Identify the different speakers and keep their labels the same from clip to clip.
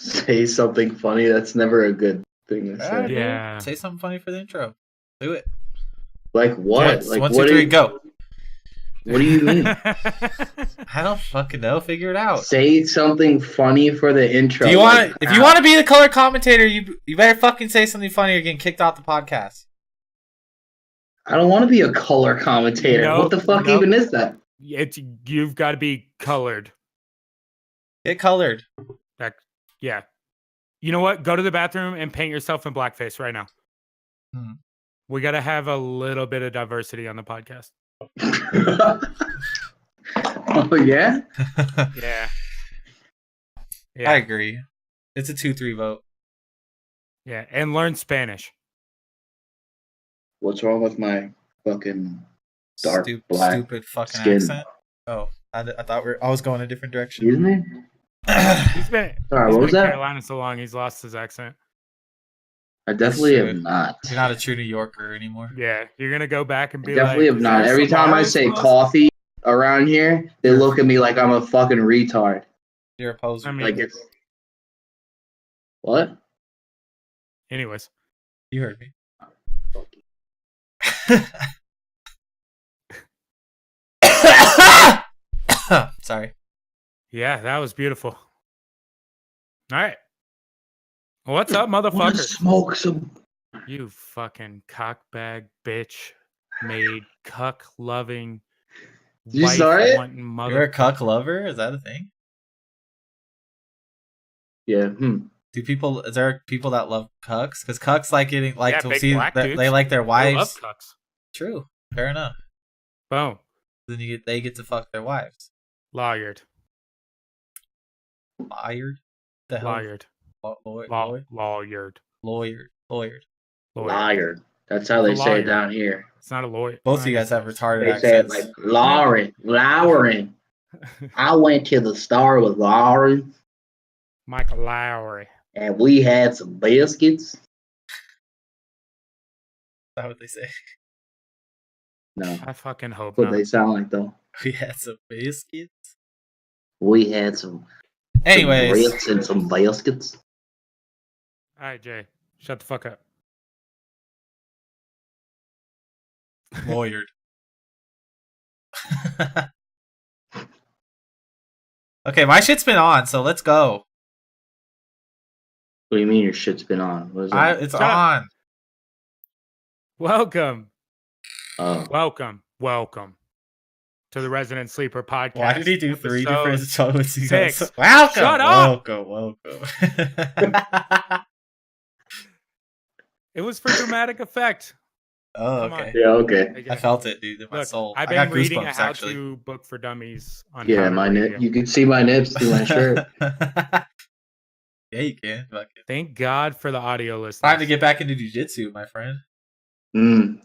Speaker 1: Say something funny. That's never a good thing to say.
Speaker 2: Yeah.
Speaker 3: Say something funny for the intro. Do it.
Speaker 1: Like what?
Speaker 3: Once,
Speaker 1: Like
Speaker 3: one,
Speaker 1: what?
Speaker 3: two, three, go.
Speaker 1: What do you mean?
Speaker 3: I don't fucking know. Figure it out.
Speaker 1: Say something funny for the intro.
Speaker 3: Do you want?
Speaker 1: Like,
Speaker 3: If you want to be the color commentator, you better fucking say something funny or getting kicked off the podcast.
Speaker 1: I don't want to be a color commentator.
Speaker 2: Nope,
Speaker 1: What the fuck
Speaker 2: nope.
Speaker 1: even is that?
Speaker 2: You've got to be colored.
Speaker 3: Get colored.
Speaker 2: Yeah. You know what? Go to the bathroom and paint yourself in blackface right now. We got to have a little bit of diversity on the podcast.
Speaker 1: Oh yeah.
Speaker 2: Yeah.
Speaker 3: I agree. It's a 2-3 vote.
Speaker 2: Yeah, and learn Spanish.
Speaker 1: What's wrong with my fucking dark black
Speaker 3: stupid fucking
Speaker 1: skin?
Speaker 3: accent? Oh, I thought I was going a different direction.
Speaker 1: Excuse me.
Speaker 2: He's been,
Speaker 1: Sorry,
Speaker 2: he's
Speaker 1: what was
Speaker 2: been in
Speaker 1: that?
Speaker 2: Carolina so long, he's lost his accent.
Speaker 1: I definitely
Speaker 3: Shit.
Speaker 1: have not.
Speaker 3: You're not a true New Yorker anymore.
Speaker 2: Yeah, you're gonna go back and
Speaker 1: I
Speaker 2: be
Speaker 1: definitely
Speaker 2: like,
Speaker 1: have not. Every time I say coffee around here, they look at me like I'm a fucking retard.
Speaker 3: You're a poser.
Speaker 2: I mean-
Speaker 1: Like it's what?
Speaker 2: Anyways,
Speaker 3: You heard me. Sorry.
Speaker 2: yeah, that was beautiful. All right. What's up,
Speaker 1: Wanna
Speaker 2: motherfucker?
Speaker 1: smoke some?
Speaker 2: You fucking cockbag bitch made cuck loving
Speaker 1: You saw it?
Speaker 2: wanting mother.
Speaker 3: You're a cuck lover? Is that a thing?
Speaker 1: Yeah.
Speaker 3: Is there people that love cucks? Because cucks like getting
Speaker 2: Yeah,
Speaker 3: to
Speaker 2: big
Speaker 3: see
Speaker 2: black
Speaker 3: that
Speaker 2: dudes.
Speaker 3: they like their
Speaker 2: I love
Speaker 3: wives.
Speaker 2: cucks.
Speaker 3: True. Fair enough.
Speaker 2: Boom.
Speaker 3: Then they get to fuck their wives.
Speaker 2: Lawyered.
Speaker 3: Lawyered? The hell?
Speaker 2: Lawyered.
Speaker 3: Lawyered.
Speaker 2: Lawyered.
Speaker 3: Lawyered.
Speaker 1: Liar. That's how they say
Speaker 2: Liar.
Speaker 1: it down here.
Speaker 2: It's not a lawyer.
Speaker 3: Both of you guys have retarded
Speaker 1: They say it
Speaker 3: accents.
Speaker 1: like Lauren. I went to the store with Lauren,
Speaker 2: Michael Lowry.
Speaker 1: and we had some biscuits.
Speaker 3: Is that what they say?
Speaker 1: No,
Speaker 2: I fucking hope
Speaker 1: what
Speaker 2: not.
Speaker 1: they sound like though.
Speaker 3: We had some biscuits.
Speaker 1: We had some
Speaker 3: Anyways,
Speaker 1: grits and some biscuits.
Speaker 2: All right, Jay. Shut the fuck up.
Speaker 3: lawyered. Okay, my shit's been on, so let's go.
Speaker 1: What do you mean your shit's been on? What is that?
Speaker 3: It's
Speaker 2: Shut up.
Speaker 3: on.
Speaker 2: Welcome to the Resident Sleeper podcast.
Speaker 3: Why did he do 3
Speaker 2: episode
Speaker 3: different tones?
Speaker 2: 6.
Speaker 3: Welcome.
Speaker 2: Shut up!
Speaker 3: Welcome.
Speaker 2: It was for dramatic effect.
Speaker 3: Oh,
Speaker 2: Come on.
Speaker 3: okay.
Speaker 1: Yeah, okay.
Speaker 3: I felt it, dude, in my
Speaker 2: Look,
Speaker 3: soul.
Speaker 2: I've
Speaker 3: I got
Speaker 2: been reading a
Speaker 3: goosebumps,
Speaker 2: how-to
Speaker 3: actually.
Speaker 2: book for dummies on
Speaker 1: Yeah,
Speaker 2: how to
Speaker 1: my
Speaker 2: radio.
Speaker 1: nip. You can see my nips through my shirt.
Speaker 3: Yeah, you can. Fuck it.
Speaker 2: Thank God for the audio listeners.
Speaker 3: Time to get back into jiu-jitsu, my friend.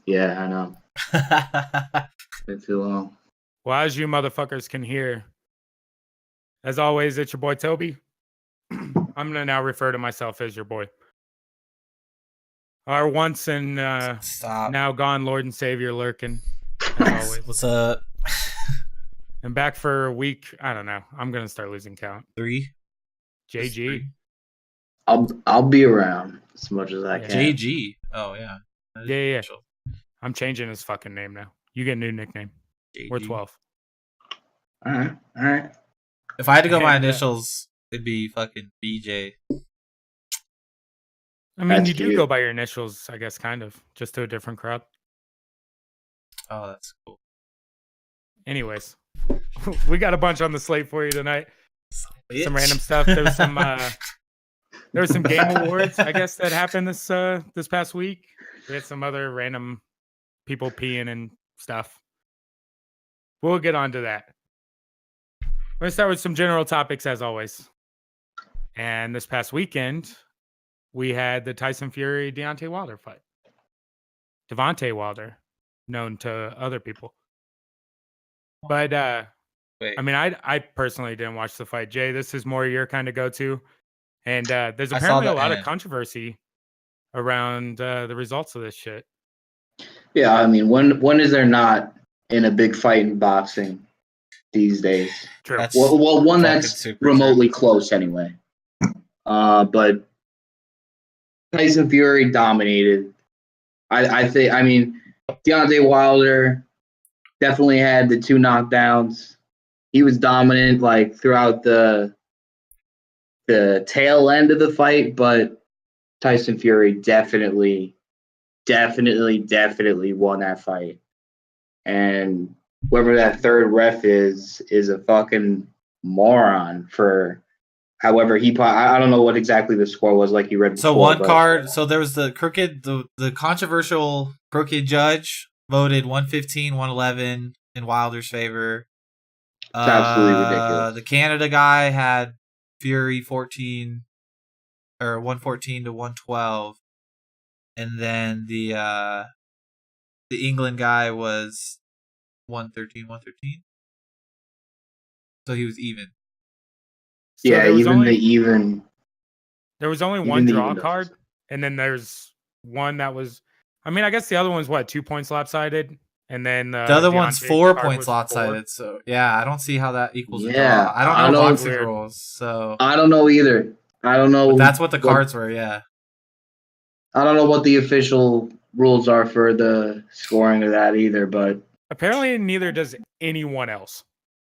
Speaker 1: Yeah, I know. Been too long.
Speaker 2: Well, as you motherfuckers can hear, as always, it's your boy Toby. I'm gonna now refer to myself as your boy. Our once and
Speaker 3: Stop.
Speaker 2: now gone Lord and Savior Lurkin, as always.
Speaker 3: What's up?
Speaker 2: And back for a week. I don't know. I'm gonna start losing count.
Speaker 3: 3?
Speaker 2: JG.
Speaker 1: I'll be around as much as I
Speaker 2: Yeah.
Speaker 1: can.
Speaker 3: JG. Oh, yeah. That is
Speaker 2: Yeah.
Speaker 3: official.
Speaker 2: I'm changing his fucking name now. You get a new nickname. We're
Speaker 3: JG.
Speaker 2: 12.
Speaker 1: All right.
Speaker 3: If I had to go by
Speaker 2: And,
Speaker 3: initials, it'd be fucking BJ.
Speaker 2: I mean,
Speaker 1: That's
Speaker 2: you do
Speaker 1: cute.
Speaker 2: go by your initials, I guess, kind of, just to a different crowd.
Speaker 3: Oh, that's cool.
Speaker 2: Anyways, we got a bunch on the slate for you tonight. Some
Speaker 3: Bitch.
Speaker 2: random stuff. There was some game awards, I guess, that happened this past week. We had some other random people peeing and stuff. We'll get on to that. We're gonna start with some general topics as always. And this past weekend, we had the Tyson Fury Deontay Wilder fight. Devontae Wilder, known to other people. But
Speaker 3: Wait.
Speaker 2: I mean, I personally didn't watch the fight. Jay, this is more your kind of go-to. And there's
Speaker 3: I saw
Speaker 2: apparently a
Speaker 3: the
Speaker 2: lot of
Speaker 3: end.
Speaker 2: controversy around the results of this shit.
Speaker 1: Yeah, I mean, when is there not in a big fight in boxing these days?
Speaker 2: True.
Speaker 3: That's
Speaker 1: Well, one
Speaker 3: fucking
Speaker 1: that's
Speaker 3: super
Speaker 1: remotely close anyway. But Tyson Fury dominated. I think. I mean, Deontay Wilder definitely had the 2 knockdowns. He was dominant like throughout the tail end of the fight, but Tyson Fury definitely won that fight. And whoever that third ref is a fucking moron for however I don't know what exactly the score was like you read before.
Speaker 3: So one card, so there was the controversial crooked judge voted 115, 111 in Wilder's favor.
Speaker 1: It's absolutely ridiculous.
Speaker 3: The Canada guy had Fury 14 or 114 to 112. And then the England guy was 113. So he was even.
Speaker 2: So
Speaker 1: Yeah,
Speaker 2: there was
Speaker 1: even
Speaker 2: only,
Speaker 1: the even.
Speaker 2: There was only
Speaker 1: even
Speaker 2: one
Speaker 1: the
Speaker 2: draw
Speaker 1: even
Speaker 2: card, and then there's one that was. I mean, I guess the other one's what, 2 points lopsided, and then
Speaker 3: The other one's
Speaker 2: Deontay
Speaker 3: 4
Speaker 2: card
Speaker 3: points
Speaker 2: was
Speaker 3: lopsided. So yeah, I don't see how that equals a
Speaker 1: Yeah,
Speaker 3: draw. I don't
Speaker 1: I
Speaker 3: know
Speaker 1: don't-
Speaker 3: boxing
Speaker 2: Weird.
Speaker 3: rules, so
Speaker 1: I don't know either. I don't know.
Speaker 3: but that's what the cards were. Yeah.
Speaker 1: I don't know what the official rules are for the scoring of that either, but
Speaker 2: Apparently, neither does anyone else.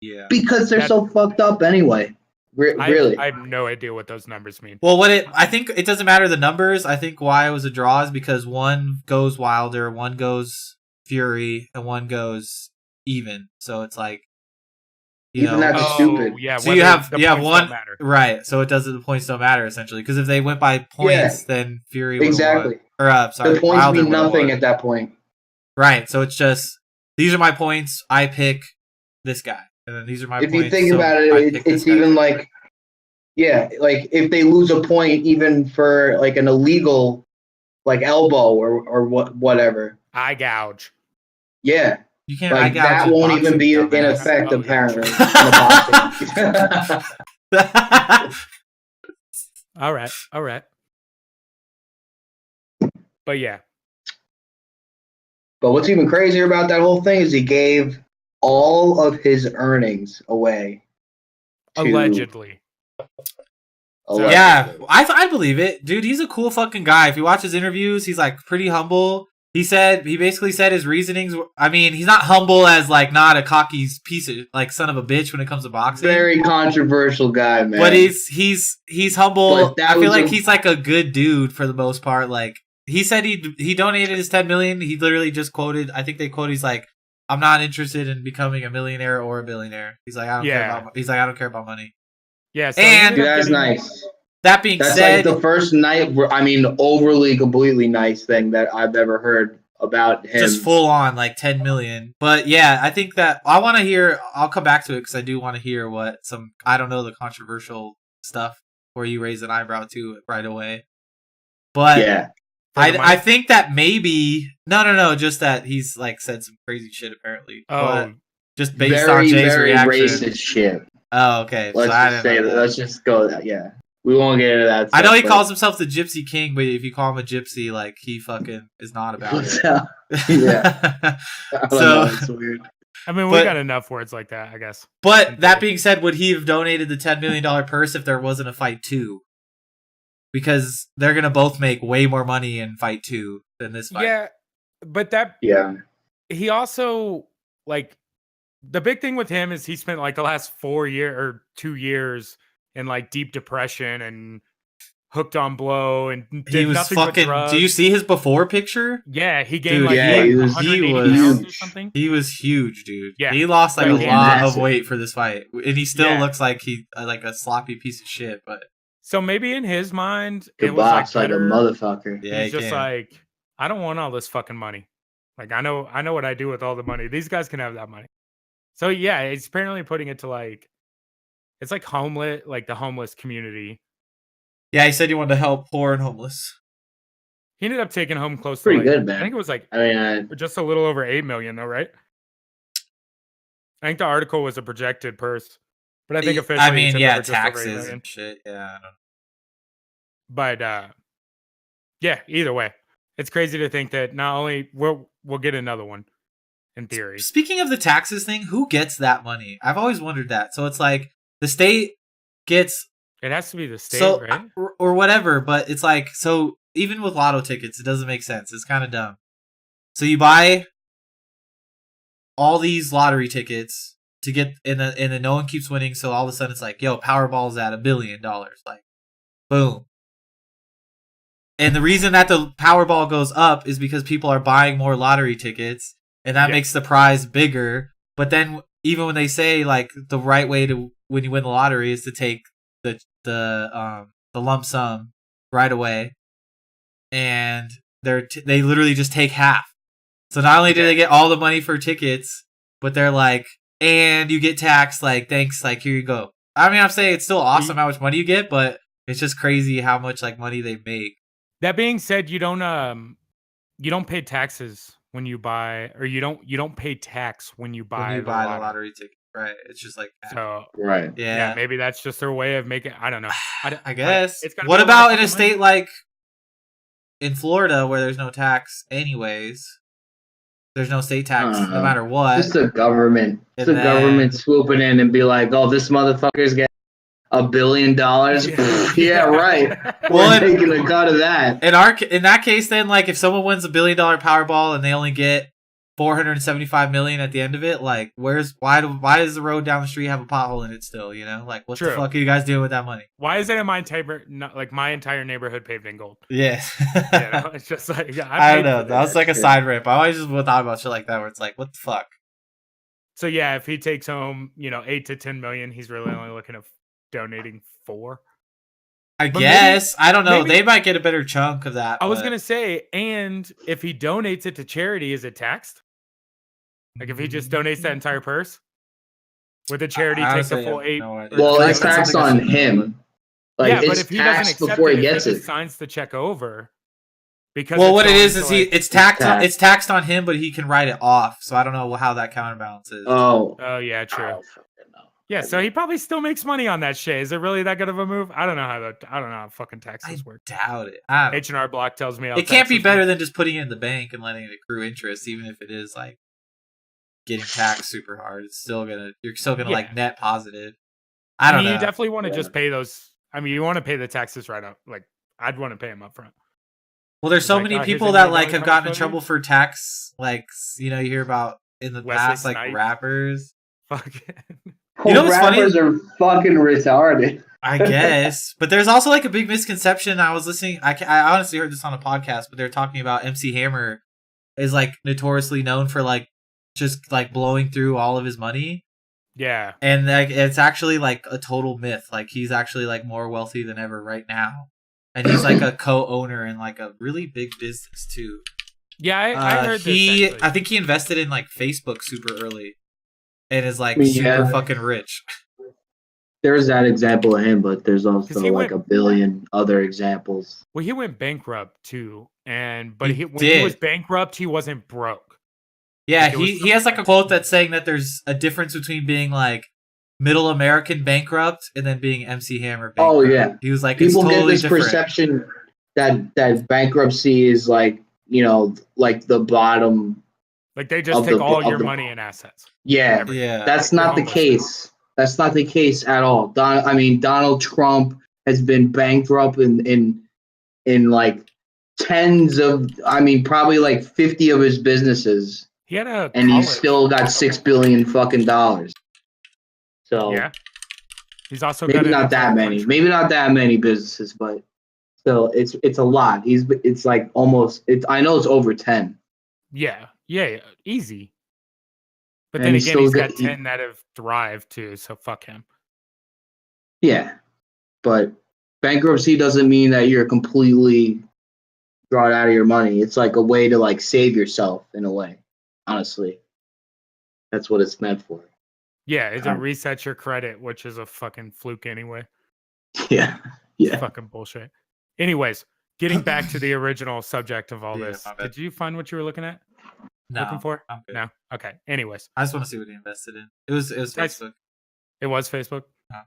Speaker 3: Yeah.
Speaker 1: because they're so fucked up anyway. Really.
Speaker 2: I have no idea what those numbers mean.
Speaker 3: Well, I think it doesn't matter the numbers. I think why it was a draw is because one goes Wilder, one goes Fury, and one goes even. So it's like, you
Speaker 1: Even
Speaker 3: know,
Speaker 1: that's stupid.
Speaker 2: Yeah.
Speaker 3: So you have
Speaker 2: the points
Speaker 3: one
Speaker 2: don't matter.
Speaker 3: right. So it doesn't. The points don't matter essentially because if they went by points, then Fury would've
Speaker 1: Exactly.
Speaker 3: won. Or sorry,
Speaker 1: The points
Speaker 3: Wilder
Speaker 1: mean
Speaker 3: would've
Speaker 1: nothing
Speaker 3: won.
Speaker 1: at that point.
Speaker 3: Right. So it's just these are my points. I pick this guy, and then these are my
Speaker 1: If
Speaker 3: points.
Speaker 1: you think
Speaker 3: so
Speaker 1: about
Speaker 3: I
Speaker 1: it,
Speaker 3: pick this
Speaker 1: it's
Speaker 3: guy.
Speaker 1: even like, yeah, like if they lose a point even for like an illegal, like elbow or whatever.
Speaker 2: Eye gouge.
Speaker 1: Yeah,
Speaker 3: You can't.
Speaker 1: like
Speaker 3: eye gouge
Speaker 1: that
Speaker 3: in
Speaker 1: won't
Speaker 3: boxing,
Speaker 1: even be in
Speaker 3: dumbass.
Speaker 1: effect
Speaker 2: Oh, yeah,
Speaker 1: apparently.
Speaker 2: true.
Speaker 1: in the boxing.
Speaker 2: All right. But yeah,
Speaker 1: But what's even crazier about that whole thing is he gave all of his earnings away. to-
Speaker 2: allegedly.
Speaker 1: allegedly.
Speaker 3: Yeah, I believe it, dude. He's a cool fucking guy. If you watch his interviews, he's like pretty humble. He basically said his reasonings. I mean, he's not humble as like not a cocky piece of like son of a bitch when it comes to boxing.
Speaker 1: Very controversial guy, man.
Speaker 3: But he's humble.
Speaker 1: But that
Speaker 3: I feel
Speaker 1: was
Speaker 3: like
Speaker 1: a-
Speaker 3: he's like a good dude for the most part. Like he said he donated his 10 million. He literally just quoted. I think they quote. He's like, "I'm not interested in becoming a millionaire or a billionaire." He's like, "I don't care about money."
Speaker 2: Yeah. So
Speaker 3: And-
Speaker 2: he ended up
Speaker 1: That's
Speaker 2: getting-
Speaker 1: nice.
Speaker 3: That being
Speaker 1: That's
Speaker 3: said,
Speaker 1: like the first overly completely nice thing that I've ever heard about him.
Speaker 3: just full on like 10 million. But yeah, I think that I want to hear. I'll come back to it because I do want to hear what some. I don't know the controversial stuff where you raise an eyebrow to right away. But
Speaker 1: Yeah.
Speaker 3: I think that maybe no, just that he's like said some crazy shit apparently. But
Speaker 2: Oh,
Speaker 3: just based on
Speaker 1: Very,
Speaker 3: Jay's
Speaker 1: very
Speaker 3: reaction.
Speaker 1: racist shit.
Speaker 3: Oh, okay.
Speaker 1: Let's
Speaker 3: So I
Speaker 1: just
Speaker 3: didn't
Speaker 1: say
Speaker 3: know
Speaker 1: that.
Speaker 3: that.
Speaker 1: Let's just go. Yeah. We won't get into that.
Speaker 3: I know he
Speaker 1: stuff, but-
Speaker 3: calls himself the Gypsy King, but if you call him a gypsy, like he fucking is not about it.
Speaker 1: Yeah. I don't
Speaker 3: So-
Speaker 1: know, it's weird.
Speaker 2: I mean, we
Speaker 3: but-
Speaker 2: got enough words like that, I guess.
Speaker 3: But that being said, would he have donated the $10 million purse if there wasn't a fight 2? Because they're gonna both make way more money in fight 2 than this fight.
Speaker 2: Yeah, but that
Speaker 1: Yeah.
Speaker 2: he also like the big thing with him is he spent like the last 2 years in like deep depression and hooked on blow and did
Speaker 3: He was
Speaker 2: nothing but
Speaker 3: fucking.
Speaker 2: drugs.
Speaker 3: Do you see his before picture?
Speaker 2: Yeah, he gained
Speaker 3: Dude,
Speaker 2: like
Speaker 1: yeah,
Speaker 2: what,
Speaker 1: he was
Speaker 2: 180
Speaker 3: huge.
Speaker 2: pounds or something.
Speaker 3: He was huge, dude.
Speaker 2: Yeah.
Speaker 3: He lost like
Speaker 2: Like,
Speaker 3: a
Speaker 2: he
Speaker 3: lot of
Speaker 1: massive.
Speaker 3: weight for this fight, and he still
Speaker 2: Yeah.
Speaker 3: looks like he like a sloppy piece of shit. But
Speaker 2: So maybe in his mind,
Speaker 1: The
Speaker 2: it was like
Speaker 1: box like a
Speaker 2: better.
Speaker 1: motherfucker.
Speaker 3: yeah,
Speaker 2: He's
Speaker 3: he
Speaker 2: just
Speaker 3: can.
Speaker 2: like, I don't want all this fucking money. Like I know what I do with all the money. These guys can have that money. So yeah, it's apparently putting it to like, it's like homeless, like the homeless community.
Speaker 3: Yeah, he said he wanted to help poor and homeless.
Speaker 2: He ended up taking home close
Speaker 1: Pretty
Speaker 2: to like,
Speaker 1: good, man.
Speaker 2: I think it was like
Speaker 1: I mean,
Speaker 2: just a little over 8 million though, right? I think the article was a projected purse, but I think officially
Speaker 3: I mean,
Speaker 2: it's
Speaker 3: yeah,
Speaker 2: just over 8
Speaker 3: taxes
Speaker 2: million.
Speaker 3: and shit. Yeah, I don't know.
Speaker 2: But yeah, either way, it's crazy to think that not only we'll get another one in theory.
Speaker 3: Speaking of the taxes thing, who gets that money? I've always wondered that. So it's like the state gets
Speaker 2: It has to be the state,
Speaker 3: So
Speaker 2: right?
Speaker 3: or whatever, but it's like, so even with lotto tickets, it doesn't make sense. It's kind of dumb. So you buy all these lottery tickets to get, and then no one keeps winning. So all of a sudden it's like, yo, Powerball's at $1 billion. Like, boom. And the reason that the Powerball goes up is because people are buying more lottery tickets, and that makes the prize bigger. But then even when they say like the right way to when you win the lottery is to take the lump sum right away, and they literally just take half. So not only do they get all the money for tickets, but they're like, and you get taxed. Like, thanks. Like, here you go. I mean, I'm saying it's still awesome how much money you get, but it's just crazy how much like money they make.
Speaker 2: That being said, you don't pay taxes when you buy, or you don't pay tax when you buy,
Speaker 3: The lottery ticket, right? It's just like,
Speaker 2: So
Speaker 1: Right.
Speaker 2: yeah, maybe that's just their way of making. I don't know.
Speaker 3: I guess.
Speaker 2: It's gotta
Speaker 3: What
Speaker 2: be a lot
Speaker 3: about
Speaker 2: of
Speaker 3: in a
Speaker 2: fucking
Speaker 3: state
Speaker 2: money.
Speaker 3: like in Florida where there's no tax anyways? There's no state tax no matter what.
Speaker 1: Just the government.
Speaker 3: And
Speaker 1: The
Speaker 3: then-
Speaker 1: government swooping in and be like, "Oh, this motherfucker's getting $1 billion." Yeah, right.
Speaker 3: Well,
Speaker 1: We're taking a cut of that.
Speaker 3: in that case, then, like, if someone wins $1 billion Powerball and they only get 475 million at the end of it, like, why does the road down the street have a pothole in it still? You know, like, what the
Speaker 2: True.
Speaker 3: fuck are you guys doing with that money?
Speaker 2: Why is it in my entire neighborhood paved in gold?
Speaker 3: Yeah,
Speaker 2: You know, it's just like
Speaker 3: I don't
Speaker 2: paid
Speaker 3: know.
Speaker 2: for
Speaker 3: That was
Speaker 2: this.
Speaker 3: like a side rip. I always just thought about shit like that, where it's like, what the fuck?
Speaker 2: So yeah, if he takes home, 8 to 10 million, he's really only looking at donating 4.
Speaker 3: I
Speaker 2: But
Speaker 3: guess I don't know.
Speaker 2: maybe-
Speaker 3: They might get a better chunk of that.
Speaker 2: I was
Speaker 3: but-
Speaker 2: gonna say, and if he donates it to charity, is it taxed? Like if he just donates that entire purse, would the charity take the
Speaker 3: honestly
Speaker 2: full
Speaker 3: have
Speaker 2: 8?
Speaker 3: no idea.
Speaker 1: Well,
Speaker 3: Like,
Speaker 1: it's
Speaker 3: that's
Speaker 1: taxed
Speaker 3: something I
Speaker 1: on
Speaker 3: should-
Speaker 1: him. Like,
Speaker 2: yeah, but
Speaker 1: it's
Speaker 2: if he doesn't
Speaker 1: taxed
Speaker 2: accept
Speaker 1: before
Speaker 2: it,
Speaker 1: he
Speaker 2: if
Speaker 1: gets
Speaker 2: he
Speaker 1: it.
Speaker 2: just signs the check over, because
Speaker 3: Well,
Speaker 2: it's
Speaker 3: what it
Speaker 2: going
Speaker 3: is
Speaker 2: to,
Speaker 3: he
Speaker 2: like-
Speaker 3: it's taxed
Speaker 1: taxed.
Speaker 3: it's taxed on him, but he can write it off. So I don't know how that counterbalances.
Speaker 1: Oh,
Speaker 2: Oh yeah, true.
Speaker 1: I don't fucking know.
Speaker 2: Yeah, so he probably still makes money on that shit. Is it really that good of a move? I don't know how fucking
Speaker 3: I
Speaker 2: taxes work.
Speaker 3: doubt it. I don't-
Speaker 2: H&R Block tells me how
Speaker 3: It can't be
Speaker 2: taxes
Speaker 3: better
Speaker 2: work.
Speaker 3: than just putting it in the bank and letting it accrue interest, even if it is like getting taxed super hard. You're still gonna
Speaker 2: Yeah.
Speaker 3: like net positive. I don't
Speaker 2: mean,
Speaker 3: know.
Speaker 2: You definitely want to
Speaker 1: Yeah.
Speaker 2: just pay those. I mean, you want to pay the taxes right up. Like, I'd want to pay them up front.
Speaker 3: Well, there's
Speaker 2: It's
Speaker 3: so
Speaker 2: like,
Speaker 3: many
Speaker 2: here's
Speaker 3: people
Speaker 2: $1
Speaker 3: that
Speaker 2: million
Speaker 3: like have
Speaker 2: how
Speaker 3: gotten in
Speaker 2: much
Speaker 3: trouble
Speaker 2: money?
Speaker 3: for tax. Like, you hear about in the
Speaker 2: Wesley
Speaker 3: past, like
Speaker 2: Snipes.
Speaker 3: rappers.
Speaker 2: Fuck.
Speaker 3: You know what's funny?
Speaker 1: Rappers are fucking retarded.
Speaker 3: I guess, but there's also like a big misconception. I was listening. I honestly heard this on a podcast, but they're talking about MC Hammer is like notoriously known for like just like blowing through all of his money,
Speaker 2: Yeah.
Speaker 3: and like it's actually like a total myth. Like he's actually like more wealthy than ever right now, and he's like a co-owner in like a really big business too.
Speaker 2: Yeah, I heard
Speaker 3: he.
Speaker 2: this. Actually.
Speaker 3: I think he invested in like Facebook super early, and is like
Speaker 1: Yeah.
Speaker 3: super fucking rich.
Speaker 1: There's that example of him, but there's also
Speaker 2: he
Speaker 1: like
Speaker 2: went-
Speaker 1: a billion other examples.
Speaker 2: Well, he went bankrupt too, but
Speaker 3: He
Speaker 2: when he was
Speaker 3: did.
Speaker 2: bankrupt, he wasn't broke.
Speaker 3: Yeah,
Speaker 2: Like, it was
Speaker 3: he has like a
Speaker 2: something-
Speaker 3: quote that's saying that there's a difference between being like middle American bankrupt and then being MC Hammer bankrupt.
Speaker 1: Oh, yeah.
Speaker 3: He was like,
Speaker 1: People
Speaker 3: it's
Speaker 1: get
Speaker 3: totally
Speaker 1: this
Speaker 3: different.
Speaker 1: perception that bankruptcy is like, like the bottom.
Speaker 2: Like they just
Speaker 1: Of
Speaker 2: take
Speaker 1: the-
Speaker 2: all
Speaker 1: of
Speaker 2: your
Speaker 1: the-
Speaker 2: money and assets.
Speaker 1: Yeah,
Speaker 3: Yeah.
Speaker 1: that's
Speaker 2: Like,
Speaker 1: not the
Speaker 2: homeless.
Speaker 1: case. That's not the case at all. Donald Trump has been bankrupt in like tens of, probably like 50 of his businesses,
Speaker 2: He had a
Speaker 1: and he's
Speaker 2: college.
Speaker 1: still got $6 billion fucking dollars. So
Speaker 2: Yeah. He's also got
Speaker 1: maybe
Speaker 2: an
Speaker 1: not that
Speaker 2: entire
Speaker 1: many,
Speaker 2: country.
Speaker 1: maybe not that many businesses, but still, it's a lot. It's like almost. I know it's over 10.
Speaker 2: Yeah, easy. But
Speaker 1: And
Speaker 2: then
Speaker 1: he's
Speaker 2: again,
Speaker 1: still
Speaker 2: he's got
Speaker 1: got-
Speaker 2: 10 that have thrived too. So fuck him.
Speaker 1: Yeah, but bankruptcy doesn't mean that you're completely drawn out of your money. It's like a way to like save yourself in a way. Honestly, that's what it's meant for.
Speaker 2: Yeah, it
Speaker 1: Um,
Speaker 2: resets your credit, which is a fucking fluke anyway.
Speaker 1: Yeah,
Speaker 2: It's
Speaker 1: yeah.
Speaker 2: fucking bullshit. Anyways, getting back to the original subject of all
Speaker 3: Yeah,
Speaker 2: this,
Speaker 3: my bad.
Speaker 2: did you find what you were looking at?
Speaker 3: No,
Speaker 2: Looking for?
Speaker 3: I'm good.
Speaker 2: No. Okay. Anyways,
Speaker 3: I just want to see what he invested in. It was
Speaker 2: Nice.
Speaker 3: Facebook.
Speaker 2: it was Facebook.
Speaker 3: Oh.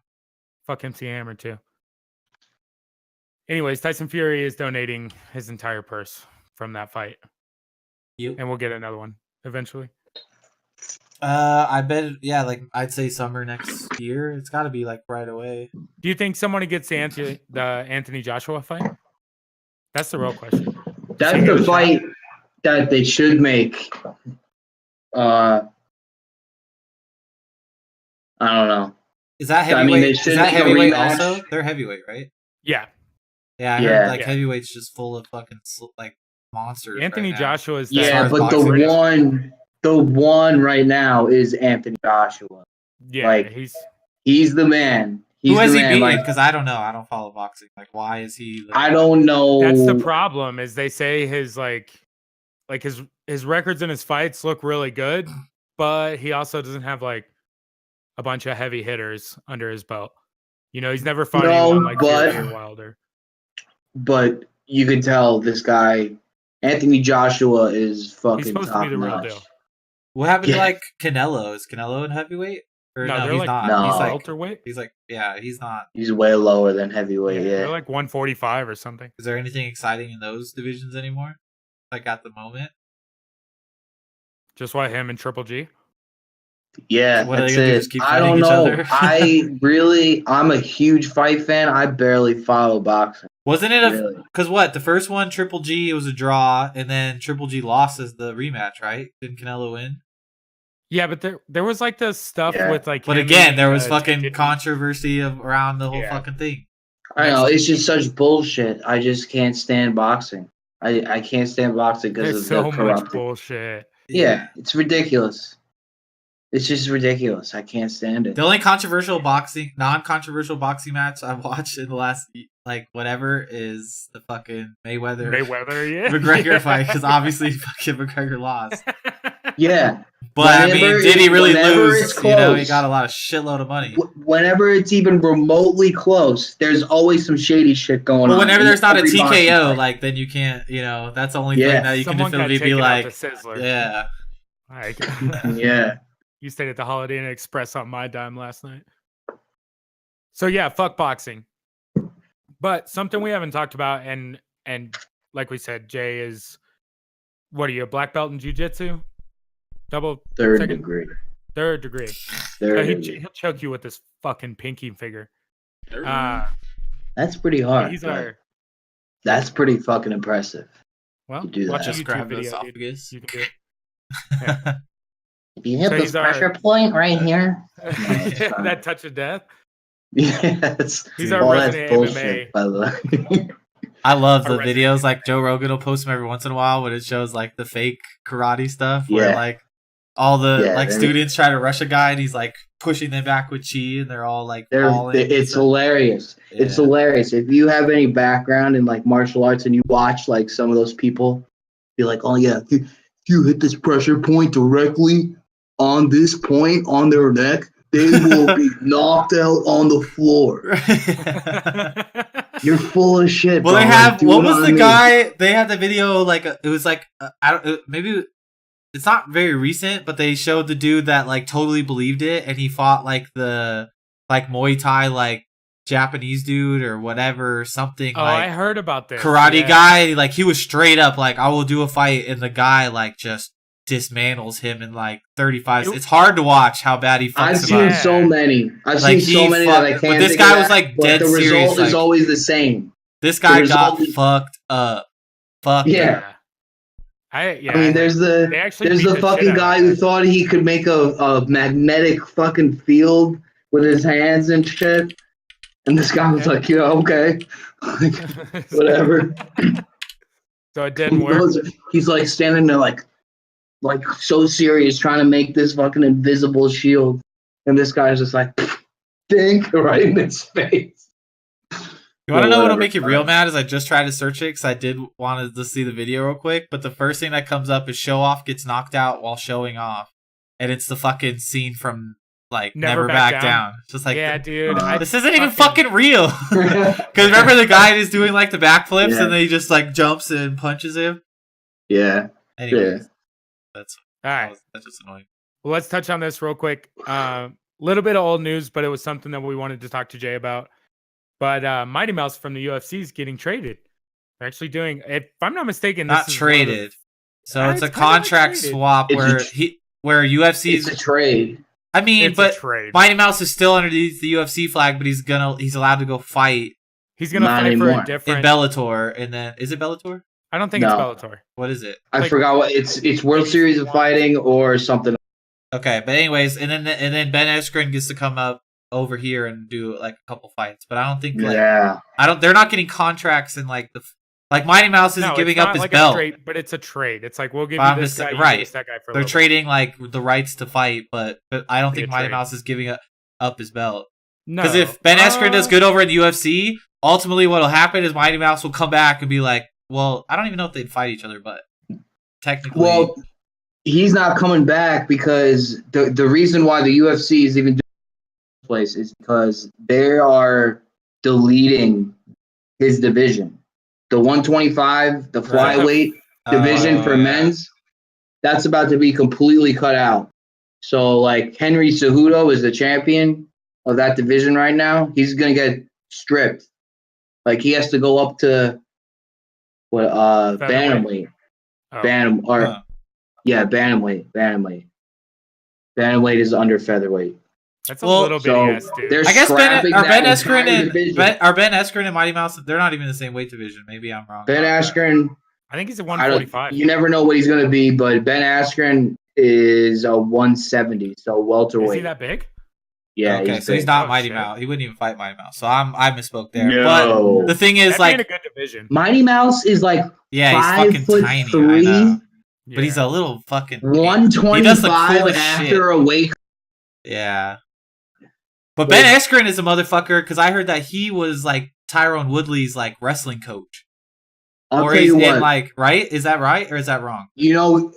Speaker 2: Fuck MC Hammer too. Anyways, Tyson Fury is donating his entire purse from that fight,
Speaker 3: You.
Speaker 2: and we'll get another one eventually.
Speaker 3: I bet. Yeah, like I'd say summer next year. It's got to be like right away.
Speaker 2: Do you think someone gets the Anthony Joshua fight? That's the real question.
Speaker 1: That's
Speaker 2: he
Speaker 1: the
Speaker 2: get a
Speaker 1: fight that they should make. I don't know.
Speaker 3: Is that
Speaker 1: I mean,
Speaker 3: heavyweight?
Speaker 1: they
Speaker 3: Is
Speaker 1: should
Speaker 3: that
Speaker 1: make a
Speaker 3: heavyweight
Speaker 1: rematch.
Speaker 3: also? They're heavyweight, right?
Speaker 2: Yeah.
Speaker 3: Yeah, I
Speaker 1: Yeah.
Speaker 3: heard like
Speaker 2: Yeah.
Speaker 3: heavyweight's just full of fucking like monsters.
Speaker 2: Anthony
Speaker 3: right now.
Speaker 2: Joshua is
Speaker 1: Yeah,
Speaker 3: as
Speaker 1: but
Speaker 3: boxing.
Speaker 1: the one right now is Anthony Joshua.
Speaker 2: Yeah,
Speaker 1: like,
Speaker 2: he's
Speaker 1: the man.
Speaker 3: Who has
Speaker 1: the
Speaker 3: he
Speaker 1: man.
Speaker 3: beaten?
Speaker 1: Like,
Speaker 3: Because I don't know. I don't follow boxing. Like, why is he? Like,
Speaker 1: I don't know.
Speaker 2: that's the problem. Is they say his his records in his fights look really good, but he also doesn't have like a bunch of heavy hitters under his belt. You know, he's never fought anyone like Fury or Wilder.
Speaker 1: But you can tell this guy, Anthony Joshua, is fucking
Speaker 2: He's supposed to be the real
Speaker 1: top-notch.
Speaker 2: deal.
Speaker 3: what happened to
Speaker 1: Yeah.
Speaker 3: like Canelo? Is Canelo in heavyweight? Or
Speaker 2: No,
Speaker 3: no,
Speaker 2: they're
Speaker 3: he's
Speaker 2: like
Speaker 3: not.
Speaker 1: No.
Speaker 3: He's like
Speaker 2: welterweight.
Speaker 3: he's like yeah, he's not.
Speaker 1: He's way lower than heavyweight.
Speaker 2: They're
Speaker 1: Yeah.
Speaker 2: like 145 or something.
Speaker 3: Is there anything exciting in those divisions anymore? Like at the moment?
Speaker 2: Just why him and Triple G.
Speaker 1: Yeah,
Speaker 3: What are
Speaker 1: that's
Speaker 3: they gonna do,
Speaker 1: it.
Speaker 3: just keep
Speaker 1: I
Speaker 3: fighting
Speaker 1: don't
Speaker 3: each
Speaker 1: know.
Speaker 3: other?
Speaker 1: I'm a huge fight fan. I barely follow boxing.
Speaker 3: Wasn't it
Speaker 1: Really.
Speaker 3: because what the first one Triple G it was a draw and then Triple G lost as the rematch, right? Didn't Canelo win?
Speaker 2: Yeah, but there was like the stuff
Speaker 1: Yeah.
Speaker 2: with like.
Speaker 3: But
Speaker 2: him
Speaker 3: again,
Speaker 2: and,
Speaker 3: there was
Speaker 2: J-
Speaker 3: fucking
Speaker 2: J-
Speaker 3: controversy around the whole
Speaker 2: Yeah.
Speaker 3: fucking thing.
Speaker 1: I know it's just such bullshit. I just can't stand boxing. I can't stand boxing because
Speaker 2: There's
Speaker 1: of
Speaker 2: so
Speaker 1: the
Speaker 2: much
Speaker 1: corruption.
Speaker 2: bullshit.
Speaker 1: Yeah, it's ridiculous. It's just ridiculous. I can't stand it.
Speaker 3: The only non-controversial boxing match I've watched in the last like whatever is the fucking Mayweather
Speaker 2: Yeah.
Speaker 3: McGregor fight because obviously fucking McGregor lost.
Speaker 1: Yeah,
Speaker 3: But I mean,
Speaker 1: Whenever
Speaker 3: did he really
Speaker 1: whenever
Speaker 3: lose?
Speaker 1: it's
Speaker 3: You know, he
Speaker 1: close.
Speaker 3: got a lot of shitload of money.
Speaker 1: whenever it's even remotely close, there's always some shady shit going
Speaker 3: But
Speaker 1: on.
Speaker 3: whenever
Speaker 1: in
Speaker 3: there's not a
Speaker 1: every boxing
Speaker 3: TKO,
Speaker 1: fight.
Speaker 3: like then you can't. You know, that's the only
Speaker 1: Yeah.
Speaker 3: thing that you
Speaker 2: Someone
Speaker 3: can
Speaker 2: got
Speaker 3: definitively be
Speaker 2: taken out
Speaker 3: like,
Speaker 2: the Sizzler.
Speaker 3: yeah.
Speaker 2: Like,
Speaker 1: Yeah,
Speaker 2: you stayed at the Holiday Inn Express on my dime last night. So yeah, fuck boxing. But something we haven't talked about, and like we said, Jay is what are you, a black belt in jiu-jitsu?
Speaker 1: third
Speaker 2: second-
Speaker 1: degree.
Speaker 2: Third degree.
Speaker 1: Third
Speaker 2: He'll
Speaker 1: degree.
Speaker 2: choke you with this fucking pinky finger.
Speaker 1: That's pretty hard.
Speaker 2: He's
Speaker 1: but
Speaker 2: our
Speaker 1: That's pretty fucking impressive.
Speaker 2: well.
Speaker 1: You do
Speaker 2: Watch
Speaker 1: that.
Speaker 2: a
Speaker 3: Just
Speaker 2: YouTube
Speaker 3: grab the
Speaker 2: video, dude.
Speaker 3: esophagus.
Speaker 2: You can do it.
Speaker 1: You hit
Speaker 2: So
Speaker 1: this
Speaker 2: he's our-
Speaker 1: pressure point right here. it's fine.
Speaker 2: That touch of death.
Speaker 1: Yes.
Speaker 2: He's our
Speaker 1: All that's
Speaker 2: resident
Speaker 1: bullshit,
Speaker 2: MMA.
Speaker 1: by the way.
Speaker 3: I love the
Speaker 2: Our
Speaker 3: videos. Like Joe Rogan will post them every once in a while when it shows like the fake karate stuff, where
Speaker 1: Yeah.
Speaker 3: like all the
Speaker 1: Yeah,
Speaker 3: like
Speaker 1: they're-
Speaker 3: students try to rush a guy and he's like pushing them back with chi, and they're all like falling. and
Speaker 1: It's
Speaker 3: stuff.
Speaker 1: hilarious. It's
Speaker 3: Yeah.
Speaker 1: hilarious. If you have any background in like martial arts and you watch like some of those people, be like, oh yeah, if you hit this pressure point directly on this point on their neck, they will be knocked out on the floor. You're full of shit.
Speaker 3: Well,
Speaker 1: bro.
Speaker 3: they
Speaker 1: Like,
Speaker 3: have.
Speaker 1: do
Speaker 3: What
Speaker 1: what
Speaker 3: was
Speaker 1: I
Speaker 3: the
Speaker 1: mean.
Speaker 3: guy? They had the video. Like it was like I don't. Maybe it's not very recent, but they showed the dude that like totally believed it, and he fought like the like Muay Thai like Japanese dude or whatever something
Speaker 2: Oh,
Speaker 3: like
Speaker 2: I heard about this.
Speaker 3: karate
Speaker 2: Yeah.
Speaker 3: guy. Like he was straight up like I will do a fight, and the guy like just dismantles him in like 35. It's hard to watch how bad he fucks
Speaker 1: I've
Speaker 3: him
Speaker 1: seen
Speaker 3: up.
Speaker 1: so many. I've
Speaker 3: Like,
Speaker 1: seen so
Speaker 3: he
Speaker 1: many
Speaker 3: fucked-
Speaker 1: that I
Speaker 3: but
Speaker 1: can't.
Speaker 3: this
Speaker 1: think
Speaker 3: guy
Speaker 1: of
Speaker 3: was,
Speaker 1: that,
Speaker 3: like,
Speaker 1: but
Speaker 3: dead
Speaker 1: the
Speaker 3: serious,
Speaker 1: result is
Speaker 3: like-
Speaker 1: always the same.
Speaker 3: This guy
Speaker 1: result
Speaker 3: got
Speaker 1: is-
Speaker 3: fucked up. Fucked
Speaker 1: Yeah.
Speaker 3: up.
Speaker 2: I
Speaker 1: I mean, there's
Speaker 2: they
Speaker 1: the
Speaker 2: actually
Speaker 1: there's
Speaker 2: beat
Speaker 1: the
Speaker 2: shit
Speaker 1: fucking
Speaker 2: out of
Speaker 1: guy
Speaker 2: him.
Speaker 1: who thought he could make a magnetic fucking field with his hands and shit, and this guy was like, yeah, okay, like, whatever.
Speaker 2: So it didn't work.
Speaker 1: He's like standing there like so serious trying to make this fucking invisible shield, and this guy's just like think right in his face.
Speaker 3: You want to know what'll
Speaker 1: whatever.
Speaker 3: make you real mad? Is I just tried to search it because I did want to see the video real quick, but the first thing that comes up is Show Off gets knocked out while showing off, and it's the fucking scene from like Never Back Down. It's just like,
Speaker 2: Yeah, dude.
Speaker 3: this isn't even fucking real. Because remember the guy is doing like the backflips
Speaker 1: Yeah.
Speaker 3: and then he just like jumps and punches him.
Speaker 1: Yeah.
Speaker 3: Anyways, that's
Speaker 2: All right.
Speaker 3: that's just annoying.
Speaker 2: Well, let's touch on this real quick. Little bit of old news, but it was something that we wanted to talk to Jay about. But Mighty Mouse from the UFC is getting traded. They're actually doing, if I'm not mistaken, this
Speaker 3: Not
Speaker 2: is one of the-
Speaker 3: traded. So it's a
Speaker 2: it's kinda like
Speaker 3: contract
Speaker 2: traded.
Speaker 3: swap
Speaker 1: It's a
Speaker 3: where
Speaker 1: tr-
Speaker 3: he where UFC's.
Speaker 1: It's a trade.
Speaker 3: I mean,
Speaker 2: It's a
Speaker 3: but
Speaker 2: trade.
Speaker 3: Mighty Mouse is still underneath the UFC flag, but he's allowed to go fight
Speaker 2: He's gonna
Speaker 1: Not
Speaker 2: fight for
Speaker 1: anymore.
Speaker 2: a
Speaker 3: in
Speaker 2: different.
Speaker 3: Bellator, and then is it Bellator?
Speaker 2: I don't think
Speaker 1: No.
Speaker 2: it's Bellator.
Speaker 3: What is it?
Speaker 1: I
Speaker 2: Like-
Speaker 1: forgot what it's World Series of Fighting or something.
Speaker 3: Okay, but anyways, and then Ben Askren gets to come up over here and do like a couple fights, but I don't think like
Speaker 1: Yeah.
Speaker 3: they're not getting contracts and like like Mighty Mouse isn't
Speaker 2: No,
Speaker 3: giving
Speaker 2: it's
Speaker 3: up
Speaker 2: not
Speaker 3: his
Speaker 2: like
Speaker 3: belt.
Speaker 2: A trade, but it's a trade. It's like we'll give
Speaker 3: I'm
Speaker 2: you this
Speaker 3: just
Speaker 2: guy,
Speaker 3: saying-
Speaker 2: you
Speaker 3: right.
Speaker 2: give us that guy for a
Speaker 3: They're
Speaker 2: little
Speaker 3: trading like the rights to fight, but I don't
Speaker 2: Like
Speaker 3: think
Speaker 2: a
Speaker 3: Mighty
Speaker 2: trade.
Speaker 3: Mouse is giving up his belt.
Speaker 2: bit. No,
Speaker 3: Because if Ben Askren does good over in the UFC, ultimately what'll happen is Mighty Mouse will come back and be like, well, I don't even know if they'd fight each other, but technically,
Speaker 1: Well, he's not coming back because the reason why the UFC is even doing this place is because they are deleting his division. The 125, the
Speaker 3: Right.
Speaker 1: flyweight division for
Speaker 3: yeah.
Speaker 1: men's, that's about to be completely cut out. So, like, Henry Cejudo is the champion of that division right now. He's going to get stripped. Like, he has to go up to what bantamweight.
Speaker 2: Oh.
Speaker 3: Huh.
Speaker 1: Bantamweight. Bantamweight is under featherweight.
Speaker 2: That's a
Speaker 3: Well,
Speaker 2: little bitty
Speaker 1: so
Speaker 2: ass dude.
Speaker 1: there's-
Speaker 3: I guess
Speaker 1: scrapping
Speaker 3: are Ben
Speaker 1: that
Speaker 3: Askren
Speaker 1: entire
Speaker 3: and
Speaker 1: division.
Speaker 3: Ben Askren and Mighty Mouse, they're not even in the same weight division. Maybe I'm wrong.
Speaker 1: Ben
Speaker 3: about that.
Speaker 1: Askren,
Speaker 2: I think he's a
Speaker 1: I don't,
Speaker 2: 145.
Speaker 1: you never know what he's going to be, but Ben Askren is a 170, so welterweight.
Speaker 2: Is he that big?
Speaker 1: Yeah,
Speaker 3: okay, so he's
Speaker 1: big.
Speaker 3: not
Speaker 2: Oh,
Speaker 3: Mighty
Speaker 2: shit.
Speaker 3: Mouse. He wouldn't even fight Mighty Mouse. So I misspoke there.
Speaker 1: No.
Speaker 3: But the thing is,
Speaker 2: That'd be in a
Speaker 3: like,
Speaker 2: good division.
Speaker 1: Mighty Mouse is like
Speaker 3: yeah, he's
Speaker 1: 5'3",
Speaker 3: fucking tiny. I know. But he's a little fucking. He does the
Speaker 1: 125
Speaker 3: coolest
Speaker 1: after
Speaker 3: shit.
Speaker 1: a weight.
Speaker 3: Yeah. But Ben Askren is a motherfucker because I heard that he was like Tyrone Woodley's like wrestling coach.
Speaker 1: I'll
Speaker 3: or
Speaker 1: tell
Speaker 3: he's
Speaker 1: you
Speaker 3: in
Speaker 1: what.
Speaker 3: like, right? Is that right or is that wrong?
Speaker 1: You know,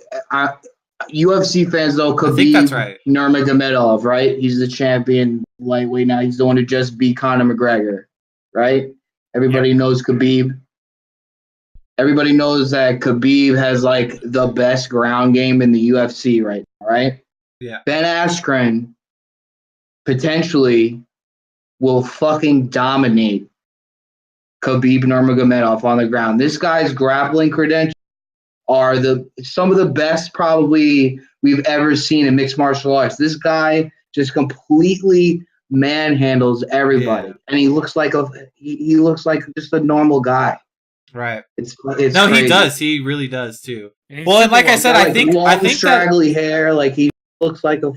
Speaker 1: UFC fans though could
Speaker 3: I think
Speaker 1: be
Speaker 3: that's right.
Speaker 1: Nurmagomedov, right? He's the champion lightweight now. He's the one who just beat Conor McGregor, right? Everybody knows Khabib. Everybody knows that Khabib has like the best ground game in the UFC right now, right?
Speaker 3: Yeah.
Speaker 1: Ben Askren potentially will fucking dominate Khabib Nurmagomedov on the ground. This guy's grappling credentials are some of the best probably we've ever seen in mixed martial arts. This guy just completely manhandles everybody, and he looks like he looks like just a normal guy.
Speaker 3: Right.
Speaker 1: It's
Speaker 3: No,
Speaker 1: crazy.
Speaker 3: he does. He really does too.
Speaker 2: And he's
Speaker 3: Well, and
Speaker 2: super
Speaker 3: like I
Speaker 2: well
Speaker 3: said,
Speaker 2: built.
Speaker 3: I think
Speaker 1: long,
Speaker 3: that
Speaker 1: straggly hair, like he looks like a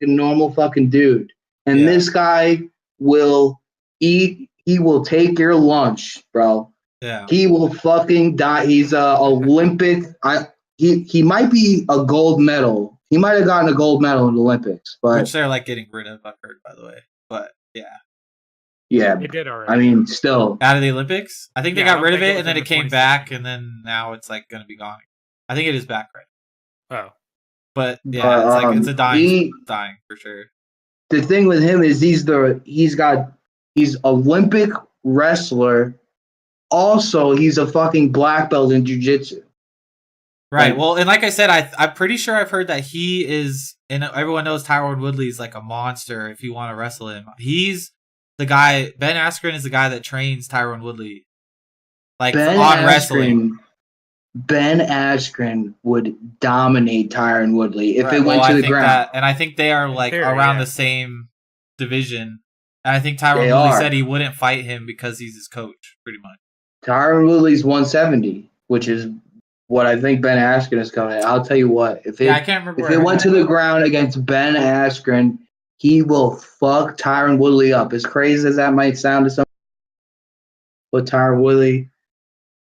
Speaker 1: normal fucking dude. And
Speaker 3: Yeah.
Speaker 1: this guy will eat. He will take your lunch, bro.
Speaker 3: yeah.
Speaker 1: He will fucking die. He's a Olympic. He might be a gold medal. He might have gotten a gold medal in the Olympics, but
Speaker 3: Which they're like getting rid of, I've heard, by the way. But yeah.
Speaker 1: yeah,
Speaker 2: They did already.
Speaker 1: I mean, still,
Speaker 3: Out of the Olympics? I think they
Speaker 2: Yeah, I
Speaker 3: got
Speaker 2: don't
Speaker 3: rid of
Speaker 2: think it
Speaker 3: it
Speaker 2: was
Speaker 3: and then
Speaker 2: in
Speaker 3: it
Speaker 2: the
Speaker 3: came back and then now it's like gonna be gone. I think it is back right.
Speaker 2: oh,
Speaker 3: But yeah, it's like it's a dying for sure.
Speaker 1: the thing with him is he's Olympic wrestler. Also, he's a fucking black belt in jiu-jitsu.
Speaker 3: Right.
Speaker 1: Like-
Speaker 3: Well, and like I said, I'm pretty sure I've heard that he is, and everyone knows Tyrone Woodley's like a monster if you want to wrestle him. He's the guy, Ben Askren is the guy that trains Tyrone Woodley. Like on wrestling.
Speaker 1: Ben Askren would dominate Tyron Woodley if
Speaker 3: Right.
Speaker 1: it went
Speaker 3: Well,
Speaker 1: to
Speaker 3: I
Speaker 1: the
Speaker 3: think
Speaker 1: ground.
Speaker 3: that, and I think they are
Speaker 2: In
Speaker 3: like
Speaker 2: theory,
Speaker 3: around
Speaker 2: yeah.
Speaker 3: the same division. And I think Tyrone
Speaker 1: They
Speaker 3: Woodley
Speaker 1: are.
Speaker 3: said he wouldn't fight him because he's his coach, pretty much.
Speaker 1: Tyron Woodley's 170, which is what I think Ben Askren is coming at. I'll tell you what, if
Speaker 3: Yeah, I can't remember.
Speaker 1: if
Speaker 3: where
Speaker 1: it
Speaker 3: I
Speaker 1: went
Speaker 3: heard
Speaker 1: to the
Speaker 3: that.
Speaker 1: ground against Ben Askren, he will fuck Tyron Woodley up. As crazy as that might sound to some, but Tyron Woodley,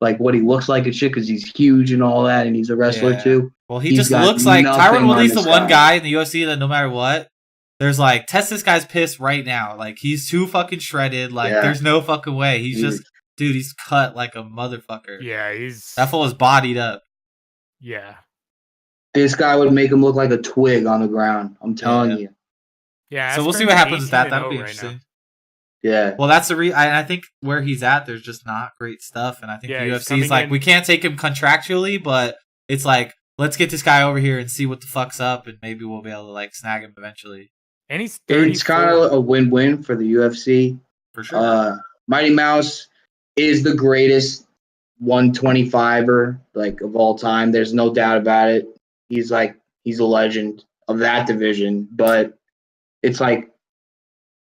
Speaker 1: like what he looks like and shit, because he's huge and all that, and he's a wrestler
Speaker 3: Yeah.
Speaker 1: too.
Speaker 3: Well, he
Speaker 1: He's
Speaker 3: just
Speaker 1: got
Speaker 3: looks like
Speaker 1: nothing
Speaker 3: Tyron
Speaker 1: on
Speaker 3: Woodley's the
Speaker 1: this
Speaker 3: one
Speaker 1: guy.
Speaker 3: guy in the UFC that no matter what, there's like, test this guy's piss right now. Like, he's too fucking shredded. Like,
Speaker 1: Yeah.
Speaker 3: there's no fucking way. He's
Speaker 1: Dude.
Speaker 3: just, dude, he's cut like a motherfucker.
Speaker 2: yeah, he's
Speaker 3: That fool is bodied up.
Speaker 2: yeah,
Speaker 1: This guy would make him look like a twig on the ground. I'm telling
Speaker 3: Yeah.
Speaker 1: you.
Speaker 2: yeah.
Speaker 3: So we'll see
Speaker 2: Askren's
Speaker 3: what happens with that.
Speaker 2: 18-0
Speaker 3: That'll be
Speaker 2: right now.
Speaker 3: interesting.
Speaker 1: Yeah.
Speaker 3: Well, that's the I think where he's at, there's just not great stuff. And I think
Speaker 2: Yeah,
Speaker 3: the
Speaker 2: he's
Speaker 3: UFC is
Speaker 2: coming
Speaker 3: like,
Speaker 2: in-
Speaker 3: we can't take him contractually, but it's like, let's get this guy over here and see what the fuck's up, and maybe we'll be able to like snag him eventually.
Speaker 2: And he's 34.
Speaker 1: It's kind of a win-win for the UFC.
Speaker 3: For sure.
Speaker 1: Mighty Mouse is the greatest 125er like of all time. There's no doubt about it. He's like He's a legend of that division, but it's like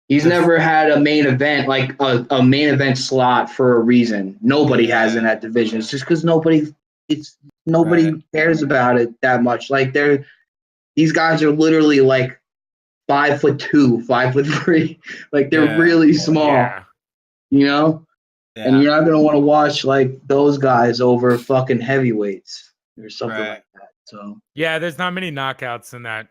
Speaker 1: he's never had a main event, like a main event slot for a reason. Nobody has in that division. It's just because nobody cares about it that much. Like these guys are literally like 5'2", 5'3". Like they're really small, you know? Yeah. And you're not going to want to watch like those guys over fucking heavyweights or something like that. So
Speaker 2: yeah, there's not many knockouts in that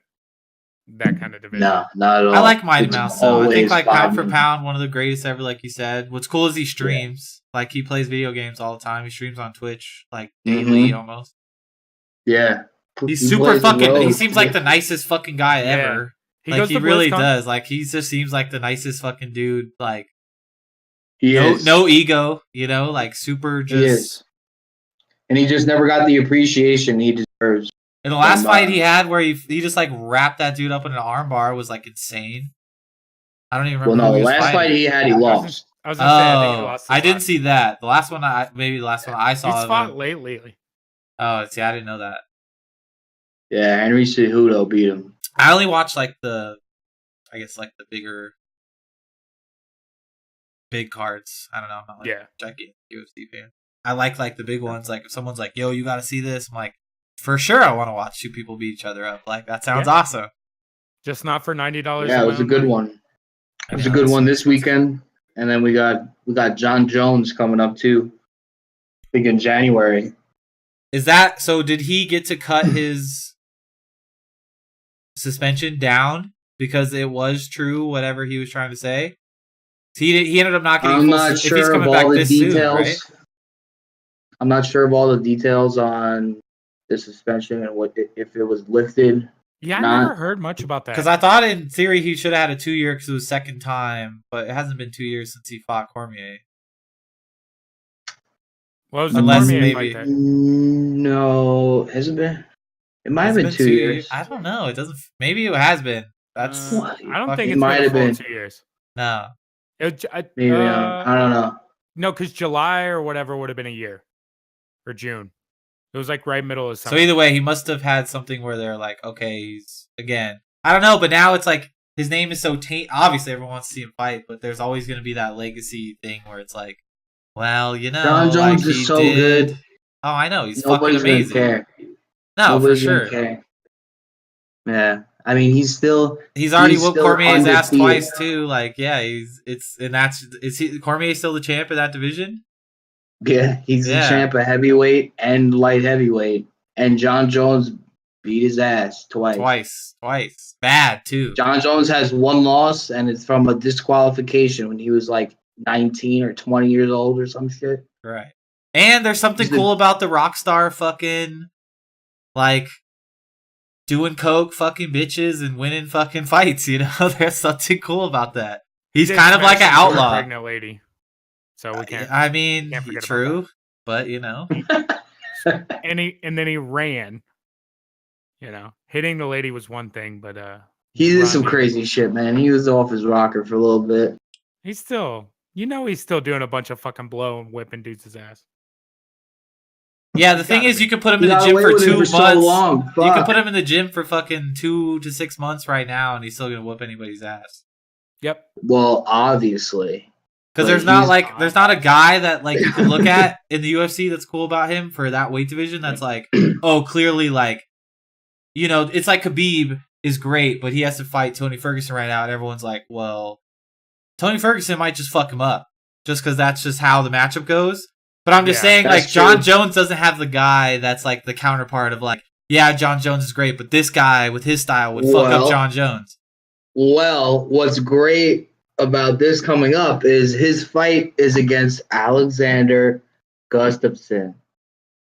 Speaker 2: kind of division.
Speaker 1: No, not at all.
Speaker 3: I like Mighty Mouse though. I think like pound for pound, one of the greatest ever, like you said. What's cool is he streams. Yeah. Like he plays video games all the time. He streams on Twitch like daily almost.
Speaker 1: Yeah.
Speaker 3: He's super fucking he seems like the nicest fucking guy ever. He really does. Like he just seems like the nicest fucking dude. Like no ego, you know, like super just. He is.
Speaker 1: And he just never got the appreciation he deserves.
Speaker 3: In the last fight he had where he just like wrapped that dude up in an armbar was like insane. I don't even remember.
Speaker 1: Well, no, the last fight he had, he lost.
Speaker 2: I was gonna say, I think he lost.
Speaker 3: I didn't see that. The last one I saw.
Speaker 2: He's fought lately.
Speaker 3: Oh, see, I didn't know that.
Speaker 1: Yeah, Henry Cejudo beat him.
Speaker 3: I only watched like the big cards. I don't know. I'm not like a gigantic UFC fan. I like the big ones. Like if someone's like, "Yo, you got to see this," I'm like, for sure, I want to watch two people beat each other up. Like that sounds awesome.
Speaker 2: Just not for $90.
Speaker 1: Yeah, it was a good one. It was a good one this weekend, and then we got John Jones coming up too. I think in January.
Speaker 3: Is that so? Did he get to cut his suspension down because it was true whatever he was trying to say? He ended up not getting.
Speaker 1: I'm not sure of all the details. Soon, right? I'm not sure of all the details on the suspension and what if it was lifted.
Speaker 2: Yeah, I never heard much about that.
Speaker 3: Because I thought in theory he should have had a 2-year because it was second time, but it hasn't been 2 years since he fought Cormier.
Speaker 2: What was the Cormier fight there?
Speaker 1: No, has it been? It might have been 2 years.
Speaker 3: I don't know. It doesn't. Maybe it has been. That's.
Speaker 2: I don't think it might have been 2 years.
Speaker 3: No.
Speaker 1: Maybe I don't know.
Speaker 2: No, because July or whatever would have been a year, or June. It was like right middle of summer.
Speaker 3: So either way, he must have had something where they're like, okay, he's again. I don't know, but now it's like his name is so tainted. Obviously, everyone wants to see him fight, but there's always going to be that legacy thing where it's like, well, you know,
Speaker 1: John Jones is so good.
Speaker 3: Oh, I know, he's fucking amazing.
Speaker 1: Care.
Speaker 3: No,
Speaker 1: Nobody's
Speaker 3: for sure.
Speaker 1: Care. Yeah, I mean, he's
Speaker 3: already whooped Cormier's ass twice too. Like, yeah, is Cormier still the champ of that division?
Speaker 1: Yeah, he's the champ of heavyweight and light heavyweight. And John Jones beat his ass twice.
Speaker 3: Twice. Bad, too.
Speaker 1: John Jones has one loss, and it's from a disqualification when he was like 19 or 20 years old or some shit.
Speaker 3: Right. And there's something cool about the Rockstar fucking, like, doing coke fucking bitches and winning fucking fights, you know? There's something cool about that. He's kind of like an outlaw.
Speaker 2: Pregnant lady. So we can't.
Speaker 3: I mean, true, but you know.
Speaker 2: and then he ran. You know, hitting the lady was one thing, but
Speaker 1: he did some crazy shit, man. He was off his rocker for a little bit.
Speaker 2: He's still doing a bunch of fucking blow and whipping dudes' ass.
Speaker 3: Yeah, the thing is, you can put him in the gym for 2 months. So you can put him in the gym for fucking 2 to 6 months right now, and he's still gonna whoop anybody's ass.
Speaker 2: Yep.
Speaker 1: Well, obviously.
Speaker 3: Because there's not a guy that like you can look at in the UFC that's cool about him for that weight division that's like, oh, clearly like, you know, it's like Khabib is great, but he has to fight Tony Ferguson right now, and everyone's like, well, Tony Ferguson might just fuck him up just because that's just how the matchup goes. But I'm just saying, like, John Jones doesn't have the guy that's like the counterpart of like, yeah, John Jones is great, but this guy with his style would fuck up John Jones.
Speaker 1: Well, what's great about this coming up is his fight is against Alexander Gustafsson.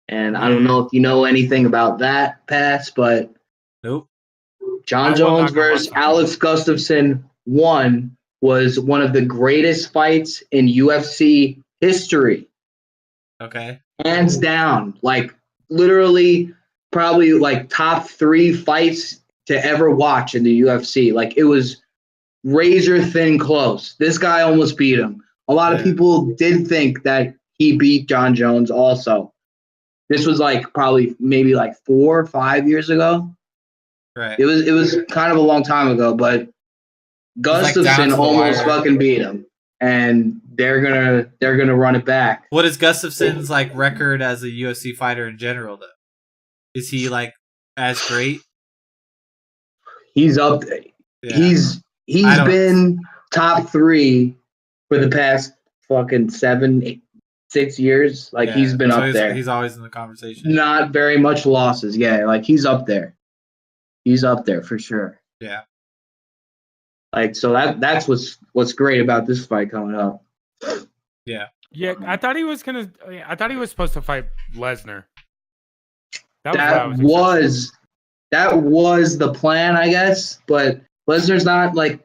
Speaker 1: And I don't know if you know anything about that, Pass, but
Speaker 3: nope.
Speaker 1: John Jones versus Alex Gustafsson 1 was one of the greatest fights in UFC history.
Speaker 3: Okay.
Speaker 1: Hands down. Like, literally, probably, like, top 3 fights to ever watch in the UFC. Like, it was razor thin close. This guy almost beat him. A lot of people did think that he beat John Jones also. This was like probably maybe like 4 or 5 years ago.
Speaker 3: Right.
Speaker 1: It was kind of a long time ago, but
Speaker 3: like down
Speaker 1: Gustafsson
Speaker 3: to the
Speaker 1: almost
Speaker 3: wire.
Speaker 1: fucking beat him, and they're gonna run it back.
Speaker 3: What is Gustafson's like record as a UFC fighter in general though? Is he like as great?
Speaker 1: He's up.
Speaker 3: Yeah.
Speaker 1: He's
Speaker 3: I don't-
Speaker 1: been top 3 for the past fucking 6 years. Like
Speaker 3: Yeah,
Speaker 1: he's been
Speaker 3: so
Speaker 1: up there.
Speaker 3: He's always in the conversation.
Speaker 1: Not very much losses. Yeah, like he's up there. He's up there for sure.
Speaker 3: Yeah.
Speaker 1: Like so that's what's great about this fight coming up.
Speaker 3: Yeah.
Speaker 2: Yeah, I thought he was supposed to fight Lesnar.
Speaker 1: That was the plan, I guess. But Lesnar's not like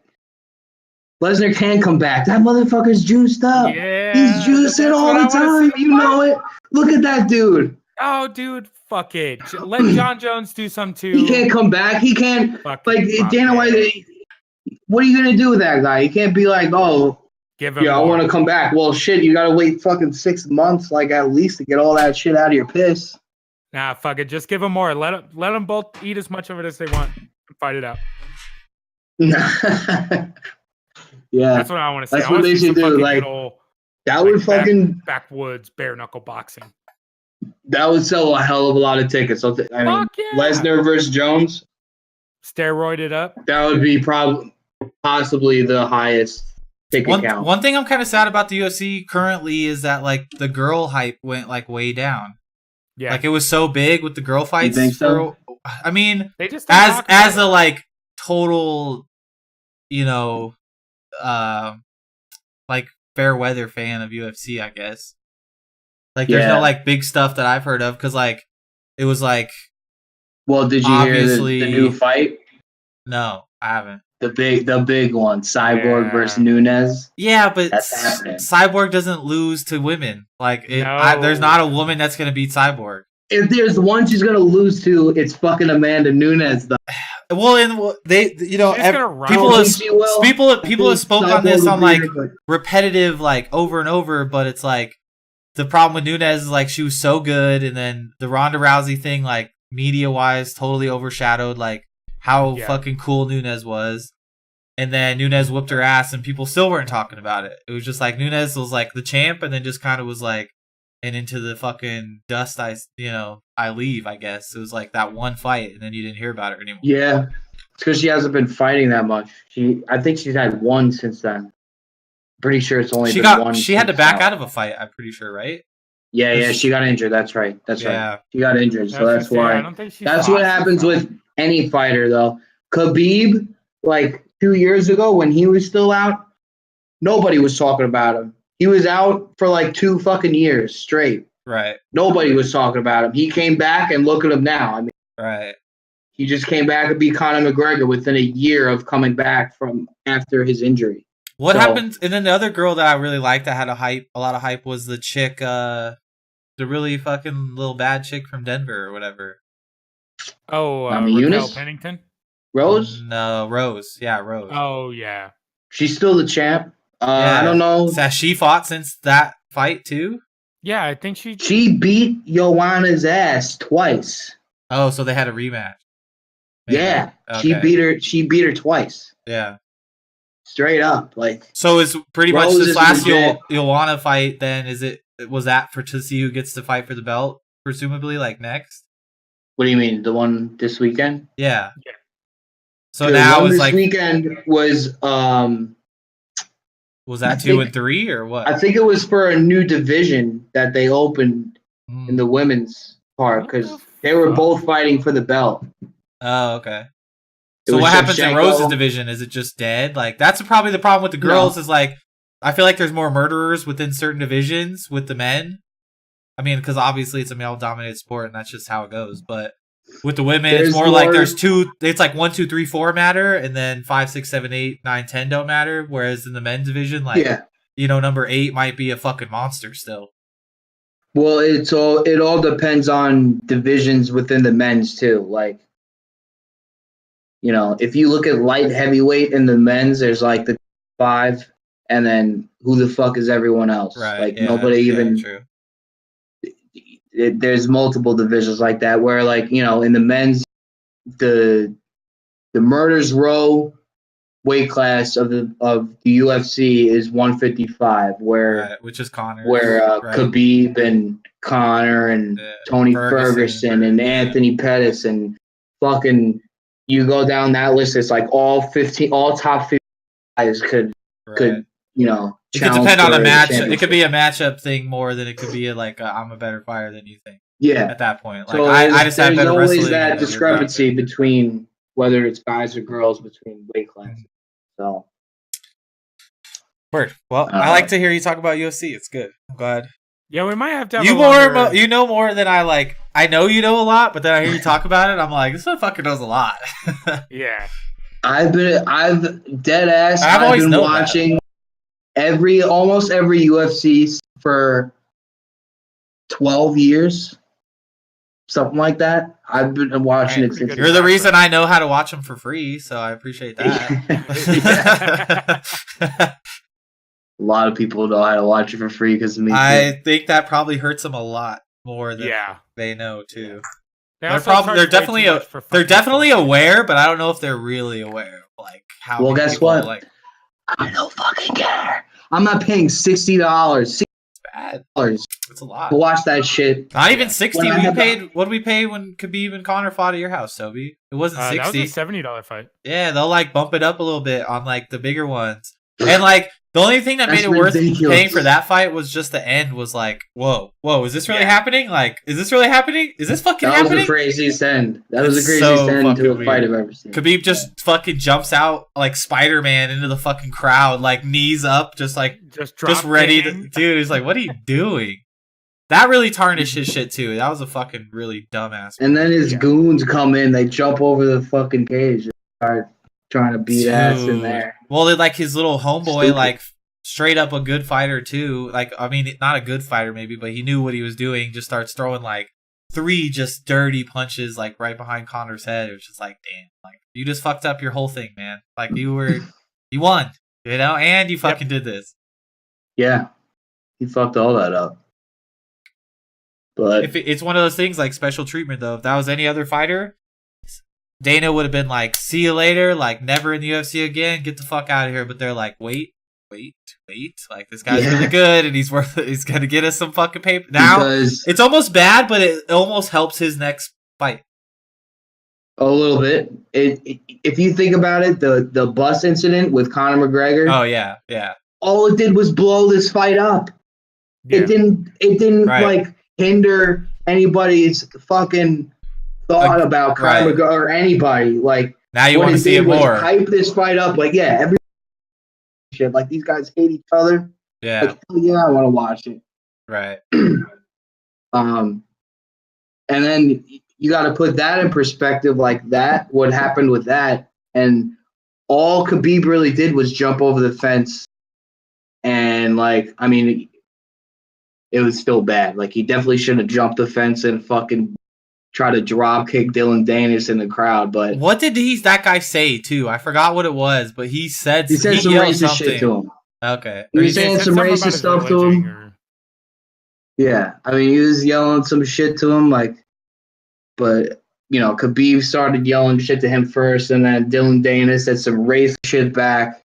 Speaker 1: Lesnar can come back. That motherfucker's juiced up.
Speaker 2: Yeah,
Speaker 1: He's juicing all the time. You know it. Look at that dude.
Speaker 2: Oh, dude, fuck it. Let John Jones do some too.
Speaker 1: He can't come back. He can't.
Speaker 2: Fucking
Speaker 1: Like Dana White. What are you gonna do with that guy? You can't be like, oh,
Speaker 2: give him.
Speaker 1: yeah, I
Speaker 2: more.
Speaker 1: want to come back. Well, shit, you gotta wait fucking 6 months, like at least to get all that shit out of your piss.
Speaker 2: Nah, fuck it. Just give them more. Let them both eat as much of it as they want and fight it out.
Speaker 1: Yeah,
Speaker 2: That's what I want to see.
Speaker 1: That's
Speaker 2: I want
Speaker 1: what
Speaker 2: to
Speaker 1: they
Speaker 2: see some
Speaker 1: should do,
Speaker 2: fucking
Speaker 1: like,
Speaker 2: good old,
Speaker 1: that would fucking
Speaker 2: backwoods bare knuckle boxing.
Speaker 1: that would sell a hell of a lot of tickets. I mean,
Speaker 2: Fuck yeah.
Speaker 1: Lesnar versus Jones,
Speaker 2: Steroided up.
Speaker 1: that would be possibly the highest ticket count.
Speaker 3: One thing I'm kind of sad about the UFC currently is that like the girl hype went like way down.
Speaker 2: Yeah.
Speaker 3: Like it was so big with the girl fights.
Speaker 1: think so?
Speaker 3: I mean,
Speaker 2: They just didn't talk about
Speaker 3: as
Speaker 2: it.
Speaker 3: a like total, like fair weather fan of UFC, I guess. Like there's
Speaker 1: Yeah.
Speaker 3: no like big stuff that I've heard of because like it was like
Speaker 1: Well, did you hear
Speaker 3: Obviously-
Speaker 1: the new fight?
Speaker 3: no, I haven't.
Speaker 1: The big one, Cyborg
Speaker 2: Yeah.
Speaker 1: versus Nunes.
Speaker 3: Yeah, but
Speaker 1: That's happening.
Speaker 3: Cyborg doesn't lose to women. Like
Speaker 2: No.
Speaker 3: there's not a woman that's gonna beat Cyborg.
Speaker 1: If there's one she's gonna lose to, it's fucking Amanda Nunes. Though.
Speaker 3: Well, and they,
Speaker 2: She's gonna run.
Speaker 3: people
Speaker 1: I don't
Speaker 3: have
Speaker 1: think she will.
Speaker 3: people have spoke on
Speaker 1: Cyborg
Speaker 3: this
Speaker 1: will
Speaker 3: on
Speaker 1: beat
Speaker 3: like
Speaker 1: her, but-
Speaker 3: repetitive, like over and over. But it's like the problem with Nunes is like she was so good, and then the Ronda Rousey thing, like media wise, totally overshadowed like how
Speaker 2: Yeah.
Speaker 3: fucking cool Nunes was. And then Nunes whooped her ass, and people still weren't talking about it. It was just like Nunes was like the champ, and then just kind of was like, and into the fucking dust. I leave. I guess it was like that one fight, and then you didn't hear about it anymore.
Speaker 1: Yeah, it's because she hasn't been fighting that much. I think she's had one since then. Pretty sure it's only
Speaker 3: She
Speaker 1: been one.
Speaker 3: had to
Speaker 1: since
Speaker 3: back
Speaker 1: now.
Speaker 3: out of a fight. I'm pretty sure, right?
Speaker 1: Yeah, she got injured. That's right.
Speaker 3: Yeah.
Speaker 1: Right. She got injured, so
Speaker 2: I was
Speaker 1: that's
Speaker 2: gonna say, I
Speaker 1: why.
Speaker 2: don't think she
Speaker 1: That's
Speaker 2: fought
Speaker 1: what
Speaker 2: since
Speaker 1: happens
Speaker 2: then.
Speaker 1: with any fighter, though. Khabib, like 2 years ago when he was still out, nobody was talking about him. He was out for like 2 fucking years straight.
Speaker 3: Right.
Speaker 1: Nobody was talking about him. He came back, and look at him now. I mean,
Speaker 3: Right.
Speaker 1: he just came back to be Conor McGregor within a year of coming back from after his injury.
Speaker 3: What
Speaker 1: So-
Speaker 3: happened? And then the other girl that I really liked that had a lot of hype was the chick, the really fucking little bad chick from Denver or whatever.
Speaker 2: Oh,
Speaker 1: Nami
Speaker 2: Raquel
Speaker 1: Yunus?
Speaker 2: Pennington.
Speaker 1: Rose,
Speaker 3: No, Rose. Yeah, Rose.
Speaker 2: Oh yeah.
Speaker 1: she's still the champ.
Speaker 3: Yeah.
Speaker 1: I don't know.
Speaker 3: Has she fought since that fight too?
Speaker 2: Yeah, I think she.
Speaker 1: She beat Joanna's ass twice.
Speaker 3: Oh, so they had a rematch. Maybe.
Speaker 1: Yeah,
Speaker 3: Okay.
Speaker 1: She beat her twice,
Speaker 3: Yeah.
Speaker 1: straight up. Like
Speaker 3: So is pretty much
Speaker 1: Rose
Speaker 3: this
Speaker 1: is
Speaker 3: last
Speaker 1: legit.
Speaker 3: Joanna fight. Then was that for to see who gets to fight for the belt? Presumably, like next.
Speaker 1: what do you mean? The one this weekend?
Speaker 3: Yeah.
Speaker 2: Yeah.
Speaker 3: So
Speaker 1: The
Speaker 3: now
Speaker 1: one
Speaker 3: it's
Speaker 1: this
Speaker 3: like,
Speaker 1: weekend was
Speaker 3: was that
Speaker 1: I
Speaker 3: 2
Speaker 1: think-
Speaker 3: and 3 or what?
Speaker 1: I think it was for a new division that they opened
Speaker 3: Hmm.
Speaker 1: in the women's part
Speaker 2: What
Speaker 1: because
Speaker 2: the
Speaker 1: they were
Speaker 2: fuck?
Speaker 1: both fighting for the belt.
Speaker 3: Oh, okay.
Speaker 1: It
Speaker 3: So
Speaker 1: was
Speaker 3: what happens in
Speaker 1: Shevchenko.
Speaker 3: Rose's division? Is it just dead? Like that's probably the problem with the girls is like I feel like there's more murderers within certain divisions with the men. I mean, because obviously it's a male-dominated sport and that's just how it goes. But with the women,
Speaker 1: There's
Speaker 3: it's more like
Speaker 1: more-
Speaker 3: there's two. It's like 1, 2, 3, 4 matter, and then 5, 6, 7, 8, 9, 10 don't matter. Whereas in the men's division, like
Speaker 1: Yeah.
Speaker 3: number 8 might be a fucking monster still.
Speaker 1: Well, it all depends on divisions within the men's too. Like, if you look at light heavyweight in the men's, there's like the 5, and then who the fuck is everyone else?
Speaker 3: Right?
Speaker 1: Like
Speaker 3: yeah,
Speaker 1: nobody
Speaker 3: yeah,
Speaker 1: even.
Speaker 3: True.
Speaker 1: There's multiple divisions like that where, like, in the men's, the the Murders Row weight class of the UFC is 155, where
Speaker 3: which is Connor,
Speaker 1: Khabib and Connor and Tony Ferguson and Anthony Pettis and fucking, you go down that list, it's like all top 50 guys could you know,
Speaker 3: it could depend on a match. It could be a matchup thing more than it could be I'm a better fighter than you think.
Speaker 1: Yeah,
Speaker 3: at that point,
Speaker 1: like, so I just have better wrestling. There's always that discrepancy between whether it's guys or girls between weight classes. So,
Speaker 3: word. Well, I like to hear you talk about UFC. It's good. I'm glad.
Speaker 2: Yeah, we might have to have
Speaker 3: you know more than I like. I know you know a lot, but then I hear you talk about it. I'm like, this motherfucker knows a lot.
Speaker 2: Yeah,
Speaker 1: I've been watching almost every UFC for 12 years, something like that. I've been watching it since.
Speaker 3: You're the reason I know how to watch them for free, so I appreciate that.
Speaker 1: A lot of people know how to watch it for free because of me.
Speaker 3: I think that probably hurts them a lot more than they know too. They're definitely aware, but I don't know if they're really aware of like how.
Speaker 1: Well, guess what? Like, I don't fucking care. I'm not paying $60.
Speaker 3: Bad. It's a lot
Speaker 1: to watch that shit.
Speaker 3: Not even 60. What did we pay when Khabib and Connor fought at your house, Toby? It wasn't 60.
Speaker 2: That was a $70 fight.
Speaker 3: Yeah, they'll like bump it up a little bit on like the bigger ones. And like the only thing that made it worth paying for that fight was just the end was like, whoa, is this really happening? Like, is this really happening? Is this fucking happening?
Speaker 1: That was the craziest end. That was the craziest end to a fight I've ever seen.
Speaker 3: Khabib just fucking jumps out like Spider-Man into the fucking crowd, like knees up, just ready to. Dude, he's like, what are you doing? That really tarnished his shit too. That was a fucking really dumbass.
Speaker 1: And then his goons come in, they jump over the fucking cage and start trying to beat ass in there.
Speaker 3: Well, they're like his little homeboy, like straight up a good fighter too. Like, I mean, not a good fighter maybe, but he knew what he was doing. Just starts throwing like 3 just dirty punches, like right behind Connor's head. It was just like, damn, like you just fucked up your whole thing, man. Like you won, you know, and you fucking did this.
Speaker 1: Yeah, he fucked all that up. But
Speaker 3: if it's one of those things like special treatment though, if that was any other fighter, Dana would have been like, see you later, like never in the UFC again, get the fuck out of here. But they're like, wait. Like this guy's really good and he's gonna get us some fucking paper. Now it's almost bad, but it almost helps his next fight.
Speaker 1: A little bit. If you think about it, the bus incident with Conor McGregor.
Speaker 3: Oh yeah.
Speaker 1: All it did was blow this fight up. Yeah. It didn't like hinder anybody's fucking thought about Conor McGregor or anybody. Like
Speaker 3: now you want to see it more.
Speaker 1: Hype this fight up. Like every shit. Like these guys hate each other.
Speaker 3: Yeah.
Speaker 1: Like, I want to watch it.
Speaker 3: Right.
Speaker 1: And then you got to put that in perspective. Like that, what happened with that, and all Khabib really did was jump over the fence, and like, I mean, it was still bad. Like he definitely shouldn't have jumped the fence and fucking try to drop kick Dylan Danis in the crowd. But
Speaker 3: what did that guy say too? I forgot what it was, but he said
Speaker 1: some racist shit to him.
Speaker 3: Okay,
Speaker 1: he was saying some racist stuff to him. Yeah, I mean, he was yelling some shit to him, like, but you know, Khabib started yelling shit to him first, and then Dylan Danis said some racist shit back,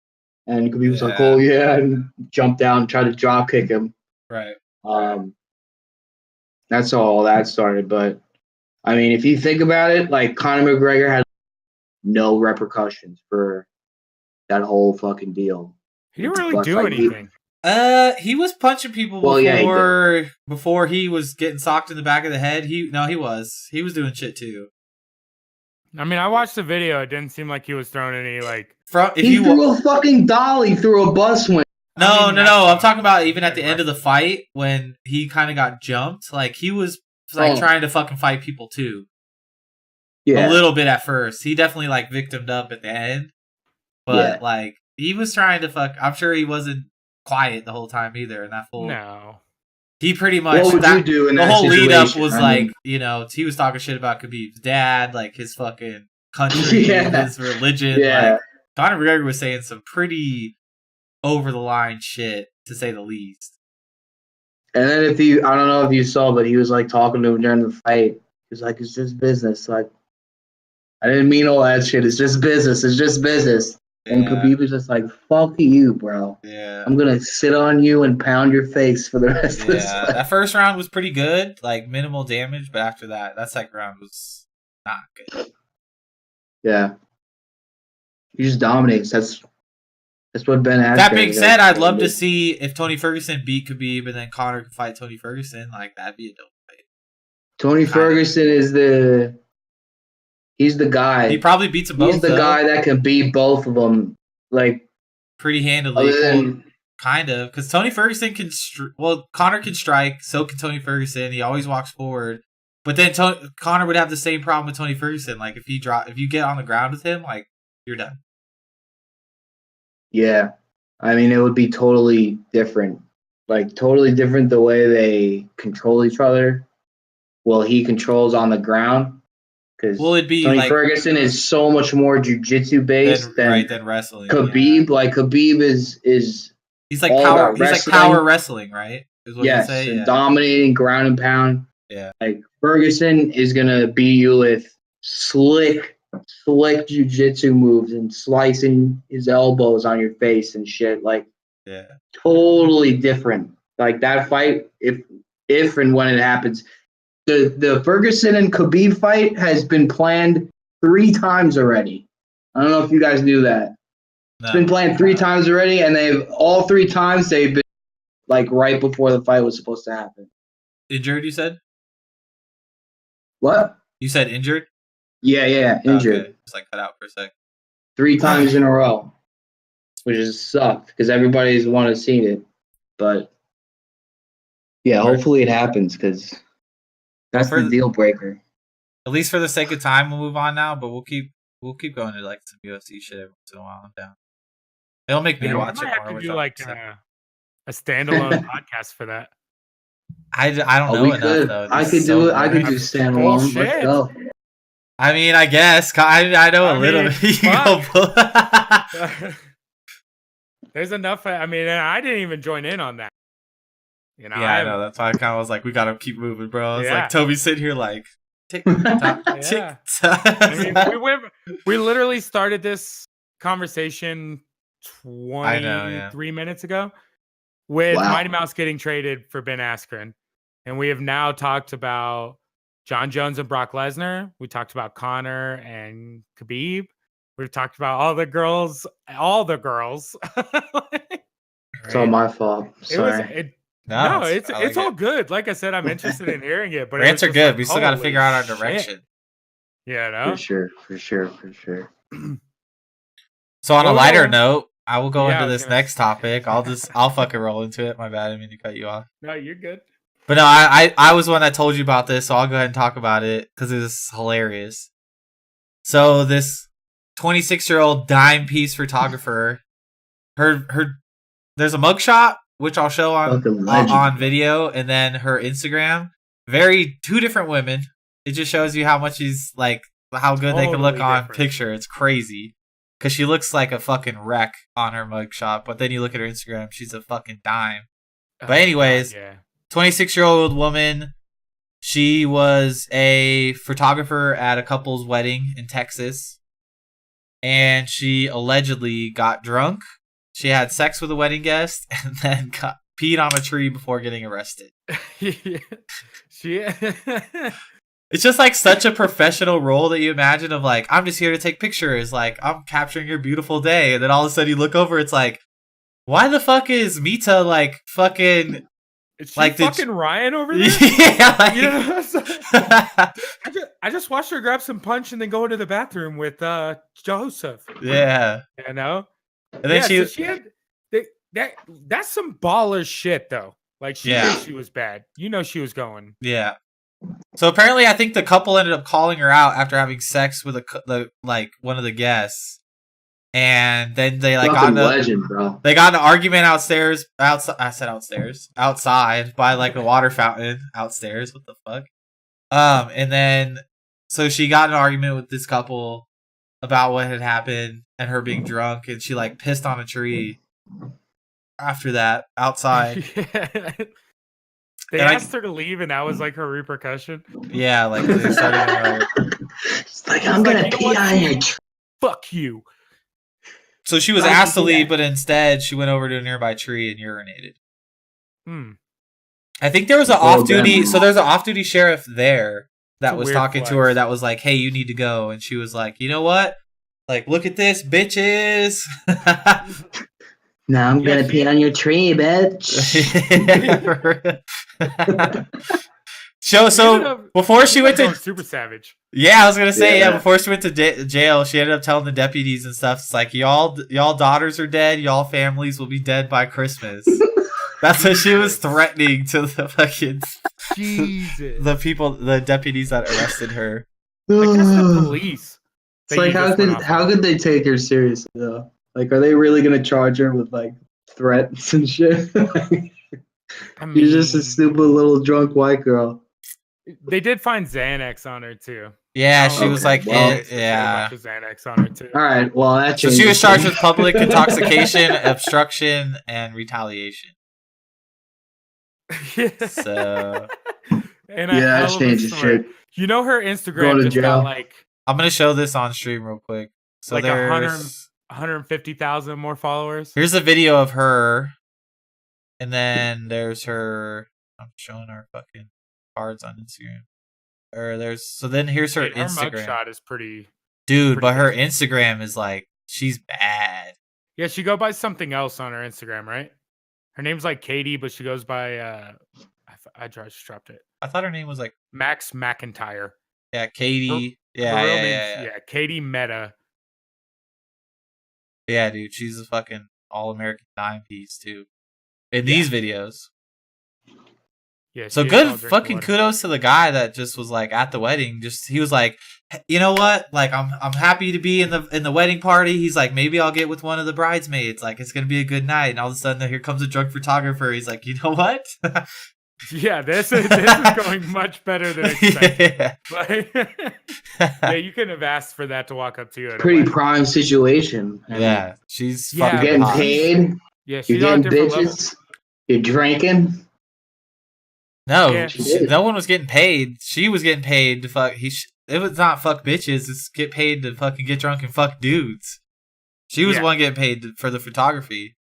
Speaker 1: and Khabib was like, "Oh yeah," and jumped down and tried to drop kick him.
Speaker 3: Right.
Speaker 1: That's how all that started. But I mean, if you think about it, like Conor McGregor had no repercussions for that whole fucking deal.
Speaker 2: He didn't really do anything.
Speaker 3: He was punching people before he was getting socked in the back of the head. He was doing shit too.
Speaker 2: I mean, I watched the video. It didn't seem like he was throwing any like.
Speaker 1: He threw a fucking dolly through a bus window.
Speaker 3: No. I'm talking about even at the end of the fight when he kind of got jumped. Like he was like trying to fucking fight people too.
Speaker 1: Yeah.
Speaker 3: A little bit at first. He definitely like victimed up at the end. But like he was trying to fuck. I'm sure he wasn't quiet the whole time either. And that full.
Speaker 2: No.
Speaker 3: He pretty much.
Speaker 1: What would you do in that
Speaker 3: whole
Speaker 1: situation?
Speaker 3: lead up was like, you know, he was talking shit about Khabib's dad, like his fucking country, his religion.
Speaker 1: Yeah.
Speaker 3: Like Conor McGregor was saying some pretty over the line shit, to say the least.
Speaker 1: And then I don't know if you saw, but he was like talking to him during the fight. He was like, "It's just business. Like, I didn't mean all that shit. It's just business. It's just business. And Khabib was just like, fuck you, bro.
Speaker 3: Yeah.
Speaker 1: I'm going to sit on you and pound your face for the rest of this fight.
Speaker 3: That first round was pretty good, like minimal damage, but after that second round was not good.
Speaker 1: Yeah. He just dominates. That's what Ben Askren.
Speaker 3: That being said, I'd love to see if Tony Ferguson beat Khabib and then Conor could fight Tony Ferguson. Like, that'd be a dope fight.
Speaker 1: Tony Ferguson is he's the guy.
Speaker 3: He probably beats them both.
Speaker 1: He's the guy that can beat both of them, like,
Speaker 3: pretty handily. Kind of, because Tony Ferguson can. Conor can strike. So can Tony Ferguson. He always walks forward. But then Conor would have the same problem with Tony Ferguson. Like, if you get on the ground with him, like, you're done.
Speaker 1: Yeah, I mean, it would be totally different. Like, totally different the way they control each other. Well, he controls on the ground. Because
Speaker 3: it'd be
Speaker 1: Tony
Speaker 3: like,
Speaker 1: Ferguson is so much more jiu-jitsu based than
Speaker 3: wrestling.
Speaker 1: Khabib. Yeah. Like, Khabib is
Speaker 3: he's like power. He's like power wrestling, right? Is what you say.
Speaker 1: Yeah. Dominating ground and pound.
Speaker 3: Yeah.
Speaker 1: Like, Ferguson is gonna beat you with slick jiu-jitsu moves and slicing his elbows on your face and shit. Like,
Speaker 3: yeah,
Speaker 1: totally different. Like, that fight, if and when it happens. The Ferguson and Khabib fight has been planned 3 times already. I don't know if you guys knew that. No. It's been planned 3 times already, and all 3 times they've been like right before the fight was supposed to happen.
Speaker 3: Injured, you said?
Speaker 1: What?
Speaker 3: You said injured?
Speaker 1: Yeah, injured.
Speaker 3: Okay. Just like cut out for a sec.
Speaker 1: 3 times in a row, which has sucked because everybody's wanted to see it. But yeah, hopefully it happens because that's the deal breaker.
Speaker 3: At least for the sake of time, we'll move on now. But we'll keep going to like some UFC shit every once in a while. I'm down. It'll make me watch it more.
Speaker 2: Have to do like a standalone podcast for that.
Speaker 3: I don't know enough though.
Speaker 1: I could do it. I could do standalone. Let's go.
Speaker 3: I mean, I guess I know a little bit.
Speaker 2: There's enough. I mean, I didn't even join in on that. You know,
Speaker 3: I know. That's why I kind of was like, we gotta keep moving, bro. It's like Toby's sitting here like, tick tock, tick tock.
Speaker 2: I mean, we literally started this conversation 23 minutes ago with Mighty Mouse getting traded for Ben Askren, and we have now talked about John Jones and Brock Lesnar. We talked about Conor and Khabib. We've talked about all the girls.
Speaker 1: It's all my fault. Sorry.
Speaker 2: It's all good. Like I said, I'm interested in hearing it. But
Speaker 3: rants are good. We still got to figure out our direction.
Speaker 2: Yeah, no?
Speaker 1: For sure.
Speaker 3: So on a lighter note, I will go into this next topic. I'll fucking roll into it. My bad. I didn't mean to cut you off.
Speaker 2: No, you're good.
Speaker 3: But no, I was the one that told you about this, so I'll go ahead and talk about it because it was hilarious. So this 26-year-old dime piece photographer, there's a mugshot which I'll show on video, and then her Instagram. Two different women. It just shows you how much she's like, how good they can look on picture. It's crazy because she looks like a fucking wreck on her mugshot, but then you look at her Instagram, she's a fucking dime. But anyways, 26-year-old woman. She was a photographer at a couple's wedding in Texas, and she allegedly got drunk. She had sex with a wedding guest and then peed on a tree before getting arrested. It's just like such a professional role that you imagine of like, I'm just here to take pictures. Like, I'm capturing your beautiful day. And then all of a sudden you look over, it's like, why the fuck is Mita like fucking...
Speaker 2: Is she like fucking Ryan over there?
Speaker 3: Yeah. Like...
Speaker 2: You know, I just watched her grab some punch and then go into the bathroom with Joseph.
Speaker 3: Yeah.
Speaker 2: You know?
Speaker 3: And then
Speaker 2: she had that's some baller shit though. Like she knew she was bad. You know she was going.
Speaker 3: Yeah. So apparently, I think the couple ended up calling her out after having sex with one of the guests, and then they like got they got an argument outside by like a water fountain outstairs. What the fuck? And then so she got an argument with this couple about what had happened and her being drunk, and she like pissed on a tree after that outside.
Speaker 2: They asked her to leave, and that was like her repercussion.
Speaker 3: Yeah, like they started
Speaker 1: It's like, I'm
Speaker 2: like,
Speaker 1: gonna
Speaker 2: you know
Speaker 1: pee
Speaker 2: what?
Speaker 1: on your tree.
Speaker 2: Fuck you.
Speaker 3: So she was
Speaker 1: Why'd you
Speaker 3: asked to
Speaker 1: do
Speaker 3: leave,
Speaker 1: that?
Speaker 3: but instead she went over to a nearby tree and urinated.
Speaker 2: Hmm.
Speaker 3: I think there was an
Speaker 1: Well,
Speaker 3: off-duty.
Speaker 1: then-
Speaker 3: So there's an off-duty sheriff there that
Speaker 2: It's a
Speaker 3: was
Speaker 2: weird
Speaker 3: talking to
Speaker 2: flex.
Speaker 3: her. That was like, "Hey, you need to go," and she was like, "You know what? Like, look at this, bitches."
Speaker 1: Now I'm
Speaker 2: Yeah,
Speaker 1: gonna
Speaker 2: she-
Speaker 1: pee on your tree, bitch.
Speaker 3: So
Speaker 2: She ended up-
Speaker 3: before she went
Speaker 2: Going
Speaker 3: to
Speaker 2: super savage.
Speaker 3: yeah, I was gonna say
Speaker 1: Yeah.
Speaker 3: before she went to jail, she ended up telling the deputies and stuff. It's like y'all daughters are dead, y'all families will be dead by Christmas. That's what she was threatening to the fucking
Speaker 2: Jesus.
Speaker 3: the deputies that arrested her.
Speaker 2: I guess the police.
Speaker 1: It's
Speaker 2: that
Speaker 1: like
Speaker 2: you just went off
Speaker 1: how
Speaker 2: on.
Speaker 1: could they take her seriously though? Like, are they really gonna charge her with like threats and shit?
Speaker 2: I mean,
Speaker 1: She's just a stupid little drunk white girl.
Speaker 2: They did find Xanax on her too.
Speaker 3: Yeah,
Speaker 2: I
Speaker 3: she
Speaker 2: don't
Speaker 3: was
Speaker 2: know
Speaker 3: like,
Speaker 2: if they say
Speaker 3: yeah.
Speaker 2: about the Xanax on her too.
Speaker 1: All right, well that
Speaker 3: So she
Speaker 1: changes
Speaker 3: was charged
Speaker 1: things.
Speaker 3: with public intoxication, obstruction, and retaliation. So
Speaker 2: And
Speaker 1: Yeah, that
Speaker 2: hell of a
Speaker 1: changes
Speaker 2: story.
Speaker 1: shit.
Speaker 2: You know, her
Speaker 1: Going
Speaker 2: Instagram
Speaker 1: to
Speaker 2: just
Speaker 1: jail.
Speaker 2: got like
Speaker 3: I'm gonna show this on stream real quick. So
Speaker 2: Like
Speaker 3: there's
Speaker 2: 150,000 more followers.
Speaker 3: here's a video of her, and then there's her. I'm showing her fucking cards on Instagram. Or then here's her
Speaker 2: Dude, her
Speaker 3: Instagram,
Speaker 2: mugshot is pretty.
Speaker 3: dude.
Speaker 2: pretty
Speaker 3: But her
Speaker 2: crazy.
Speaker 3: Instagram is like she's bad.
Speaker 2: Yeah, she go by something else on her Instagram, right? Her name's like Katie, but she goes by I just dropped it.
Speaker 3: I thought her name was like
Speaker 2: Max McIntyre.
Speaker 3: Katie.
Speaker 2: Her
Speaker 3: Yeah,
Speaker 2: real
Speaker 3: yeah,
Speaker 2: name's-
Speaker 3: yeah.
Speaker 2: Katie Meta.
Speaker 3: Yeah, dude, she's a fucking all-American dime piece too. In
Speaker 2: Yeah.
Speaker 3: these videos.
Speaker 2: Yeah.
Speaker 3: So
Speaker 2: she is
Speaker 3: good
Speaker 2: all drink
Speaker 3: fucking
Speaker 2: water.
Speaker 3: kudos to the guy that just was like at the wedding. Just he was like, you know what? Like I'm happy to be in the wedding party. He's like, maybe I'll get with one of the bridesmaids. Like it's gonna be a good night. And all of a sudden here comes a drunk photographer. He's like, you know what?
Speaker 2: Yeah, this is going much better than expected.
Speaker 3: Yeah.
Speaker 2: Like, yeah, you couldn't have asked for that to walk up to you. At a
Speaker 1: Pretty
Speaker 2: wedding.
Speaker 1: prime situation. I mean,
Speaker 3: Yeah, she's
Speaker 2: Yeah.
Speaker 1: You're
Speaker 3: fucking
Speaker 1: getting
Speaker 3: hot.
Speaker 1: paid.
Speaker 2: Yeah,
Speaker 1: You're
Speaker 2: she's on a
Speaker 1: getting
Speaker 2: different
Speaker 1: bitches.
Speaker 2: level.
Speaker 1: You're drinking.
Speaker 3: No,
Speaker 2: Yeah.
Speaker 1: She did.
Speaker 3: no one was getting paid. She was getting paid to fuck. It was not fuck bitches. It's get paid to fucking get drunk and fuck dudes. She was the
Speaker 2: Yeah.
Speaker 3: one getting paid for the photography.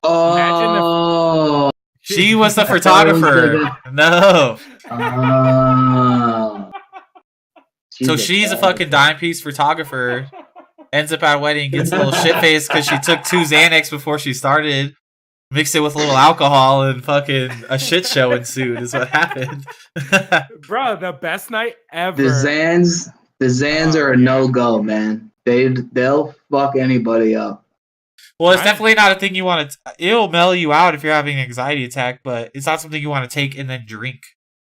Speaker 2: Imagine
Speaker 1: Oh.
Speaker 3: She was the
Speaker 1: I thought it was
Speaker 3: photographer. No.
Speaker 1: Oh.
Speaker 3: So she's a fucking dime piece photographer. Ends up at a wedding, gets a little shit faced because she took 2 Xanax before she started. Mixed it with a little alcohol and fucking a shit show ensued is what happened.
Speaker 2: Bro, the best night ever.
Speaker 1: The Zans are a no go, man. They'll fuck anybody up.
Speaker 3: Well, it's
Speaker 2: I-
Speaker 3: definitely not a thing you want to. It'll mellow you out if you're having an anxiety attack, but it's not something you want to take and then drink.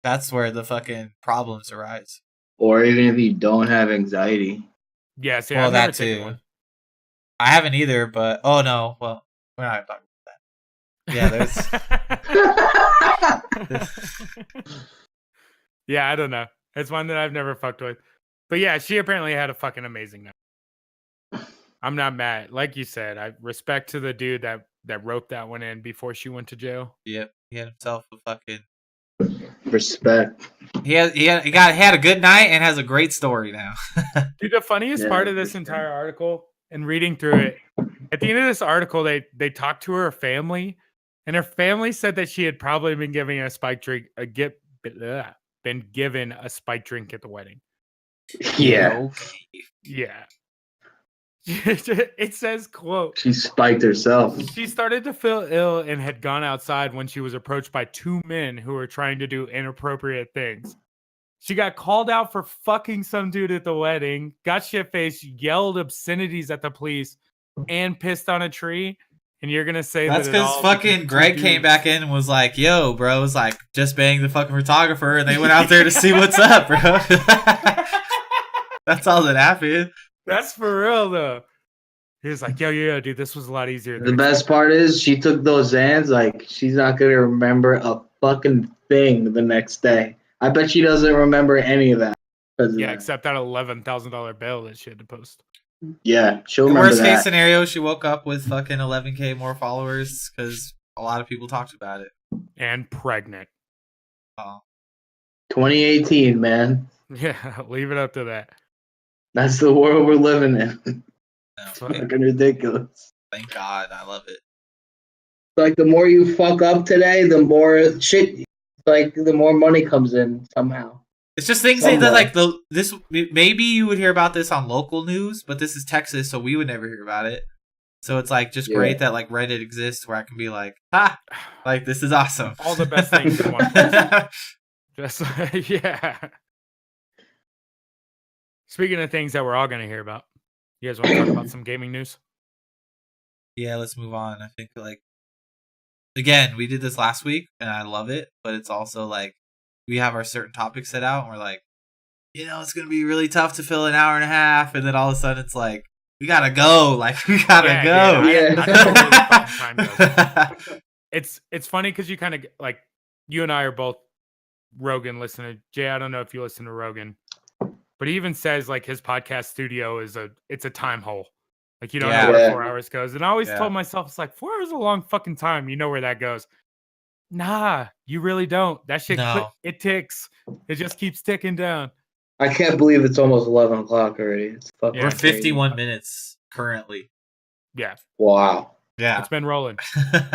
Speaker 3: That's where the fucking problems arise.
Speaker 1: Or even if you don't have anxiety.
Speaker 2: Yes, yeah,
Speaker 3: Well,
Speaker 2: I've never
Speaker 3: that
Speaker 2: taken
Speaker 3: too.
Speaker 2: one.
Speaker 3: I haven't either, but oh no. Well, we're not talking about that. Yeah, there's.
Speaker 2: Yeah, I don't know. It's one that I've never fucked with. But yeah, she apparently had a fucking amazing night. I'm not mad. Like you said, I respect to the dude that roped that one in before she went to jail.
Speaker 3: Yep, he had himself a fucking.
Speaker 1: Respect.
Speaker 3: He had a good night and has a great story now.
Speaker 2: Dude, the funniest
Speaker 1: Yeah,
Speaker 2: part of
Speaker 1: for
Speaker 2: this
Speaker 1: sure.
Speaker 2: entire article and reading through it, at the end of this article, they talked to her family, and her family said that she had probably been giving a spike drink, been given a spike drink at the wedding.
Speaker 1: Yeah.
Speaker 2: Yeah. It says, quote,
Speaker 1: She spiked herself.
Speaker 2: she started to feel ill and had gone outside when she was approached by 2 men who were trying to do inappropriate things. She got called out for fucking some dude at the wedding, got shit-faced, yelled obscenities at the police, and pissed on a tree. And you're going to say
Speaker 3: That's
Speaker 2: that
Speaker 3: because fucking Greg came back in and was like, yo, bro, was like, just banged the fucking photographer, and they went out there to see what's up, bro. That's all that happened.
Speaker 2: That's for real, though. He was like, yo, dude, this was a lot easier.
Speaker 1: The
Speaker 2: than
Speaker 1: best part is she took those Zans, like, she's not gonna remember a fucking thing the next day. I bet she doesn't remember any of that. 'Cause of
Speaker 2: Yeah,
Speaker 1: that.
Speaker 2: except that $11,000 bill that she had to post.
Speaker 1: Yeah, she'll
Speaker 3: The
Speaker 1: remember
Speaker 3: worst case
Speaker 1: that.
Speaker 3: scenario, she woke up with fucking 11K more followers because a lot of people talked about it.
Speaker 2: And pregnant.
Speaker 3: Oh.
Speaker 1: 2018, man.
Speaker 2: Yeah, leave it up to that.
Speaker 1: That's the world we're living in.
Speaker 3: No,
Speaker 1: Fucking ridiculous.
Speaker 3: thank God, I love it.
Speaker 1: Like the more you fuck up today, the more shit. Like the more money comes in somehow.
Speaker 3: It's just things that like this. Maybe you would hear about this on local news, but this is Texas, so we would never hear about it. So it's like just great that like Reddit exists, where I can be like, like this is awesome.
Speaker 2: All the best things in one place. Just yeah. Speaking of things that we're all going to hear about, you guys want to talk about some gaming news?
Speaker 3: Yeah, let's move on. I think like again, we did this last week, and I love it, but it's also like we have our certain topics set out, and we're like, it's going to be really tough to fill an hour and a half, and then all of a sudden it's like, we gotta go. Like we gotta go.
Speaker 2: Yeah. I don't know where the time goes. It's funny because you kind of like you and I are both Rogan listener. Jay, I don't know if you listen to Rogan, but he even says like his podcast studio is it's a time hole. Like you don't know where 4 hours goes. And I always told myself it's like 4 hours is a long fucking time. You know where that goes. Nah, you really don't. That shit it ticks. It just keeps ticking down.
Speaker 1: I can't believe it's almost 11 o'clock already. It's fucking
Speaker 3: We're 51 minutes currently.
Speaker 2: Yeah.
Speaker 1: Wow.
Speaker 3: Yeah.
Speaker 2: It's been rolling.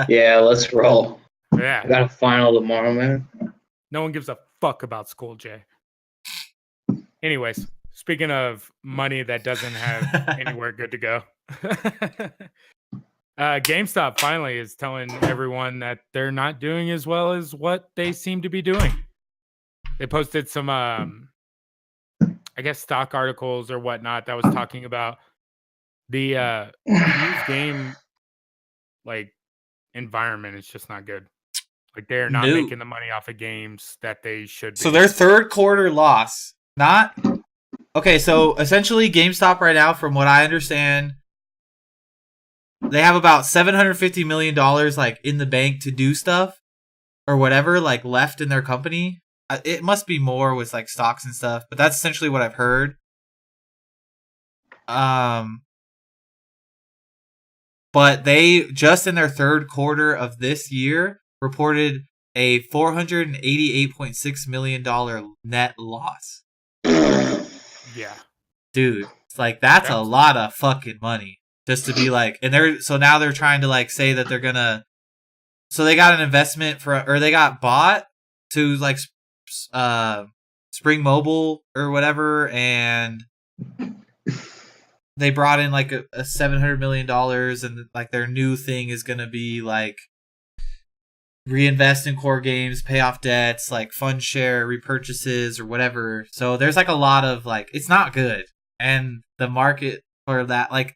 Speaker 1: Yeah, let's roll.
Speaker 2: Yeah.
Speaker 1: I got a final tomorrow, man.
Speaker 2: No one gives a fuck about school, Jay. Anyways, speaking of money that doesn't have anywhere good to go. GameStop finally is telling everyone that they're not doing as well as what they seem to be doing. They posted some I guess stock articles or whatnot that was talking about the used game like environment is just not good. Like they're not making the money off of games that they should be.
Speaker 3: So their third quarter loss, not okay. So essentially, GameStop right now, from what I understand, they have about $750 million like in the bank to do stuff or whatever, like left in their company. It must be more with like stocks and stuff, but that's essentially what I've heard. But they just in their third quarter of this year reported a $488.6 million net loss.
Speaker 2: Yeah.
Speaker 3: Dude, it's like that's a lot of fucking money just to be like, and now they're trying to like say that they're gonna, so they got an investment or they got bought to like Spring Mobile or whatever, and they brought in like a $700 million, and like their new thing is gonna be like reinvest in core games, pay off debts, like fund share repurchases or whatever. So there's like a lot of like, it's not good, and the market for that, like,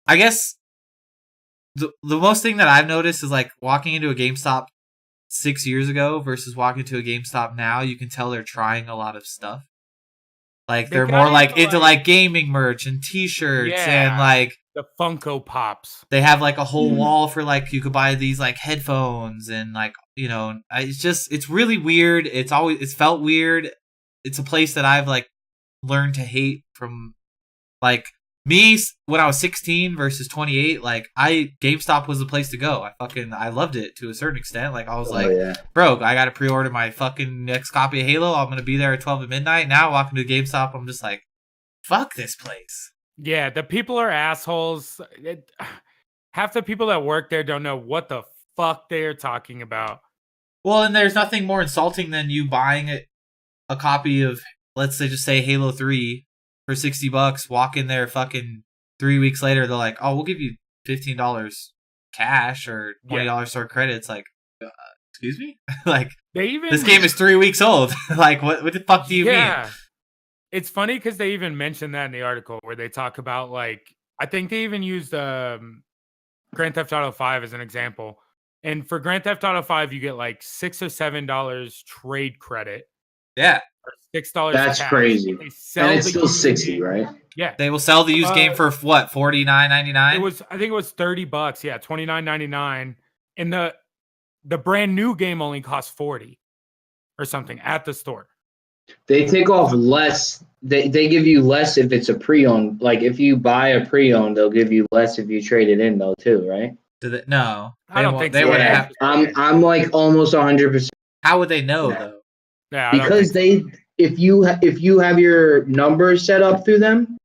Speaker 3: I guess the most thing that I've noticed is like walking into a GameStop 6 years ago versus walking to a GameStop now, you can tell they're trying a lot of stuff. Like they're more like into like gaming merch and t-shirts and like
Speaker 2: the Funko Pops.
Speaker 3: They have like a whole wall for like you could buy these like headphones and like, it's really weird. It's felt weird. It's a place that I've like learned to hate from like me when I was 16 versus 28. Like GameStop was the place to go. I loved it to a certain extent. Like I was bro, I got to pre-order my fucking next copy of Halo. I'm going to be there at 12 at midnight. Now walking to GameStop, I'm just like, fuck this place.
Speaker 2: Yeah, the people are assholes. Half the people that work there don't know what the fuck they're talking about.
Speaker 3: Well, and there's nothing more insulting than you buying a copy of, let's say Halo 3 for $60, walk in there fucking 3 weeks later, they're like, oh, we'll give you $15 cash or $20 store credits. Like, excuse me? Like, this game is 3 weeks old. Like, what the fuck do you mean?
Speaker 2: It's funny because they even mentioned that in the article where they talk about, like, I think they even used Grand Theft Auto 5 as an example. And for Grand Theft Auto 5, you get like $6 or $7 trade credit.
Speaker 3: Yeah.
Speaker 2: Or $6
Speaker 1: That's
Speaker 2: cash.
Speaker 1: crazy. And it's still 60, right?
Speaker 2: Yeah.
Speaker 3: They will sell the used game for what, $49.99?
Speaker 2: I think it was $30. Yeah, $29.99. And the brand new game only costs $40 or something at the store.
Speaker 1: They take off less. They give you less if it's a pre-owned. Like if you buy a pre-owned, they'll give you less if you trade it in, though, too, right?
Speaker 3: No,
Speaker 2: I don't think
Speaker 3: they
Speaker 2: so.
Speaker 3: wouldn't have.
Speaker 1: I'm like almost 100%.
Speaker 3: How would they know though?
Speaker 2: Yeah, I don't
Speaker 1: because
Speaker 2: think so.
Speaker 1: if you have your numbers set up through them,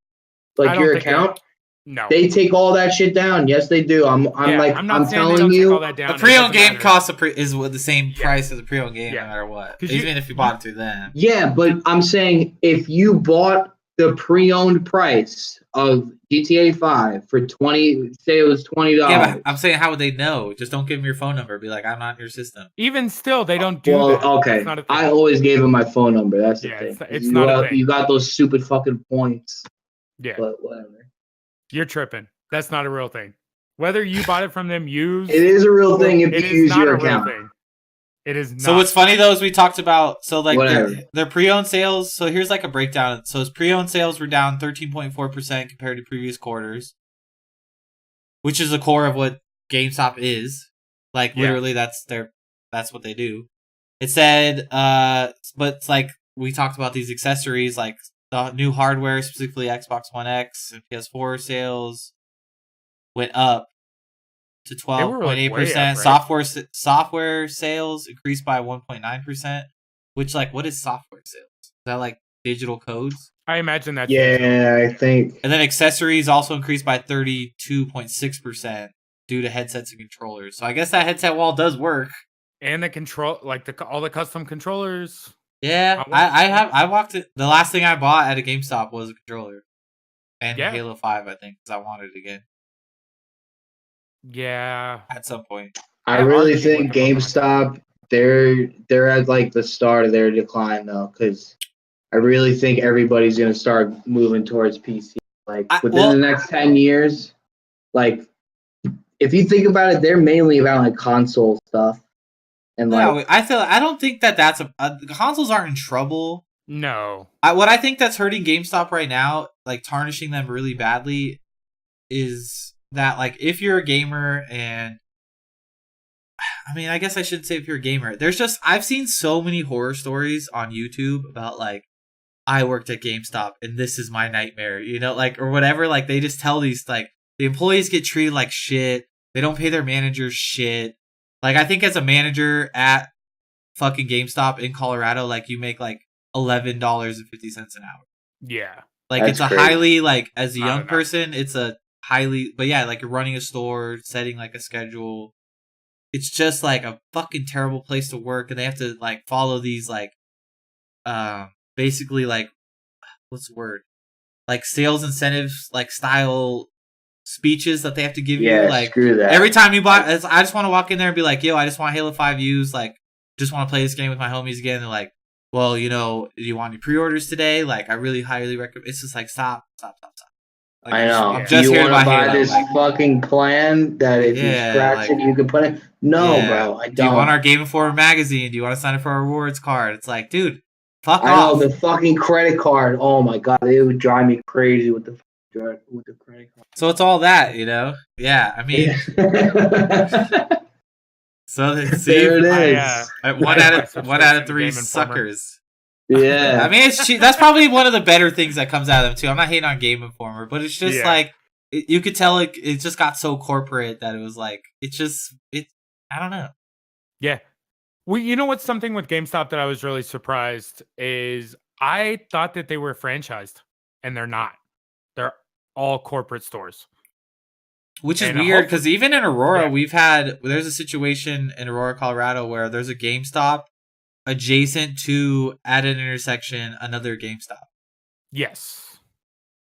Speaker 2: I
Speaker 1: like
Speaker 2: don't
Speaker 1: your
Speaker 2: think
Speaker 1: account,
Speaker 2: no.
Speaker 1: they take all that shit down. Yes, they do. I'm
Speaker 2: I'm not saying they
Speaker 1: telling
Speaker 2: don't take all
Speaker 1: you.
Speaker 2: that down.
Speaker 3: A
Speaker 2: It
Speaker 3: pre-owned
Speaker 2: doesn't
Speaker 3: game
Speaker 2: matter.
Speaker 3: costs is with the same
Speaker 2: Yeah.
Speaker 3: price as a pre-owned game,
Speaker 2: Yeah.
Speaker 3: no matter what.
Speaker 2: 'Cause
Speaker 3: Even if you bought it through them.
Speaker 1: Yeah, but I'm saying if you bought the pre-owned price of GTA 5 for say it was $20.
Speaker 3: Yeah, but I'm saying, how would they know? Just don't give them your phone number. Be like, I'm not in your system.
Speaker 2: Even still, they don't do
Speaker 1: Well,
Speaker 2: that.
Speaker 1: okay.
Speaker 2: That's not a thing.
Speaker 1: I always gave him my phone number. That's the
Speaker 2: Yeah,
Speaker 1: thing.
Speaker 2: it's not a thing.
Speaker 1: You got those stupid fucking points.
Speaker 2: Yeah,
Speaker 1: But whatever.
Speaker 2: you're tripping. That's not a real thing. Whether you bought it from them used,
Speaker 1: It is a real thing if
Speaker 2: it
Speaker 1: you
Speaker 2: is
Speaker 1: use
Speaker 2: not
Speaker 1: your
Speaker 2: a real
Speaker 1: account.
Speaker 2: thing. It is not.
Speaker 3: So what's funny though is we talked about like
Speaker 1: Whatever.
Speaker 3: their pre-owned sales. So here's like a breakdown. So his pre-owned sales were down 13.4% compared to previous quarters, which is the core of what GameStop is. Like literally, that's what they do. It said, but it's like we talked about these accessories, like the new hardware, specifically Xbox One X and PS4 sales went up to 12.8%. Software sales increased by 1.9%. Which, like, what is software sales? Is that like digital codes?
Speaker 2: I imagine that's
Speaker 1: I think.
Speaker 3: And then accessories also increased by 32.6% due to headsets and controllers. So I guess that headset wall does work.
Speaker 2: And the control, like all the custom controllers.
Speaker 3: Yeah, I walked it. The last thing I bought at a GameStop was a controller and Halo 5, I think, because I wanted it again.
Speaker 2: Yeah,
Speaker 3: at some point.
Speaker 1: I really think GameStop they're at like the start of their decline though, because I really think everybody's gonna start moving towards PC. Like within the next 10 years, like if you think about it, they're mainly about like console stuff. And like,
Speaker 3: I don't think that's the consoles aren't in trouble.
Speaker 2: No.
Speaker 3: What I think that's hurting GameStop right now, like tarnishing them really badly, is that like if you're a gamer, and I mean, I guess I shouldn't say if you're a gamer. I've seen so many horror stories on YouTube about like, I worked at GameStop and this is my nightmare, like, or whatever. Like they just tell these, like, the employees get treated like shit. They don't pay their managers shit. Like I think as a manager at fucking GameStop in Colorado, like you make like $11.50 an hour.
Speaker 2: Yeah.
Speaker 3: Like
Speaker 1: that's
Speaker 3: it's a
Speaker 1: crazy.
Speaker 3: highly, like, as a young person, it's a highly, but yeah, like you're running a store, setting like a schedule. It's just like a fucking terrible place to work, and they have to like follow these like basically like, what's the word? Like sales incentives, like style speeches that they have to give you. Like
Speaker 1: screw that.
Speaker 3: Every time you buy, I just want to walk in there and be like, yo, I just want Halo 5 used, like just want to play this game with my homies again. They're like, well, do you want any pre-orders today? Like I really highly recommend. It's just like stop. Like,
Speaker 1: I know.
Speaker 3: I'm just
Speaker 1: you
Speaker 3: here to
Speaker 1: want to buy
Speaker 3: Halo.
Speaker 1: this
Speaker 3: like,
Speaker 1: fucking plan that if you scratch it, you can put it? No, bro, I don't.
Speaker 3: Do you want our Game Informer magazine? Do you want to sign up for our rewards card? It's like, dude, fuck off.
Speaker 1: I know, the fucking credit card. Oh my god, it would drive me crazy with the credit card.
Speaker 3: So it's all that, Yeah, I mean. So
Speaker 1: there it is.
Speaker 3: One out of three suckers.
Speaker 1: Yeah,
Speaker 3: I mean, that's probably one of the better things that comes out of them too. I'm not hating on Game Informer, but it's just like you could tell it just got so corporate that it was like I don't know.
Speaker 2: Yeah. Well, you know what's something with GameStop that I was really surprised is I thought that they were franchised, and they're not. They're all corporate stores.
Speaker 3: Which is weird, because even in Aurora, there's a situation in Aurora, Colorado, where there's a GameStop adjacent to, at an intersection, another GameStop.
Speaker 2: Yes.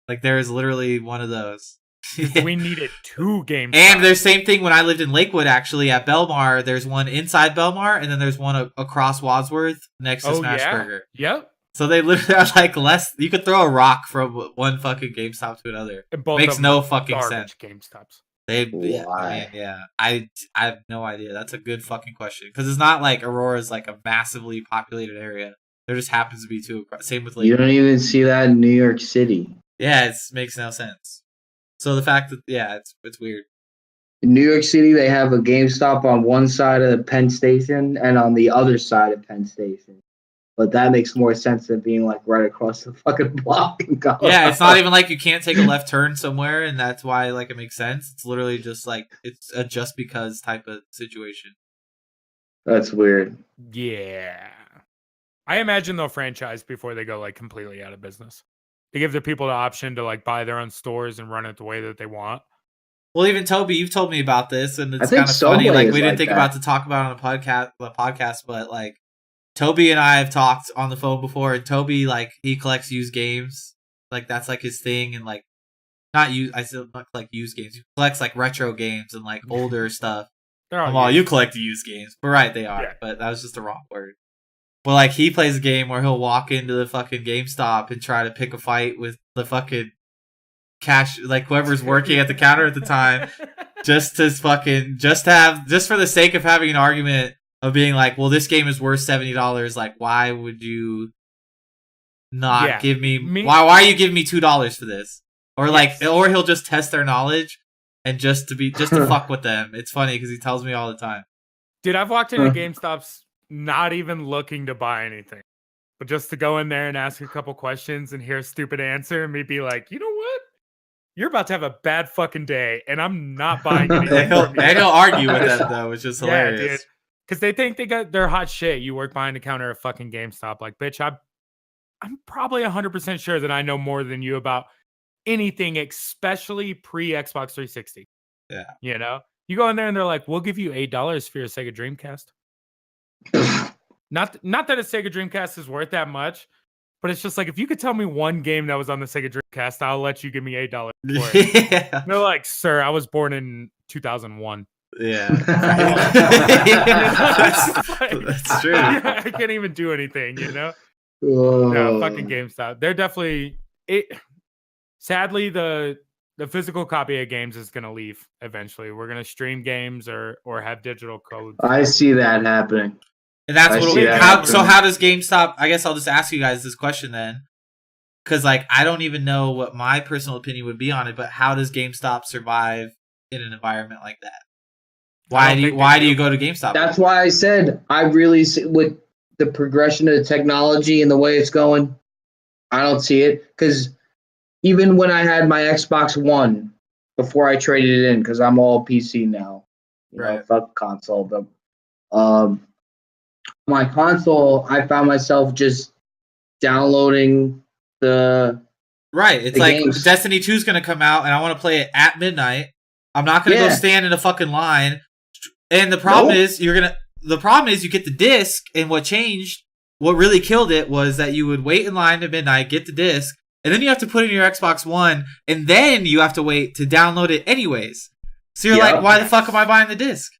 Speaker 3: Like there is literally one of those.
Speaker 2: We needed two GameStops.
Speaker 3: And there's same thing when I lived in Lakewood, actually, at Belmar. There's one inside Belmar, and then there's one across Wadsworth next to Smashburger.
Speaker 2: Yep.
Speaker 3: So they literally are like less. You could throw a rock from one fucking GameStop to another. Makes no fucking sense.
Speaker 2: GameStops.
Speaker 3: I have no idea. That's a good fucking question, because it's not like Aurora's like a massively populated area. There just happens to be two. Same with Lakewood.
Speaker 1: You don't even see that in New York City.
Speaker 3: Yeah, it makes no sense. So the fact that it's weird.
Speaker 1: In New York City, they have a GameStop on one side of the Penn Station and on the other side of Penn Station. But that makes more sense than being like right across the fucking block in Colorado.
Speaker 3: Yeah, it's not even like you can't take a left turn somewhere, and that's why like it makes sense. It's literally just like it's a just because type of situation.
Speaker 1: That's weird.
Speaker 2: Yeah. I imagine they'll franchise before they go like completely out of business. To give the people the option to like buy their own stores and run it the way that they want.
Speaker 3: Well, even Toby, you've told me about this, and it's
Speaker 1: think
Speaker 3: kind of funny.
Speaker 1: Subway
Speaker 3: Like
Speaker 1: is
Speaker 3: we didn't
Speaker 1: like
Speaker 3: think
Speaker 1: that.
Speaker 3: about to talk about it on the podcast, but like Toby and I have talked on the phone before, and Toby like he collects used games, like that's like his thing, and like not use. I still not collect used games. He collects like retro games and like older stuff.
Speaker 2: They're
Speaker 3: I'm
Speaker 2: all
Speaker 3: all,
Speaker 2: used.
Speaker 3: you collect the used games, but right, they are,
Speaker 2: Yeah.
Speaker 3: but that was just the wrong word. But like he plays a game where he'll walk into the fucking GameStop and try to pick a fight with the fucking cash, like whoever's working at the counter at the time, just for the sake of having an argument of being like, well, this game is worth $70. Like, why would you not
Speaker 2: Yeah,
Speaker 3: give me?
Speaker 2: me-
Speaker 3: Why are you giving me $2 for this? Or like,
Speaker 2: Yes.
Speaker 3: or he'll just test their knowledge and just to fuck with them. It's funny because he tells me all the time.
Speaker 2: Dude, I've walked into GameStops not even looking to buy anything, but just to go in there and ask a couple questions and hear a stupid answer and me be like, you know what? You're about to have a bad fucking day, and I'm not buying anything from you.
Speaker 3: And he'll argue with them though, which is hilarious.
Speaker 2: Yeah, dude. Because they think they're hot shit. You work behind the counter at fucking GameStop. Like, bitch, I'm probably 100% sure that I know more than you about anything, especially pre-Xbox 360.
Speaker 3: Yeah.
Speaker 2: You know? You go in there and they're like, we'll give you $8 for your Sega Dreamcast. Not that a Sega Dreamcast is worth that much, but it's just like, if you could tell me one game that was on the Sega Dreamcast, I'll let you give me $8 for it.
Speaker 3: Yeah.
Speaker 2: They're like, sir, I was born in 2001.
Speaker 3: Yeah.
Speaker 2: Like,
Speaker 3: That's true.
Speaker 2: I can't even do anything, you know?
Speaker 1: Oh.
Speaker 2: No, fucking GameStop. They're definitely it. Sadly, the physical copy of games is gonna leave eventually. We're gonna stream games or have digital codes.
Speaker 1: I see that happening.
Speaker 3: And that's
Speaker 1: I
Speaker 3: what.
Speaker 1: see that
Speaker 3: So
Speaker 1: happening.
Speaker 3: how does GameStop? I guess I'll just ask you guys this question then, because like I don't even know what my personal opinion would be on it. But how does GameStop survive in an environment like that? Why do you go to GameStop?
Speaker 1: That's why I said I really see with the progression of the technology and the way it's going. I don't see it because even when I had my Xbox One before I traded it in, because I'm all PC now, you know,
Speaker 3: Right.
Speaker 1: fuck console. But my console, I found myself just downloading the
Speaker 3: Right. It's
Speaker 1: the
Speaker 3: like
Speaker 1: games.
Speaker 3: Destiny 2 is going to come out, and I want to play it at midnight. I'm not going to
Speaker 1: Yeah.
Speaker 3: go stand in a fucking line. And the problem
Speaker 1: Nope.
Speaker 3: is the problem is you get the disc, and what really killed it was that you would wait in line at midnight, get the disc, and then you have to put it in your Xbox One, and then you have to wait to download it anyways. So you're
Speaker 1: Yep.
Speaker 3: like, why the fuck am I buying the disc?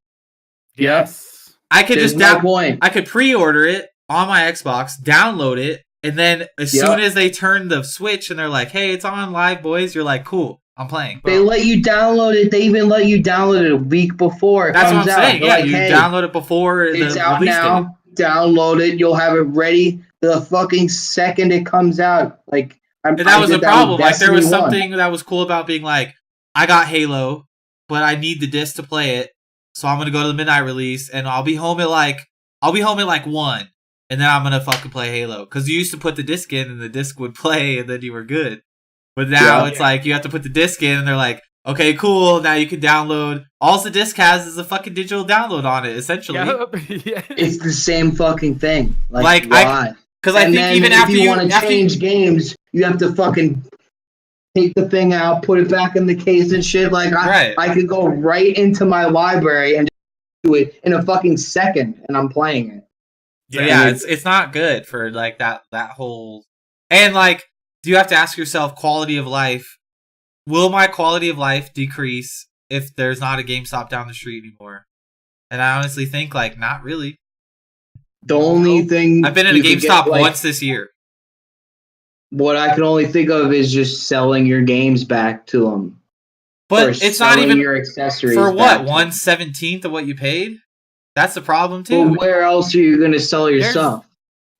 Speaker 2: Yes.
Speaker 3: I could
Speaker 1: There's
Speaker 3: just
Speaker 1: no point.
Speaker 3: I could pre-order it on my Xbox, download it, and then as
Speaker 1: Yep.
Speaker 3: soon as they turn the switch and they're like, "Hey, it's on live, boys," you're like, "Cool, I'm playing."
Speaker 1: They let you download it. They even let you download it a week before it
Speaker 3: That's what
Speaker 1: comes
Speaker 3: I'm
Speaker 1: out.
Speaker 3: saying.
Speaker 1: They're
Speaker 3: Yeah,
Speaker 1: like,
Speaker 3: you
Speaker 1: hey,
Speaker 3: download it before
Speaker 1: it's
Speaker 3: the
Speaker 1: out
Speaker 3: release date.
Speaker 1: now. Download it. You'll have it ready the fucking second it comes out. Like,
Speaker 3: And that was a problem. Like there was
Speaker 1: Destiny 1.
Speaker 3: something that was cool about being like, I got Halo, but I need the disc to play it, so I'm gonna go to the midnight release, and I'll be home at like 1, and then I'm gonna fucking play Halo. Because you used to put the disc in, and the disc would play, and then you were good. But now
Speaker 1: Yeah.
Speaker 3: it's like you have to put the disc in, and they're like, okay, cool. Now you can download. All the disc has is a fucking digital download on it, essentially.
Speaker 2: Yeah.
Speaker 1: It's the same fucking thing.
Speaker 3: Like,
Speaker 1: why?
Speaker 3: Because I
Speaker 1: And
Speaker 3: think
Speaker 1: then
Speaker 3: even
Speaker 1: if
Speaker 3: after
Speaker 1: you want to
Speaker 3: after
Speaker 1: change games, you have to fucking take the thing out, put it back in the case and shit. Like
Speaker 3: Right.
Speaker 1: I could go right into my library and do it in a fucking second, and I'm playing it.
Speaker 3: So yeah, it's not good for like that whole, and like, do you have to ask yourself quality of life? Will my quality of life decrease if there's not a GameStop down the street anymore? And I honestly think like not really.
Speaker 1: The only thing
Speaker 3: I've been in a
Speaker 1: you could get,
Speaker 3: GameStop
Speaker 1: like,
Speaker 3: once this year.
Speaker 1: What I can only think of is just selling your games back to them.
Speaker 3: But it's not even
Speaker 1: your accessories
Speaker 3: for what,
Speaker 1: back to
Speaker 3: 1/17 of what you paid? That's the problem
Speaker 1: them.
Speaker 3: too.
Speaker 1: Well, where else are you going to sell your
Speaker 2: There's-
Speaker 1: stuff?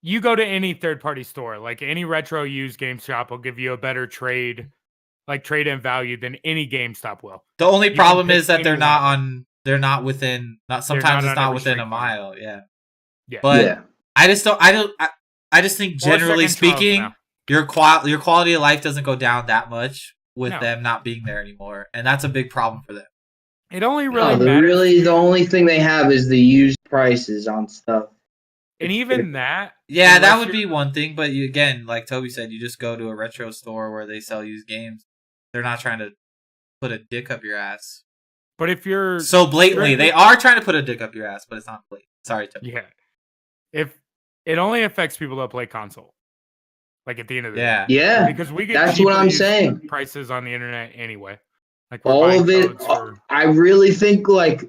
Speaker 2: You go to any third-party store, like any retro used game shop will give you a better trade in value than any GameStop will.
Speaker 3: The only
Speaker 2: can
Speaker 3: problem
Speaker 2: pick
Speaker 3: is that they're
Speaker 2: any
Speaker 3: not
Speaker 2: one.
Speaker 3: on. They're not within. Sometimes
Speaker 2: not
Speaker 3: it's
Speaker 2: on
Speaker 3: not
Speaker 2: every
Speaker 3: within
Speaker 2: street
Speaker 3: a mile. Yeah.
Speaker 2: Yeah.
Speaker 3: But
Speaker 1: yeah.
Speaker 3: I just don't. I just think
Speaker 2: Or
Speaker 3: generally
Speaker 2: second Charles
Speaker 3: speaking,
Speaker 2: now.
Speaker 3: your quality of life doesn't go down that much with
Speaker 2: No.
Speaker 3: them not being there anymore, and that's a big problem for them.
Speaker 2: It only
Speaker 1: No,
Speaker 2: really matters.
Speaker 1: the only thing they have is the used prices on stuff.
Speaker 2: And even that,
Speaker 3: Yeah, that
Speaker 2: unless
Speaker 3: would be one thing. But you, again, like Toby said, you just go to a retro store where they sell used games. They're not trying to put a dick up your ass.
Speaker 2: But if you're
Speaker 3: So blatantly, they are trying to put a dick up your ass, but it's not blatant. Sorry, Toby.
Speaker 2: yeah, if it only affects people that play console, like at the end of the
Speaker 3: Yeah.
Speaker 2: day,
Speaker 1: Yeah,
Speaker 2: because we get
Speaker 1: that's what
Speaker 2: cheaper
Speaker 1: I'm
Speaker 2: used
Speaker 1: saying.
Speaker 2: prices on the internet anyway. Like we're
Speaker 1: All
Speaker 2: buying
Speaker 1: of it.
Speaker 2: codes for
Speaker 1: I really think like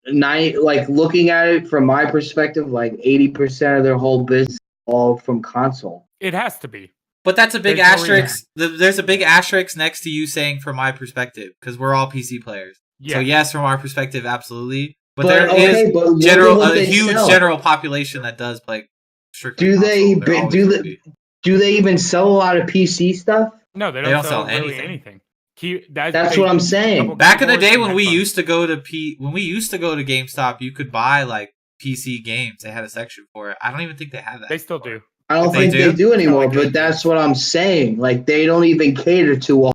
Speaker 1: looking at it from my perspective, like 80% of their whole business is all from console.
Speaker 2: it has to be.
Speaker 3: But that's a big
Speaker 2: There's no reason-
Speaker 3: asterisk. There's a big asterisk next to you saying "from my perspective" because we're all PC players.
Speaker 2: Yeah.
Speaker 3: So yes, from our perspective, absolutely. But
Speaker 1: But,
Speaker 3: there is
Speaker 1: okay, but look at
Speaker 3: general
Speaker 1: what
Speaker 3: a
Speaker 1: they
Speaker 3: huge
Speaker 1: sell.
Speaker 3: general population that does play strictly
Speaker 1: Do they-
Speaker 3: console. There always
Speaker 1: do
Speaker 3: will
Speaker 1: they-
Speaker 3: be.
Speaker 1: Do they even sell a lot of PC stuff?
Speaker 2: No, they
Speaker 3: They
Speaker 2: don't,
Speaker 3: don't
Speaker 2: sell
Speaker 3: sell
Speaker 2: really
Speaker 3: anything.
Speaker 2: anything.
Speaker 1: That's what I'm saying.
Speaker 3: Back in the day when we used to go to GameStop, you could buy like PC games. They had a section for it. I don't even think they have that.
Speaker 2: They still do.
Speaker 1: I don't
Speaker 3: They
Speaker 1: think
Speaker 3: do?
Speaker 1: they do anymore,
Speaker 2: It's not like
Speaker 1: but that's what I'm saying. Like they don't even cater to all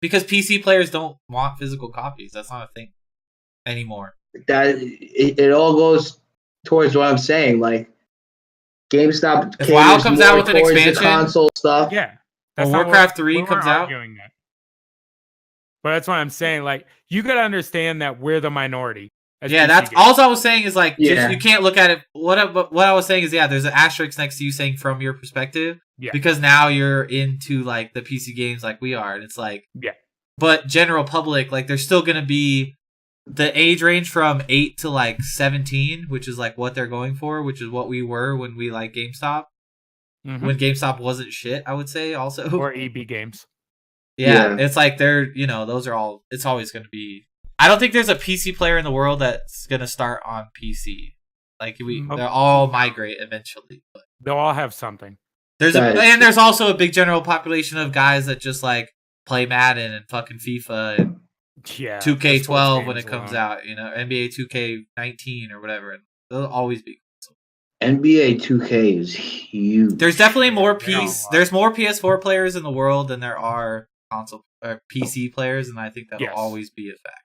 Speaker 3: Because PC players don't want physical copies. That's not a thing anymore.
Speaker 1: that. It all goes towards what I'm saying. Like GameStop.
Speaker 3: If WoW
Speaker 1: caters
Speaker 3: comes
Speaker 1: more
Speaker 3: out with an
Speaker 1: towards the
Speaker 3: expansion-
Speaker 1: console stuff.
Speaker 2: Yeah.
Speaker 3: When
Speaker 2: not
Speaker 3: Warcraft
Speaker 2: what-
Speaker 3: 3
Speaker 2: we weren't
Speaker 3: comes out-
Speaker 2: arguing that. But that's what I'm saying. Like you got to understand that we're the minority. as
Speaker 3: Yeah,
Speaker 2: PC
Speaker 3: that's
Speaker 2: gamers.
Speaker 3: all I was saying is like
Speaker 1: Yeah.
Speaker 3: you can't look at it. What I was saying is there's an asterisk next to you saying from your perspective.
Speaker 2: Yeah.
Speaker 3: Because now you're into like the PC games like we are, and it's like
Speaker 2: Yeah.
Speaker 3: But general public, like there's still gonna be the age range from 8 to like 17, which is like what they're going for, which is what we were when we like GameStop.
Speaker 2: Mhm.
Speaker 3: When GameStop wasn't shit, I would say also.
Speaker 2: or EB games.
Speaker 3: Yeah,
Speaker 1: Yeah.
Speaker 3: it's like they're, those are all, it's always going to be. I don't think there's a PC player in the world that's going to start on PC. Like,
Speaker 2: Nope.
Speaker 3: they'll all migrate eventually. But
Speaker 2: They'll all have something.
Speaker 3: there's
Speaker 1: That is
Speaker 3: and there's also a big general population of guys that just like play Madden and fucking FIFA and
Speaker 2: Yeah.
Speaker 3: 2K12 when
Speaker 2: games
Speaker 3: it comes
Speaker 2: alone.
Speaker 3: out, NBA 2K19 or whatever. And they'll always be.
Speaker 1: NBA 2K is huge.
Speaker 3: There's definitely more
Speaker 2: They don't
Speaker 3: There's more PS4 players in the world than there are console or PC players, and I think that'll
Speaker 2: Yes.
Speaker 3: always be a fact.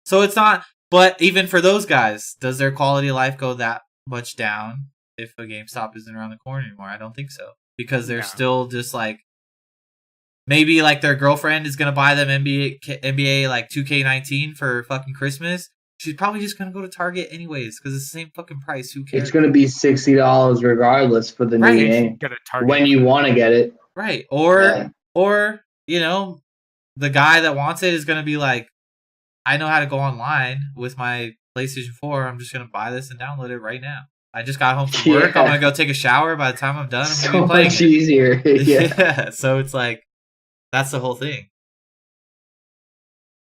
Speaker 3: So it's not, but even for those guys, does their quality of life go that much down if a GameStop isn't around the corner anymore? I don't think so, because they're
Speaker 2: No.
Speaker 3: still just like maybe like their girlfriend is gonna buy them NBA like 2K19 for fucking Christmas. She's probably just gonna go to Target anyways because it's the same fucking price. Who cares?
Speaker 1: It's going to be $60 regardless for the
Speaker 3: Right.
Speaker 1: new
Speaker 2: They
Speaker 1: game
Speaker 2: should get a target.
Speaker 1: when you want to get it.
Speaker 3: Right. Or
Speaker 1: Yeah.
Speaker 3: or the guy that wants it is going to be like, I know how to go online with my PlayStation 4. I'm just going to buy this and download it right now. I just got home from work. I'm
Speaker 1: Yeah.
Speaker 3: going to go take a shower. By the time I'm done, I'm
Speaker 1: So
Speaker 3: going to be playing
Speaker 1: much
Speaker 3: it.
Speaker 1: easier. Yeah.
Speaker 3: Yeah. So it's like, that's the whole thing.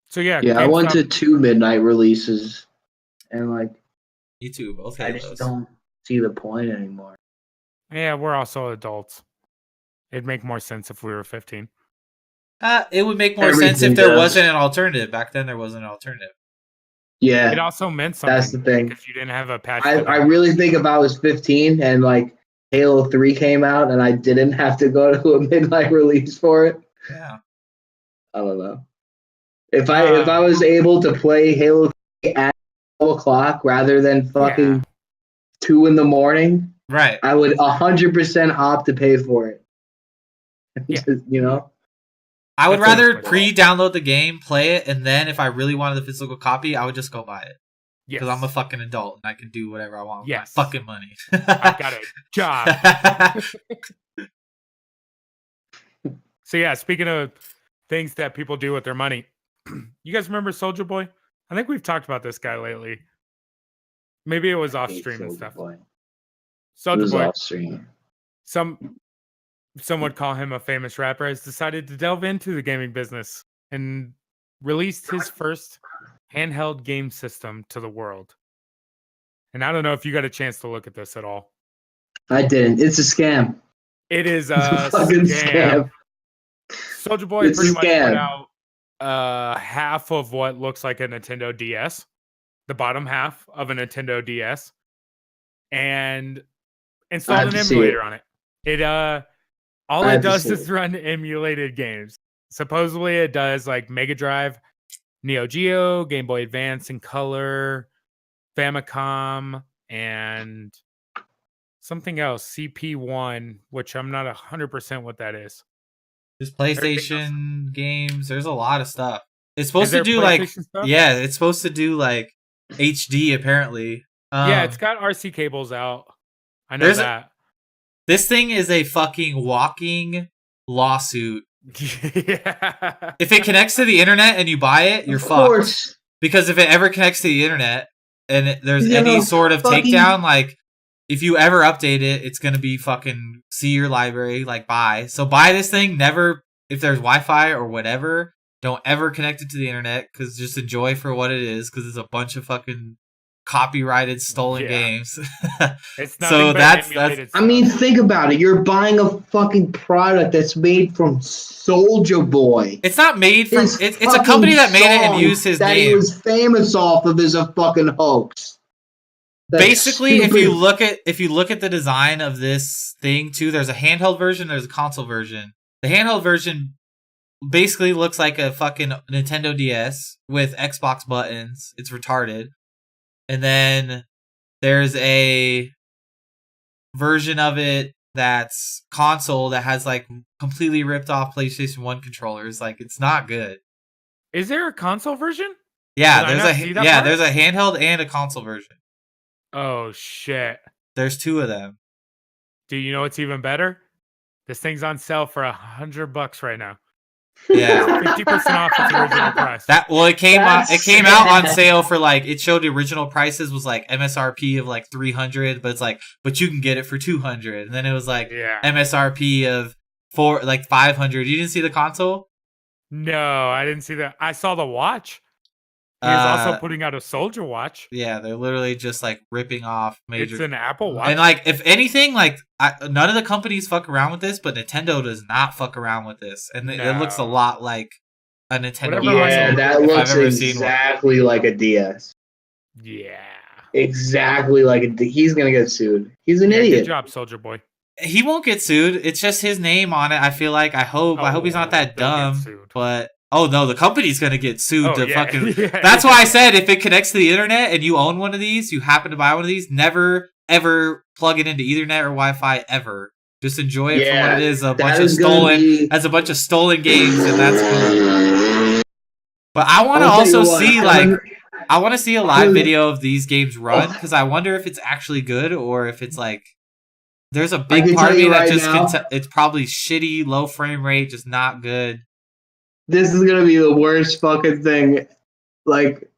Speaker 2: So yeah,
Speaker 1: Yeah, I went to
Speaker 2: GameStop-
Speaker 1: 2 midnight releases, and like
Speaker 3: You too. Both
Speaker 1: I
Speaker 3: of
Speaker 1: just
Speaker 3: those.
Speaker 1: don't see the point anymore.
Speaker 2: Yeah, we're also adults. It'd make more sense if we were 15.
Speaker 3: It would make more sense
Speaker 1: Everything
Speaker 3: if there
Speaker 1: does.
Speaker 3: wasn't an alternative. Back then, there wasn't an alternative.
Speaker 1: Yeah,
Speaker 2: It also meant something.
Speaker 1: that's the thing.
Speaker 2: Because you didn't have a patch.
Speaker 1: I really think if I was 15 and like Halo 3 came out and I didn't have to go to a midnight release for it,
Speaker 3: Yeah.
Speaker 1: I don't know. If I was able to play Halo 3 at 12 o'clock rather than fucking
Speaker 2: Yeah.
Speaker 1: 2 in the morning,
Speaker 3: Right.
Speaker 1: I would 100% opt to pay for it.
Speaker 2: Yeah.
Speaker 3: I would
Speaker 2: That's
Speaker 3: rather
Speaker 2: understandable.
Speaker 3: pre-download the game, play it, and then if I really wanted the physical copy, I would just go buy it.
Speaker 2: Yes.
Speaker 3: Because I'm a fucking adult and I can do whatever I want with
Speaker 2: Yes.
Speaker 3: my fucking money.
Speaker 2: I got a job. So yeah, speaking of things that people do with their money, you guys remember Soldier Boy? I think we've talked about this guy lately. Maybe it was off stream and stuff.
Speaker 1: It
Speaker 2: Soldier
Speaker 1: was
Speaker 2: Boy,
Speaker 1: off stream.
Speaker 2: some would call him a famous rapper, has decided to delve into the gaming business and released his first handheld game system to the world. And I don't know if you got a chance to look at this at all.
Speaker 1: I didn't. It's a scam.
Speaker 2: It is
Speaker 1: It's
Speaker 2: a
Speaker 1: a fucking
Speaker 2: scam.
Speaker 1: scam.
Speaker 2: Soldier Boy
Speaker 1: It's a
Speaker 2: pretty much put
Speaker 1: scam.
Speaker 2: out half of what looks like a Nintendo DS, the bottom half of a Nintendo DS, and
Speaker 1: I
Speaker 2: installed
Speaker 1: have
Speaker 2: an
Speaker 1: to see
Speaker 2: emulator
Speaker 1: it.
Speaker 2: on it. It all
Speaker 1: I
Speaker 2: it
Speaker 1: have to
Speaker 2: does
Speaker 1: see
Speaker 2: is
Speaker 1: it.
Speaker 2: run emulated games. Supposedly it does like Mega Drive, Neo Geo, Game Boy Advance in color, Famicom, and something else, CP1, which I'm not 100% what that is.
Speaker 3: There's PlayStation games. There's a lot of stuff. It's supposed
Speaker 2: Is
Speaker 3: to
Speaker 2: there
Speaker 3: do like
Speaker 2: PlayStation stuff?
Speaker 3: yeah, it's supposed to do like HD apparently.
Speaker 2: Yeah, it's got RC cables out. I know
Speaker 3: there's
Speaker 2: that.
Speaker 3: This thing is a fucking walking lawsuit.
Speaker 2: Yeah.
Speaker 3: If it connects to the internet and you buy it, you're
Speaker 1: Of
Speaker 3: fucked.
Speaker 1: course.
Speaker 3: Because if it ever connects to the internet and there's
Speaker 1: Yeah,
Speaker 3: any sort of
Speaker 1: fucking-
Speaker 3: takedown, like if you ever update it, it's gonna be fucking see your library, like buy. So buy this thing. Never, if there's Wi-Fi or whatever, don't ever connect it to the internet because just enjoy for what it is because it's a bunch of fucking copyrighted stolen
Speaker 2: Yeah.
Speaker 3: games.
Speaker 2: It's
Speaker 3: So
Speaker 2: nothing but
Speaker 3: that's-
Speaker 2: emulated
Speaker 1: I mean,
Speaker 2: stuff.
Speaker 1: think about it. You're buying a fucking product that's made from Soldier Boy.
Speaker 3: It's not made from.
Speaker 1: His
Speaker 3: It's a company that made it and
Speaker 1: fucking
Speaker 3: used his
Speaker 1: song that he
Speaker 3: name.
Speaker 1: was famous off of is a fucking hoax. That
Speaker 3: Basically, if
Speaker 1: stupid-
Speaker 3: you look at the design of this thing too, there's a handheld version, there's a console version. The handheld version basically looks like a fucking Nintendo DS with Xbox buttons. It's retarded. And then there's a version of it that's console that has like completely ripped off PlayStation 1 controllers. Like it's not good.
Speaker 2: Is there a console version?
Speaker 3: Yeah,
Speaker 2: Did I not see that part?
Speaker 3: there's a handheld and a console version.
Speaker 2: Oh shit.
Speaker 3: There's two of them.
Speaker 2: Do you know what's even better? This thing's on sale for $100 right now.
Speaker 3: Yeah.
Speaker 2: 50% off its original price.
Speaker 3: It came out
Speaker 1: That's
Speaker 3: on
Speaker 1: sad.
Speaker 3: sale for like it showed the original prices was like MSRP of like 300, but it's like but you can get it for 200. And then it was like
Speaker 2: Yeah.
Speaker 3: MSRP of 500. You didn't see the console?
Speaker 2: No, I didn't see that. I saw the watch. He was also
Speaker 3: Uh,
Speaker 2: putting out a Soldier watch.
Speaker 3: yeah, they're literally just like ripping off major.
Speaker 2: It's an Apple watch.
Speaker 3: And like, if anything, like none of the companies fuck around with this, but Nintendo does not fuck around with this, and it looks a
Speaker 2: No.
Speaker 3: lot like a Nintendo.
Speaker 2: Whatever
Speaker 1: Yeah,
Speaker 3: console,
Speaker 1: that
Speaker 3: if
Speaker 1: looks
Speaker 3: I've ever seen one.
Speaker 1: exactly like a DS.
Speaker 2: Yeah.
Speaker 1: Exactly like a D. He's gonna get sued. He's an
Speaker 2: Yeah,
Speaker 1: idiot.
Speaker 2: Good job, Soldier Boy.
Speaker 3: He won't get sued. It's just his name on it. I feel like I hope he's not that
Speaker 2: They'll get
Speaker 3: dumb.
Speaker 2: sued.
Speaker 3: But oh no, the company's gonna get sued
Speaker 2: Oh,
Speaker 3: to
Speaker 2: yeah.
Speaker 3: fucking.
Speaker 2: Yeah.
Speaker 3: That's why I said if it connects to the internet and you own one of these, you happen to buy one of these, never ever plug it into Ethernet or Wi-Fi ever. Just enjoy it for
Speaker 1: Yeah,
Speaker 3: what it is. A
Speaker 1: That
Speaker 3: bunch of
Speaker 1: is gonna
Speaker 3: stolen.
Speaker 1: be-
Speaker 3: As a bunch of stolen games, and that's cool. But I want to
Speaker 1: I'll tell you
Speaker 3: also
Speaker 1: what,
Speaker 3: see I want to see a live
Speaker 1: I'm-
Speaker 3: video of these games run because I wonder if it's actually good or if it's like there's a big
Speaker 1: can
Speaker 3: part
Speaker 1: tell
Speaker 3: of me
Speaker 1: you
Speaker 3: that
Speaker 1: right
Speaker 3: just
Speaker 1: now-
Speaker 3: it's probably shitty, low frame rate, just not good.
Speaker 1: This is gonna be the worst fucking thing. Like,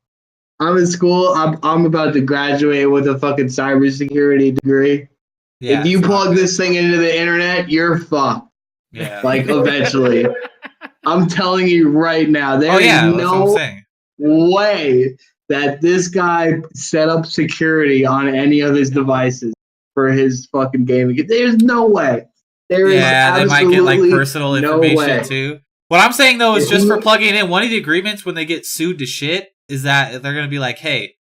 Speaker 1: I'm in school. I'm about to graduate with a fucking cybersecurity degree.
Speaker 3: Yeah,
Speaker 1: If you
Speaker 3: it's not
Speaker 1: plug
Speaker 3: good.
Speaker 1: this thing into the internet, you're fucked.
Speaker 3: Yeah.
Speaker 1: Like, eventually. I'm telling you right now, there
Speaker 3: Oh
Speaker 1: is
Speaker 3: yeah, that's what I'm
Speaker 1: no
Speaker 3: saying.
Speaker 1: way that this guy set up security on any of his devices for his fucking gaming. There's no way. There is
Speaker 3: Yeah, they might get like
Speaker 1: absolutely
Speaker 3: personal
Speaker 1: no
Speaker 3: information
Speaker 1: way.
Speaker 3: too. What I'm saying though is
Speaker 1: If
Speaker 3: just
Speaker 1: you-
Speaker 3: for plugging in, one of the agreements when they get sued to shit is that they're gonna be like, hey,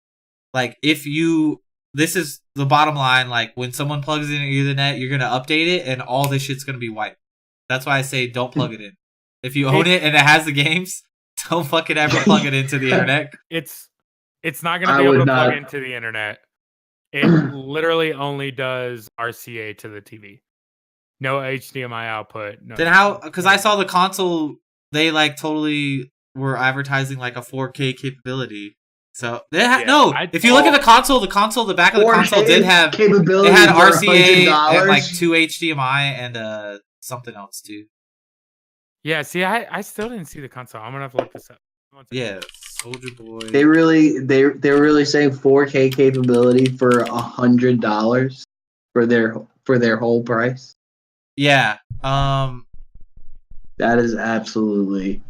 Speaker 3: like if you this is the bottom line, like when someone plugs in Ethernet, you're gonna update it and all this shit's gonna be wiped. That's why I say don't plug it in. If you own it and it has the games, don't fucking ever plug it into the internet.
Speaker 2: It's not going to
Speaker 1: I
Speaker 2: be able
Speaker 1: would
Speaker 2: to plug
Speaker 1: not.
Speaker 2: into the internet. It literally only does RCA to the TV. No HDMI output. No.
Speaker 3: Then how? Because I saw the console, they like totally were advertising like a 4K capability. So they had
Speaker 2: Yeah,
Speaker 3: no.
Speaker 2: I-
Speaker 3: If you look at the console, the back of the console
Speaker 1: 4K
Speaker 3: did have
Speaker 1: capability.
Speaker 3: it had
Speaker 1: for
Speaker 3: RCA and
Speaker 1: $100.
Speaker 3: like 2 HDMI and something else too.
Speaker 2: Yeah, see, I still didn't see the console. I'm going to have to look this up. One second.
Speaker 3: Yeah, Soldier Boy.
Speaker 1: They're really saying 4K capability for $100 for their whole price.
Speaker 3: Yeah.
Speaker 1: That is absolutely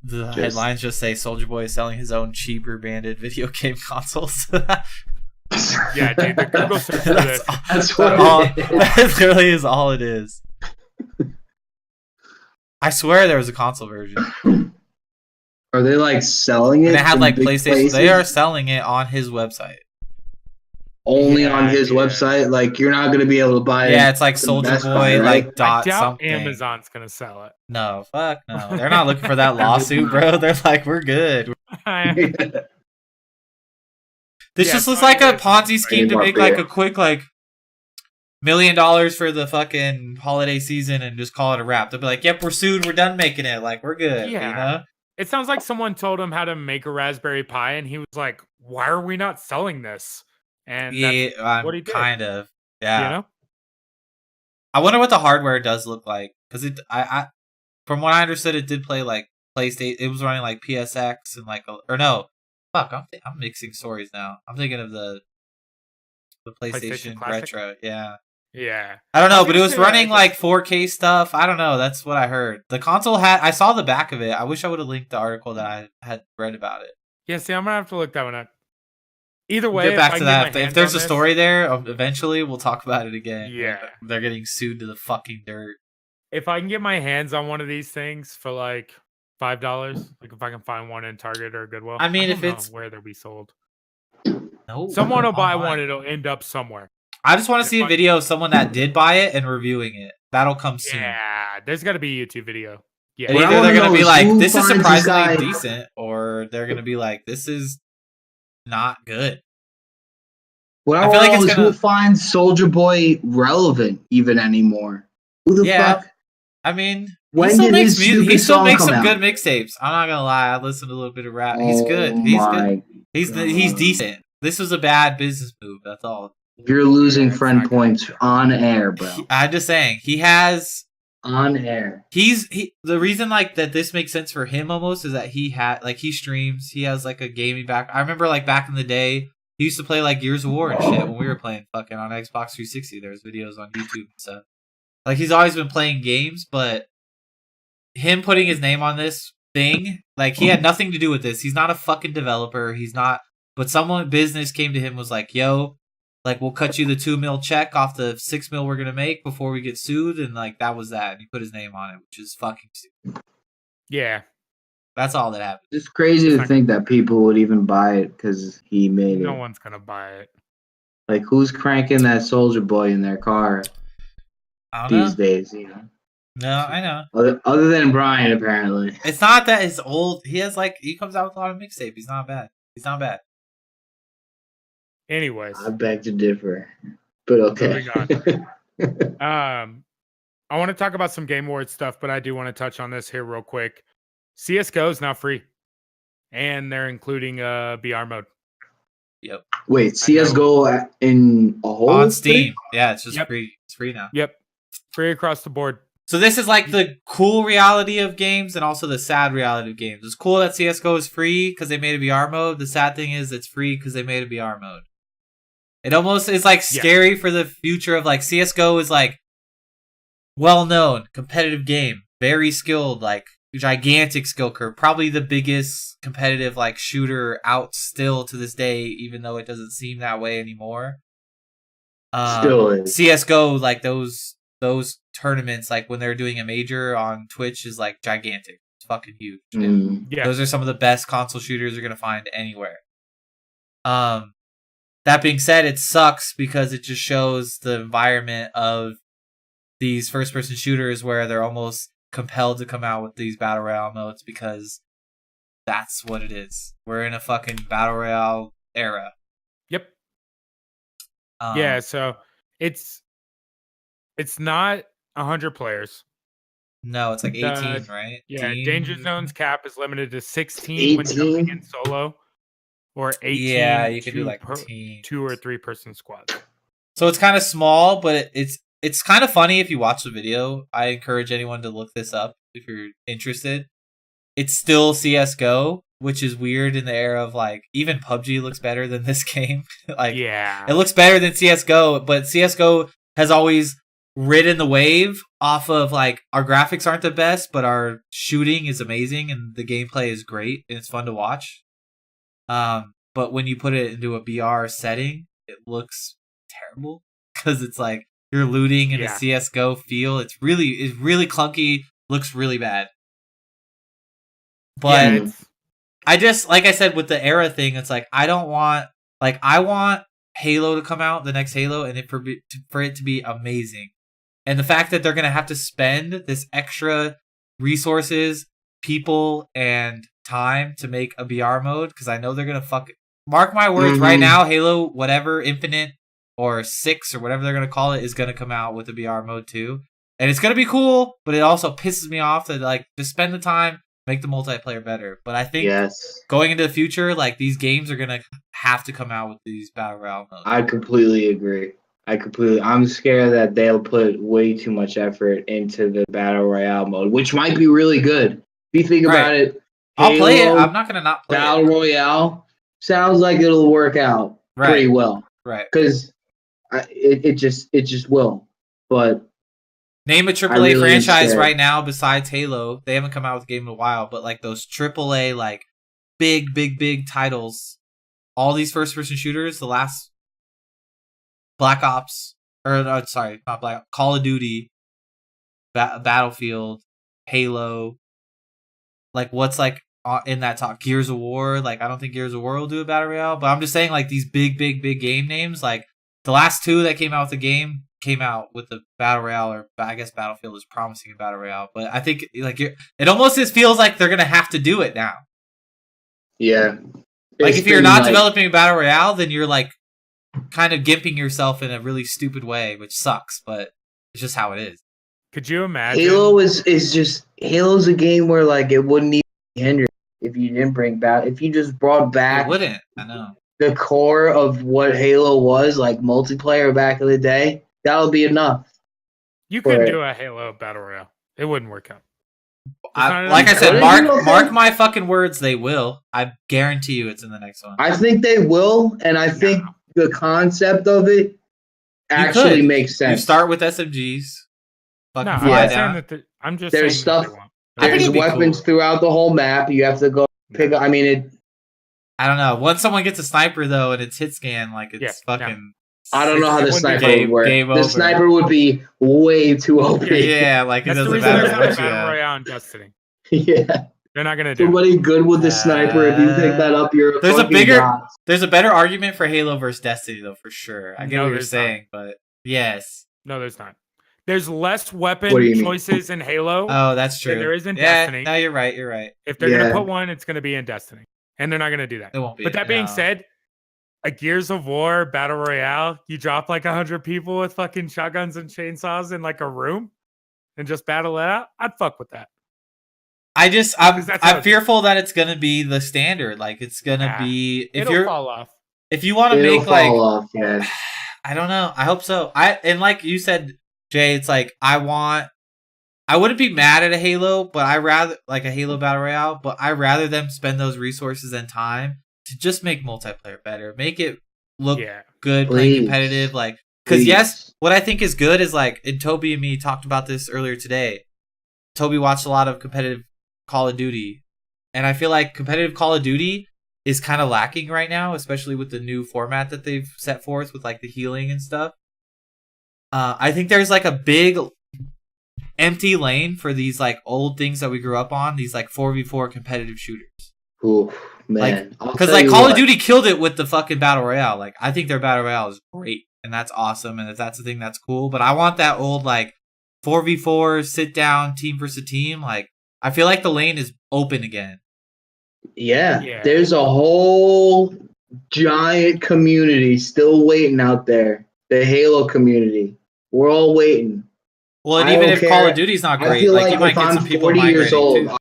Speaker 3: The headlines just say Soldier Boy is selling his own cheaper banded video game consoles.
Speaker 2: Yeah, dude, the Google search for this.
Speaker 1: that's what
Speaker 3: all,
Speaker 1: it is.
Speaker 3: that really is all it is. I swear there was a console version.
Speaker 1: Are they like selling it?
Speaker 3: And it had
Speaker 1: in
Speaker 3: like
Speaker 1: big
Speaker 3: PlayStation.
Speaker 1: places?
Speaker 3: They are selling it on his website.
Speaker 1: only
Speaker 2: Yeah,
Speaker 1: on his
Speaker 2: yeah.
Speaker 1: website. Like you're not gonna be able to buy it.
Speaker 3: Yeah, it's like
Speaker 1: from
Speaker 3: Soldier
Speaker 1: Best
Speaker 3: Boy,
Speaker 1: Buy, right?
Speaker 3: like
Speaker 2: I
Speaker 3: dot
Speaker 2: doubt
Speaker 3: something.
Speaker 2: Amazon's going to sell it.
Speaker 3: No, fuck no. They're not looking for that lawsuit, bro. They're like, we're good. This
Speaker 2: Yeah,
Speaker 3: just looks
Speaker 2: Sony
Speaker 3: like a
Speaker 2: is
Speaker 3: Ponzi scheme to
Speaker 1: more
Speaker 3: make like
Speaker 1: beer.
Speaker 3: a quick like. million for the fucking holiday season and just call it a wrap. They'll be like, "Yep, we're sued. We're done making it. Like, we're good."
Speaker 2: Yeah.
Speaker 3: You know?
Speaker 2: It sounds like someone told him how to make a Raspberry Pi, and he was like, "Why are we not selling this?" And that's what he did.
Speaker 3: Kind of. Yeah.
Speaker 2: You know?
Speaker 3: I wonder what the hardware does look like because I from what I understood, it did play like PlayStation. It was running like PSX and like or no, fuck. I'm mixing stories now. I'm thinking of the PlayStation
Speaker 2: Classic?
Speaker 3: Retro. Yeah.
Speaker 2: Yeah.
Speaker 3: I don't know,
Speaker 2: I was
Speaker 3: but it
Speaker 2: gonna
Speaker 3: was
Speaker 2: say,
Speaker 3: running
Speaker 2: I
Speaker 3: like 4K stuff. I don't know. That's what I heard. The console had. I saw the back of it. I wish I would have linked the article that I had read about it.
Speaker 2: Yeah, see, I'm gonna have to look that one up. Either
Speaker 3: We'll
Speaker 2: way,
Speaker 3: get back
Speaker 2: if I
Speaker 3: to
Speaker 2: can get
Speaker 3: that.
Speaker 2: my
Speaker 3: If
Speaker 2: hands
Speaker 3: there's
Speaker 2: on
Speaker 3: a
Speaker 2: this-
Speaker 3: story there, eventually we'll talk about it again.
Speaker 2: Yeah.
Speaker 3: They're getting sued to the fucking dirt.
Speaker 2: if I can get my hands on one of these things for like $5, like if I can find one in Target or Goodwill,
Speaker 3: I mean,
Speaker 2: don't
Speaker 3: if
Speaker 2: know
Speaker 3: it's-
Speaker 2: where they'll be sold,
Speaker 3: No,
Speaker 2: someone will buy
Speaker 3: online.
Speaker 2: one. It'll end up somewhere.
Speaker 3: I just want to
Speaker 2: If
Speaker 3: see a
Speaker 2: I-
Speaker 3: video of someone that did buy it and reviewing it. That'll come soon.
Speaker 2: Yeah, there's got to be a YouTube video. Yeah,
Speaker 3: And
Speaker 1: What I
Speaker 3: either
Speaker 1: wanna
Speaker 3: they're gonna
Speaker 1: know
Speaker 3: be
Speaker 1: is
Speaker 3: like,
Speaker 1: who
Speaker 3: "This is
Speaker 1: finds this
Speaker 3: surprisingly
Speaker 1: guy-
Speaker 3: decent," or they're gonna be like, "This is not good."
Speaker 1: What
Speaker 3: I
Speaker 1: I,
Speaker 3: feel
Speaker 1: want
Speaker 3: like
Speaker 1: to
Speaker 3: it's
Speaker 1: know is
Speaker 3: gonna-
Speaker 1: who finds Soldier Boy relevant even anymore. Who the
Speaker 3: Yeah.
Speaker 1: fuck?
Speaker 3: I mean,
Speaker 1: When
Speaker 3: he still
Speaker 1: did
Speaker 3: makes
Speaker 1: his
Speaker 3: music. He
Speaker 1: stupid
Speaker 3: still
Speaker 1: song
Speaker 3: makes
Speaker 1: come
Speaker 3: some
Speaker 1: out?
Speaker 3: good mixtapes. I'm not gonna lie. I listened to a little bit of rap. He's good.
Speaker 1: Oh
Speaker 3: He's good.
Speaker 1: my
Speaker 3: He's
Speaker 1: God.
Speaker 3: decent. This was a bad business move. That's all.
Speaker 1: You're losing
Speaker 2: it's
Speaker 1: friend
Speaker 2: not good.
Speaker 1: points on air, bro.
Speaker 3: I'm just saying he has.
Speaker 1: On air.
Speaker 3: The reason like that this makes sense for him almost is that he had like he streams. He has like a gaming back. I remember like back in the day. He used to play like Gears of War and shit when we were playing fucking on Xbox 360. There's videos on YouTube and stuff. Like he's always been playing games, but him putting his name on this thing, like he had nothing to do with this. He's not a fucking developer. He's not. But someone business came to him was like, "Yo, like we'll cut you the $2 million check off the $6 million we're gonna make before we get sued," and like that was that. And he put his name on it, which is fucking stupid.
Speaker 2: yeah.
Speaker 3: That's all that happened.
Speaker 1: It's crazy to think that people would even buy it because he made
Speaker 2: No
Speaker 1: it.
Speaker 2: one's gonna buy it.
Speaker 1: Like, who's cranking that Soldier Boy in their car
Speaker 3: I don't
Speaker 1: these
Speaker 3: know.
Speaker 1: days? You know,
Speaker 3: No, I know.
Speaker 1: other than Brian, apparently.
Speaker 3: It's not that it's old. He has like he comes out with a lot of mixtape. He's not bad. He's not bad.
Speaker 2: Anyways,
Speaker 1: I beg to differ, but okay.
Speaker 2: I want to talk about some Game Awards stuff, but I do want to touch on this here real quick. CS:GO is now free, and they're including BR mode.
Speaker 3: Yep.
Speaker 1: Wait, CS:GO in a whole
Speaker 3: On
Speaker 1: thing?
Speaker 3: Steam. Yeah, it's just
Speaker 2: Yep.
Speaker 3: free. It's free now.
Speaker 2: Yep, free across the board.
Speaker 3: So this is like the cool reality of games and also the sad reality of games. It's cool that CS:GO is free because they made a VR mode. The sad thing is it's free because they made a VR mode. It almost is like
Speaker 2: Yeah.
Speaker 3: scary for the future of like CS:GO is like well-known, competitive game, very skilled, like gigantic skill curve, probably the biggest competitive like shooter out still to this day, even though it doesn't seem that way anymore.
Speaker 1: Still is.
Speaker 3: CS:GO, like those tournaments, like when they're doing a major on Twitch, is like gigantic. It's fucking huge.
Speaker 1: Mm.
Speaker 2: Yeah,
Speaker 3: Those are some of the best console shooters you're gonna find anywhere. That being said, it sucks because it just shows the environment of these first-person shooters where they're almost compelled to come out with these battle royale modes because that's what it is. We're in a fucking battle royale era.
Speaker 2: yep.
Speaker 3: Um,
Speaker 2: Yeah, so it's not 100 players.
Speaker 3: No, it's like 18,
Speaker 2: The-
Speaker 3: right?
Speaker 2: Yeah,
Speaker 3: 18?
Speaker 2: Danger Zone's cap is limited to 16 when jumping
Speaker 1: 18?
Speaker 2: in solo, or 18.
Speaker 3: Yeah, you can do
Speaker 2: two
Speaker 3: like
Speaker 2: per-
Speaker 3: team.
Speaker 2: 2 or 3 person squads.
Speaker 3: So it's kind of small, but it's kind of funny if you watch the video. I encourage anyone to look this up if you're interested. It's still CS:GO, which is weird in the era of like even PUBG looks better than this game. Like
Speaker 2: Yeah,
Speaker 3: it looks better than CS:GO, but CS:GO has always ridden the wave off of like our graphics aren't the best, but our shooting is amazing and the gameplay is great and it's fun to watch. But when you put it into a BR setting, it looks terrible because it's like you're looting in
Speaker 2: Yeah.
Speaker 3: a CS:GO feel. It's really clunky, looks really bad. But
Speaker 2: yeah, it's,
Speaker 3: I just, like I said, with the era thing, it's like I want Halo to come out, the next Halo, and for it to be amazing. And the fact that they're gonna have to spend this extra resources, people, and time to make a BR mode, because I know they're gonna mark my words right
Speaker 1: Mhm.
Speaker 3: now, Halo, whatever, Infinite, or 6 or whatever they're gonna call it is gonna come out with the VR mode too, and it's gonna be cool. But it also pisses me off that like just spend the time, make the multiplayer better. But I think going into the future, like these games are gonna have to come out with these battle royale modes.
Speaker 1: I completely agree. I'm scared that they'll put way too much effort into the battle royale mode, which might be really good. If you think about it,
Speaker 3: I'll play it. I'm not gonna not play
Speaker 1: battle royale sounds like it'll work out pretty well,
Speaker 3: right?
Speaker 1: Because it just will. But
Speaker 3: name a AAA franchise right now besides Halo. They haven't come out with a game in a while, but like those AAA like big titles, all these first-person shooters, the last Black Ops, or no, sorry, not Black, Call of Duty, Battlefield, Halo. Like what's like in that talk? Gears of War. Like I don't think Gears of War will do a battle royale, but I'm just saying like these big game names. Like the last 2 that came out with the game came out with the battle royale, or I guess Battlefield is promising a battle royale. But I think like it almost just feels like they're gonna have to do it now.
Speaker 1: Yeah.
Speaker 3: Like if you're not developing a battle royale, then you're like kind of gimping yourself in a really stupid way, which sucks, but it's just how it is.
Speaker 2: Could you imagine?
Speaker 1: Halo's a game where like it wouldn't even be hindered if you didn't bring back, if you just brought back.
Speaker 3: It wouldn't. I know.
Speaker 1: The core of what Halo was, like multiplayer back in the day, that would be enough.
Speaker 2: You could do a Halo battle royale. It wouldn't work out.
Speaker 3: Like I said, mark my fucking words. They will. I guarantee you, it's in the next one.
Speaker 1: I think they will, and I think the concept of it actually makes sense.
Speaker 3: You start with SMGs.
Speaker 2: No, I'm just
Speaker 1: there's
Speaker 2: saying
Speaker 1: stuff. There's weapons throughout the whole map. You have to go pick up. I mean,
Speaker 3: I don't know. Once someone gets a sniper though, and it's hit scan, like it's fucking.
Speaker 1: I don't know how the sniper would work. The sniper would be way too OP.
Speaker 3: Yeah, like it doesn't matter.
Speaker 2: Battle Royale and Destiny.
Speaker 1: Yeah.
Speaker 2: They're not gonna do
Speaker 1: somebody good with the sniper. If you pick that up, you're
Speaker 3: there's a better argument for Halo versus Destiny though, for sure. I get what you're saying, but yes.
Speaker 2: No, there's not. There's less weapon choices in Halo.
Speaker 3: Oh, that's true.
Speaker 2: Than there is in Destiny.
Speaker 3: No, you're right. You're right.
Speaker 2: If they're gonna put one, it's gonna be in Destiny, and they're not gonna do that.
Speaker 3: It won't be.
Speaker 2: But that being said, a Gears of War battle royale, you drop like 100 people with fucking shotguns and chainsaws in like a room, and just battle it out. I'd fuck with that.
Speaker 3: I'm fearful that it's gonna be the standard. Like it's gonna be
Speaker 2: it'll fall off.
Speaker 3: If you want to make like, I don't know. I hope so. And like you said, Jay, it's like I wouldn't be mad at a Halo, but I rather like a Halo battle royale. But I rather them spend those resources and time to just make multiplayer better, make it look good, play competitive. Like because yes, what I think is good is like, and Toby and me talked about this earlier today. Toby watched a lot of competitive Call of Duty, and I feel like competitive Call of Duty is kind of lacking right now, especially with the new format that they've set forth with like the healing and stuff. I think there's like a big empty lane for these like old things that we grew up on, these like 4v4 competitive shooters.
Speaker 1: Ooh, man.
Speaker 3: Because like Call of Duty killed it with the fucking battle royale. Like I think their battle royale is great, and that's awesome, and if that's the thing, that's cool. But I want that old like 4v4 sit down team versus team. Like I feel like the lane is open again.
Speaker 1: Yeah, there's a whole giant community still waiting out there. The Halo community. We're all waiting.
Speaker 3: Well, and even if Call of Duty's not great, like you might get some people migrating too.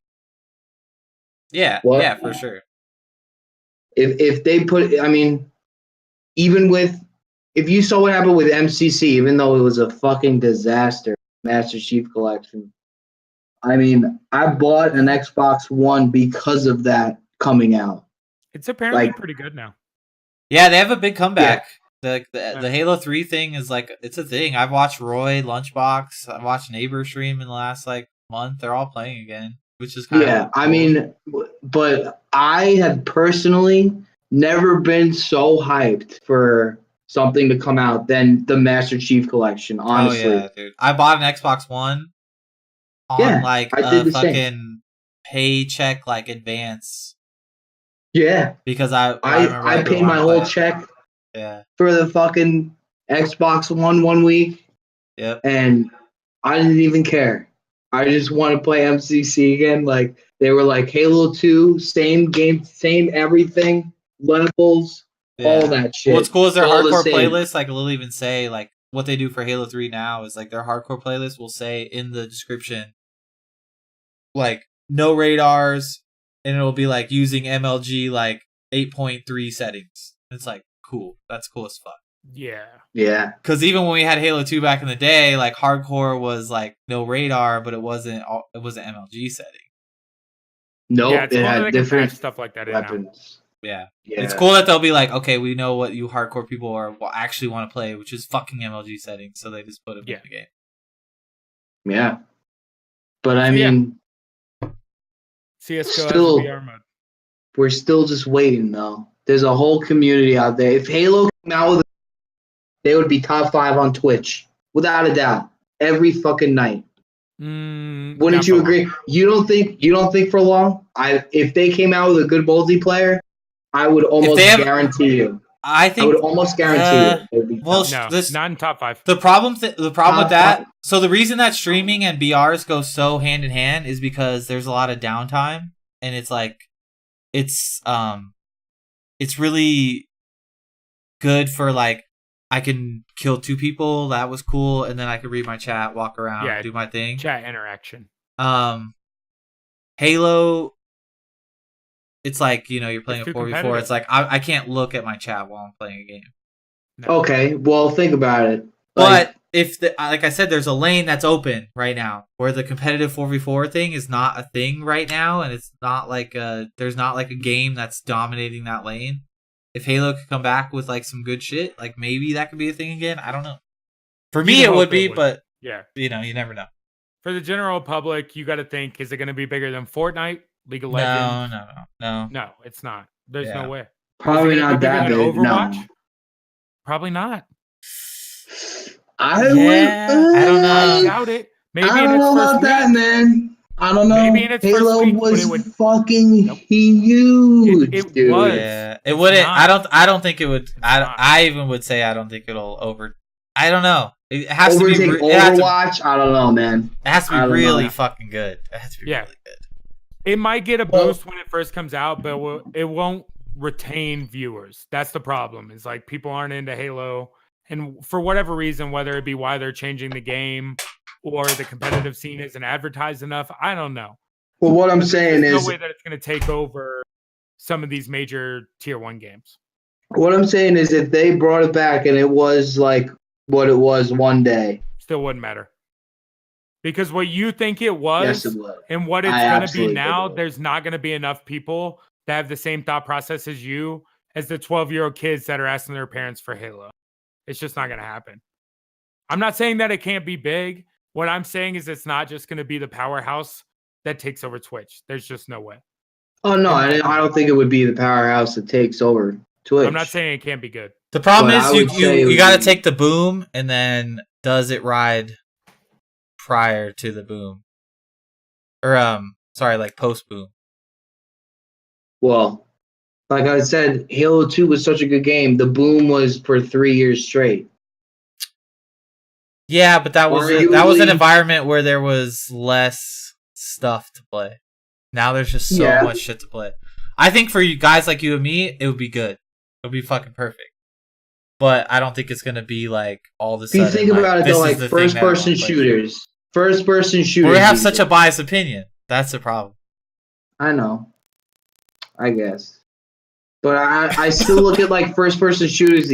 Speaker 3: Yeah, for sure.
Speaker 1: If they put, I mean, even with, if you saw what happened with MCC, even though it was a fucking disaster, Master Chief Collection. I mean, I bought an Xbox One because of that coming out.
Speaker 2: It's apparently pretty good now.
Speaker 3: Yeah, they have a big comeback. Yeah. The Halo 3 thing is like, it's a thing. I've watched Roy, Lunchbox, I've watched Neighbor stream in the last like month. They're all playing again, which is kind of cool. I mean,
Speaker 1: but I have personally never been so hyped for something to come out than the Master Chief Collection, honestly.
Speaker 3: Oh yeah, dude. I bought an Xbox One on like a fucking paycheck like advance.
Speaker 1: Yeah.
Speaker 3: Because I
Speaker 1: paid my whole check for the fucking Xbox One week.
Speaker 3: Yep.
Speaker 1: And I didn't even care. I just want to play MCC again. Like they were like Halo 2, same game, same everything, levels, all that shit.
Speaker 3: What's cool is their
Speaker 1: all the
Speaker 3: hardcore
Speaker 1: same.
Speaker 3: playlist. Like, it'll even say like what they do for Halo 3 now is like their hardcore playlist will say in the description, like no radars, and it'll be like using MLG like 8.3 settings. It's like cool. That's cool as fuck.
Speaker 2: Yeah.
Speaker 1: Yeah.
Speaker 3: Because even when we had Halo 2 back in the day, like hardcore was like no radar, but it wasn't MLG setting.
Speaker 1: Nope.
Speaker 2: Yeah, it's
Speaker 1: it
Speaker 2: cool that
Speaker 1: had
Speaker 2: they can
Speaker 1: different
Speaker 2: patch stuff like that in now.
Speaker 1: weapons.
Speaker 3: Yeah.
Speaker 1: Yeah.
Speaker 3: It's cool that they'll be like, okay, we know what you hardcore people are actually want to play, which is fucking MLG settings, so they just put it in the game.
Speaker 1: Yeah. But I
Speaker 2: So, yeah.
Speaker 1: mean,
Speaker 2: CSGO
Speaker 1: Still-
Speaker 2: has a VR mode.
Speaker 1: we're still just waiting though. There's a whole community out there. If Halo came out with, they would be top 5 on Twitch without a doubt every fucking night. Wouldn't
Speaker 2: Not
Speaker 1: you
Speaker 2: for
Speaker 1: agree?
Speaker 2: long.
Speaker 1: You don't think for long? If they came out with a good multiplayer, I would almost
Speaker 3: they have-
Speaker 1: guarantee you.
Speaker 3: I
Speaker 1: I
Speaker 3: think
Speaker 1: would almost guarantee it. It would be
Speaker 3: well,
Speaker 1: top.
Speaker 2: No, not in top 5.
Speaker 3: the problem with
Speaker 1: Top
Speaker 3: that.
Speaker 1: five.
Speaker 3: So the reason that streaming and BRs go so hand in hand is because there's a lot of downtime, and it's like it's really good for like I can kill 2 people. That was cool, and then I could read my chat, walk around,
Speaker 2: Yeah,
Speaker 3: do my thing.
Speaker 2: Chat interaction.
Speaker 3: Halo, it's like, you know, you're playing
Speaker 2: It's
Speaker 3: a
Speaker 2: too
Speaker 3: 4v4.
Speaker 2: competitive.
Speaker 3: It's like I can't look at my chat while I'm playing a game.
Speaker 2: No.
Speaker 1: Okay, well, think about it.
Speaker 3: But if like I said, there's a lane that's open right now where the competitive 4v4 thing is not a thing right now, and it's not like there's not like a game that's dominating that lane. If Halo could come back with like some good shit, like maybe that could be a thing again. I don't know. For me,
Speaker 2: You
Speaker 3: it
Speaker 2: hope
Speaker 3: would
Speaker 2: it
Speaker 3: be,
Speaker 2: would.
Speaker 3: but
Speaker 2: Yeah.
Speaker 3: you know, you never know.
Speaker 2: For the general public, you got to think: is it going to be bigger than Fortnite, League of Legends?
Speaker 3: No.
Speaker 2: No, it's not. There's
Speaker 3: Yeah.
Speaker 2: no way.
Speaker 1: probably
Speaker 2: Is it gonna
Speaker 1: not
Speaker 2: be bigger
Speaker 1: that
Speaker 2: than
Speaker 1: big.
Speaker 2: Overwatch?
Speaker 1: No.
Speaker 2: Probably not.
Speaker 1: I
Speaker 3: Yeah, I don't know.
Speaker 2: I doubt it. Maybe
Speaker 1: I
Speaker 2: in
Speaker 1: don't
Speaker 2: its
Speaker 1: know
Speaker 2: first
Speaker 1: about that,
Speaker 2: week.
Speaker 1: man. I don't know.
Speaker 2: Maybe in its first
Speaker 1: Halo
Speaker 2: week, but
Speaker 1: was
Speaker 2: it would-
Speaker 1: fucking
Speaker 2: Nope.
Speaker 1: huge,
Speaker 2: It
Speaker 1: dude.
Speaker 2: was.
Speaker 3: Yeah, it
Speaker 2: It's
Speaker 3: wouldn't.
Speaker 2: not.
Speaker 3: I don't think it would.
Speaker 2: It's not.
Speaker 3: I even would say I don't think it'll over. I don't know. It has to
Speaker 1: Overtake
Speaker 3: be. It has to,
Speaker 1: Overwatch? I don't know, man.
Speaker 3: it has to
Speaker 1: I
Speaker 3: be
Speaker 1: don't
Speaker 3: really
Speaker 1: know.
Speaker 3: fucking good. It has to be
Speaker 2: Yeah.
Speaker 3: really good.
Speaker 2: It might get a
Speaker 1: Well-
Speaker 2: boost when it first comes out, but it won't retain viewers. That's the problem. Is like people aren't into Halo, and for whatever reason, whether it be why they're changing the game or the competitive scene isn't advertised enough, I don't know.
Speaker 1: Well, what I'm
Speaker 2: But
Speaker 1: saying
Speaker 2: there's
Speaker 1: is,
Speaker 2: no way that it's going to take over some of these major tier 1 games.
Speaker 1: if they brought it back and it was like what it was one day,
Speaker 2: Still wouldn't matter. Because what you think it was
Speaker 1: yes, it would.
Speaker 2: and what it's
Speaker 1: I
Speaker 2: going to be
Speaker 1: absolutely
Speaker 2: now,
Speaker 1: think it
Speaker 2: there's not going to be enough people that have the same thought process as you as the 12-year-old kids that are asking their parents for Halo. It's just not going to happen. I'm not saying that it can't be big. What I'm saying is it's not just going to be the powerhouse that takes over Twitch. There's just no way.
Speaker 1: Oh no, I don't think it would be the powerhouse that takes over Twitch.
Speaker 2: I'm not saying it can't be good.
Speaker 3: The problem
Speaker 1: But I would
Speaker 3: is
Speaker 1: say it
Speaker 3: you
Speaker 1: would
Speaker 3: got to
Speaker 1: be-
Speaker 3: take the boom and then does it ride prior to the boom, or sorry, like post boom.
Speaker 1: Well, like I said, Halo 2 was such a good game. The boom was for 3 years straight.
Speaker 3: Yeah, but that was an
Speaker 1: Arguably-
Speaker 3: environment where there was less stuff to play. Now there's just so
Speaker 1: Yeah.
Speaker 3: much shit to play. I think for you guys like you and me, it would be good. It would be fucking perfect. But I don't think it's gonna be like all of a
Speaker 1: If you
Speaker 3: sudden.
Speaker 1: think
Speaker 3: like,
Speaker 1: about it,
Speaker 3: this
Speaker 1: though,
Speaker 3: is
Speaker 1: like
Speaker 3: the thing that I wanna
Speaker 1: first-person
Speaker 3: play.
Speaker 1: shooters. First-person shooters.
Speaker 3: We have
Speaker 1: these
Speaker 3: such a
Speaker 1: days.
Speaker 3: biased opinion. That's the problem.
Speaker 1: I know. I guess. But I still look at like first-person shooters.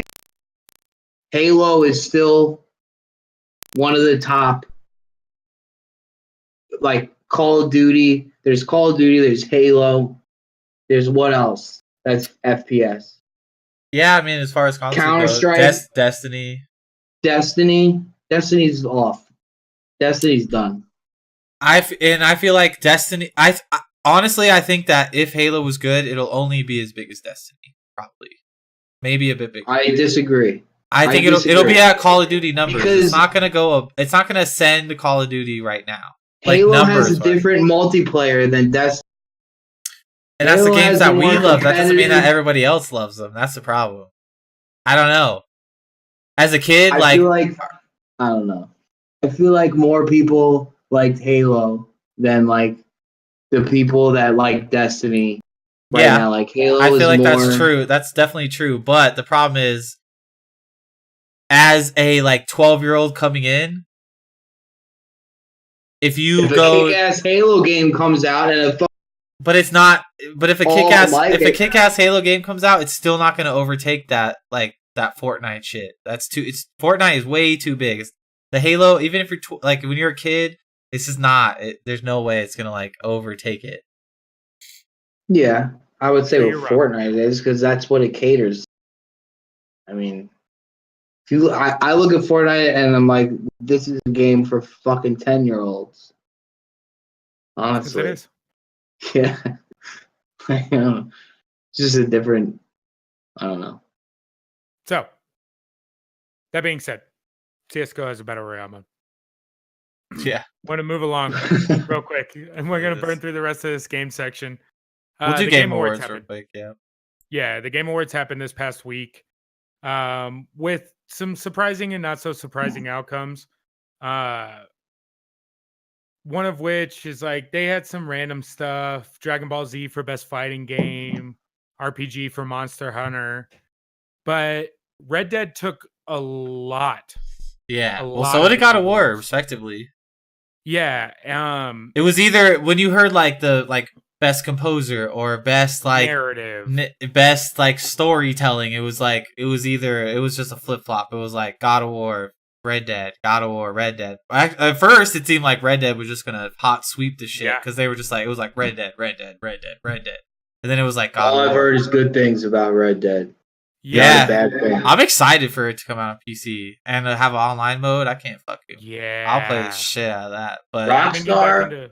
Speaker 1: Halo is still one of the top. Like Call of Duty. There's Call of Duty. There's Halo. There's what else? That's FPS.
Speaker 3: Yeah, I mean, as far as console
Speaker 1: Counter-Strike.
Speaker 3: goes, Destiny.
Speaker 1: Destiny. Destiny's off. Destiny's done.
Speaker 3: I feel like Destiny. I honestly, I think that if Halo was good, it'll only be as big as Destiny, probably, maybe a bit bigger.
Speaker 1: I disagree.
Speaker 3: I think
Speaker 1: I
Speaker 3: it'll
Speaker 1: disagree.
Speaker 3: be at Call of Duty numbers.
Speaker 1: Because-
Speaker 3: It's not gonna go. It's not gonna send to Call of Duty right now. Like
Speaker 1: Halo has a
Speaker 3: numbers-wise.
Speaker 1: different multiplayer than Destiny.
Speaker 3: And that's the
Speaker 1: Halo
Speaker 3: games
Speaker 1: has
Speaker 3: that
Speaker 1: a
Speaker 3: we
Speaker 1: more
Speaker 3: love. That doesn't mean that
Speaker 1: competitive-
Speaker 3: everybody else loves them. That's the problem. I don't know. As a kid,
Speaker 1: I
Speaker 3: like
Speaker 1: feel like I don't know. I feel like more people liked Halo than like the people that like Destiny right
Speaker 3: Yeah.
Speaker 1: now. Like Halo
Speaker 3: I feel
Speaker 1: is
Speaker 3: like
Speaker 1: more,
Speaker 3: that's true. That's definitely true. But the problem is, as a like 12-year-old coming in, if you
Speaker 1: If a
Speaker 3: go,
Speaker 1: kick-ass Halo game comes out and a
Speaker 3: but it's not. But if a
Speaker 1: All
Speaker 3: kick-ass
Speaker 1: like
Speaker 3: if a
Speaker 1: it.
Speaker 3: kick-ass Halo game comes out, it's still not going to overtake that that Fortnite shit. That's too. It's Fortnite is way too big. The Halo, even if you're like when you're a kid, this is not. There's no way it's going to like overtake it.
Speaker 1: yeah, I would say
Speaker 2: Yeah,
Speaker 1: what
Speaker 2: you're right.
Speaker 1: Fortnite is because that's what it caters. I mean, if you, I look at Fortnite and I'm like, this is a game for fucking 10-year-olds.
Speaker 2: 'Cause
Speaker 1: Honestly,
Speaker 2: it is.
Speaker 1: yeah. I know. It's just a different. I don't know.
Speaker 2: So, that being said, CS:GO has a battle royale mode.
Speaker 3: Yeah.
Speaker 2: Want to move along real quick, and we're gonna
Speaker 3: Yes.
Speaker 2: burn through the rest of this game section.
Speaker 3: We'll do
Speaker 2: the
Speaker 3: Game Awards real
Speaker 2: happened.
Speaker 3: quick. Yeah.
Speaker 2: Yeah, the Game Awards happened this past week, with some surprising and not so surprising outcomes. One of which is like they had some random stuff: Dragon Ball Z for best fighting game, RPG for Monster Hunter, but Red Dead took a lot.
Speaker 3: Yeah.
Speaker 2: A
Speaker 3: Well,
Speaker 2: lot
Speaker 3: so
Speaker 2: of
Speaker 3: did God
Speaker 2: the
Speaker 3: of War,
Speaker 2: awards.
Speaker 3: respectively.
Speaker 2: Yeah,
Speaker 3: It was either when you heard like the like best composer or best like
Speaker 2: narrative.
Speaker 3: best like storytelling. It was just a flip flop. It was like God of War, Red Dead, God of War, Red Dead. At first, it seemed like Red Dead was just gonna hot sweep the shit
Speaker 2: Yeah.
Speaker 3: because they were just like it was like Red Dead, Red Dead, Red Dead, Red Dead, and then it was like God
Speaker 1: All
Speaker 3: of
Speaker 1: I've
Speaker 3: War.
Speaker 1: heard is good things about Red Dead.
Speaker 3: Yeah.
Speaker 1: Not a bad thing.
Speaker 3: I'm excited for it to come out on PC and to have an online mode. I can't fuck you.
Speaker 2: Yeah,
Speaker 3: I'll play the shit out of that. But
Speaker 1: Rock-
Speaker 2: I've been getting back
Speaker 1: Rockstar?
Speaker 2: into-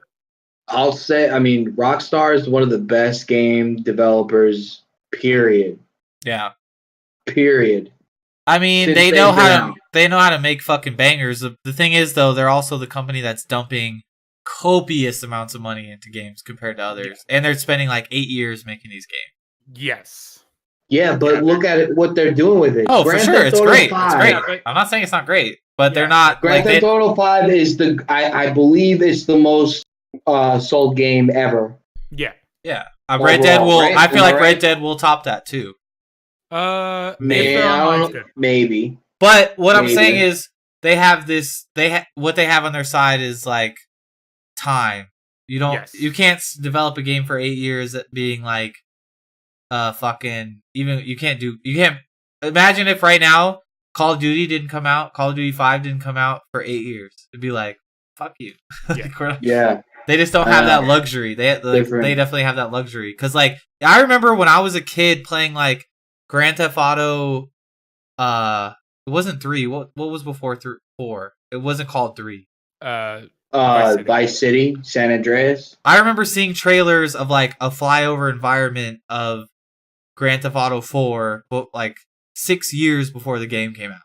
Speaker 1: I'll say, I mean, Rockstar is one of the best game developers. Period.
Speaker 3: yeah.
Speaker 1: Period.
Speaker 3: I mean,
Speaker 1: Since
Speaker 3: they
Speaker 1: they've
Speaker 3: know
Speaker 1: been
Speaker 3: how to
Speaker 1: out.
Speaker 3: make fucking bangers. The thing is, though, they're also the company that's dumping copious amounts of money into games compared to others, and they're spending like 8 years making these games.
Speaker 2: Yes.
Speaker 1: Yeah, but
Speaker 2: Yeah,
Speaker 1: look at it, what they're doing with it.
Speaker 3: Oh, for sure, it's
Speaker 1: Theft Auto
Speaker 3: great. It's
Speaker 1: 5.
Speaker 3: great.
Speaker 2: Yeah, but-
Speaker 3: I'm not saying it's not great, but
Speaker 2: Yeah,
Speaker 3: they're not
Speaker 1: Grand
Speaker 3: like
Speaker 1: Theft Auto 5 is I believe it's the most sold game ever.
Speaker 2: Yeah.
Speaker 3: yeah. Red Dead
Speaker 1: Overall,
Speaker 3: will.
Speaker 1: right?
Speaker 3: I feel
Speaker 1: Am I
Speaker 3: like
Speaker 1: right?
Speaker 3: Red Dead will top that too.
Speaker 2: If
Speaker 1: Maybe,
Speaker 2: their
Speaker 1: I
Speaker 2: online's
Speaker 1: don't know,
Speaker 2: good.
Speaker 1: maybe.
Speaker 3: But what I'm
Speaker 1: Maybe.
Speaker 3: saying is they have this. What they have on their side is like time. You don't.
Speaker 2: Yes.
Speaker 3: You can't develop a game for 8 years at being like, fucking. Even you can't imagine if right now Call of Duty didn't come out. Call of Duty 5 didn't come out for 8 years. It'd be like, fuck you.
Speaker 2: Yeah.
Speaker 1: Yeah.
Speaker 3: They just don't have that luxury. They
Speaker 1: Different.
Speaker 3: definitely have that luxury. Because like I remember when I was a kid playing like Grand Theft Auto. It wasn't 3. What was before 4? It wasn't called 3.
Speaker 1: Vice City, San Andreas.
Speaker 3: I remember seeing trailers of like a flyover environment of Grand Theft Auto 4, but like 6 years before the game came out.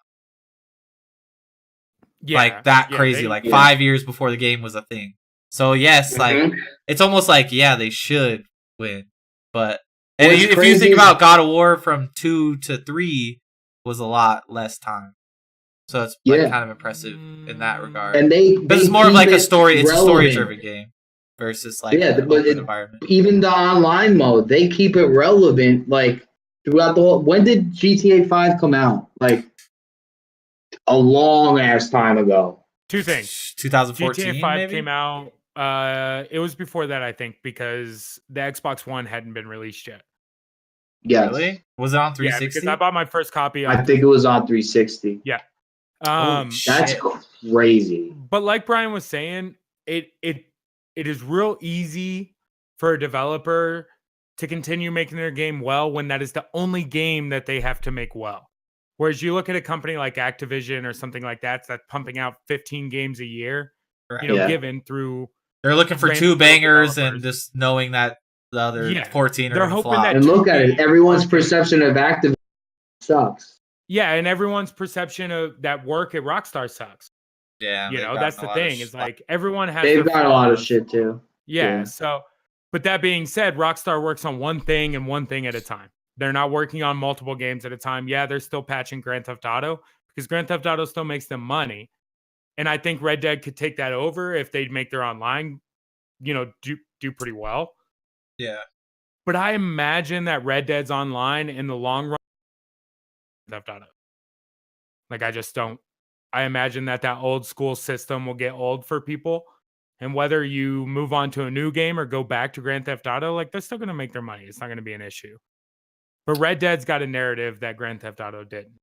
Speaker 2: Yeah.
Speaker 3: Like that
Speaker 2: Yeah,
Speaker 3: crazy.
Speaker 2: they-
Speaker 3: Like
Speaker 1: yeah.
Speaker 3: 5 years before the game was a thing. So yes, like
Speaker 1: Mhm.
Speaker 3: it's almost like they should win, but and
Speaker 1: What's
Speaker 3: if you
Speaker 1: crazy
Speaker 3: think
Speaker 1: is-
Speaker 3: about God of War from 2 to 3 was a lot less time, so it's like
Speaker 1: Yeah.
Speaker 3: kind of impressive in that regard.
Speaker 1: And they
Speaker 3: Because it's more of
Speaker 1: keep
Speaker 3: like a
Speaker 1: it
Speaker 3: story. It's a
Speaker 1: relevant.
Speaker 3: story-driven game versus like
Speaker 1: Yeah,
Speaker 3: an
Speaker 1: but
Speaker 3: open environment.
Speaker 1: Even the online mode, they keep it relevant like throughout the whole. When did GTA 5 come out? Like a long ass time ago.
Speaker 2: Two things.
Speaker 3: 2014
Speaker 2: GTA 5
Speaker 3: maybe?
Speaker 2: came out. It was before that, I think, because the Xbox One hadn't been released yet.
Speaker 1: Yes.
Speaker 3: Really? Was it on
Speaker 2: Yeah,
Speaker 3: 360?
Speaker 2: because I bought my first copy on.
Speaker 1: I think it was on 360.
Speaker 2: Um,
Speaker 1: That's
Speaker 3: Shit.
Speaker 1: crazy.
Speaker 2: but like Brian was saying, it is real easy for a developer to continue making their game well when that is the only game that they have to make well. Whereas you look at a company like Activision or something like that that's pumping out 15 games a year,
Speaker 3: Right.
Speaker 2: you know,
Speaker 1: Yeah.
Speaker 2: given through.
Speaker 3: They're looking for
Speaker 2: random
Speaker 3: 2 bangers
Speaker 2: developers.
Speaker 3: and just knowing that the other
Speaker 2: Yeah.
Speaker 3: 14 are
Speaker 2: They're
Speaker 3: gonna
Speaker 2: hoping
Speaker 3: flop.
Speaker 2: that-
Speaker 1: And look at it.
Speaker 2: games
Speaker 1: Everyone's
Speaker 2: aren't-
Speaker 1: perception of Activision sucks.
Speaker 2: Yeah, and everyone's perception of that work at Rockstar sucks.
Speaker 3: Yeah,
Speaker 2: You
Speaker 3: they've
Speaker 2: know,
Speaker 3: gotten
Speaker 2: that's
Speaker 3: a
Speaker 2: the
Speaker 3: lot of
Speaker 2: thing. It's like everyone has.
Speaker 1: They've
Speaker 2: their
Speaker 1: got a lot of
Speaker 2: flaws.
Speaker 1: shit too.
Speaker 2: Yeah,
Speaker 1: Yeah.
Speaker 2: so but that being said, Rockstar works on one thing and one thing at a time. They're not working on multiple games at a time. Yeah, they're still patching Grand Theft Auto because Grand Theft Auto still makes them money. And I think Red Dead could take that over if they make their online, you know, do pretty well.
Speaker 3: Yeah.
Speaker 2: But I imagine that Red Dead's Online in the long run, Theft Auto. Like I just don't. I imagine that old school system will get old for people, and whether you move on to a new game or go back to Grand Theft Auto, like they're still going to make their money. It's not going to be an issue. But Red Dead's got a narrative that Grand Theft Auto didn't.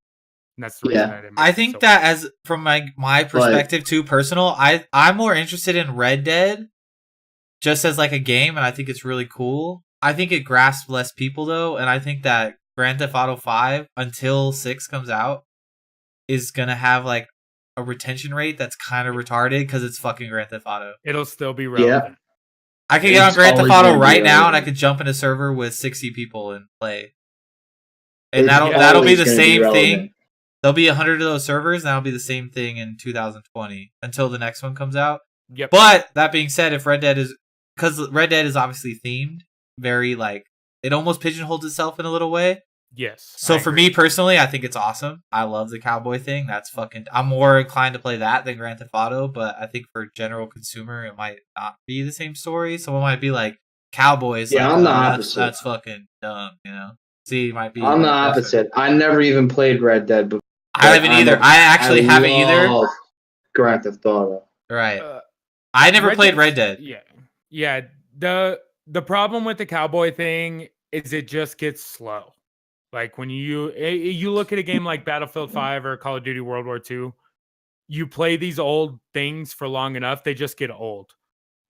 Speaker 2: And that's the reason
Speaker 3: I think that as from my perspective too, personal, I'm more interested in Red Dead just as like a game, and I think it's really cool. I think it grasps less people though, and I think that Grand Theft Auto 5 until 6 comes out is gonna have like a retention rate that's kind of retarded because it's fucking Grand Theft Auto.
Speaker 2: It'll still be relevant.
Speaker 3: I could get on Grand Theft Auto right now, and I could jump in a server with 60 people and play. And that'll be the same thing. There'll be 100 of those servers, and that'll be the same thing in 2020 until the next one comes out.
Speaker 2: Yep.
Speaker 3: But that being said, if Red Dead is, because Red Dead is obviously themed, very like it almost pigeonholes itself in a little way.
Speaker 2: Yes.
Speaker 3: So for me personally, I think it's awesome. I love the cowboy thing. That's fucking. I'm more inclined to play that than Grand Theft Auto, but I think for general consumer, it might not be the same story. Someone might be like, cowboys.
Speaker 1: Yeah,
Speaker 3: like,
Speaker 1: I'm the opposite.
Speaker 3: That's fucking dumb, you know. See, it might be.
Speaker 1: I'm the opposite. I never even played Red Dead, but
Speaker 3: I haven't either. I actually haven't either.
Speaker 1: Grand Theft Auto.
Speaker 3: Right. I never played Red Dead.
Speaker 2: Yeah. Yeah. The problem with the cowboy thing is it just gets slow. Like when you look at a game like Battlefield 5 or Call of Duty World War II, you play these old things for long enough, they just get old.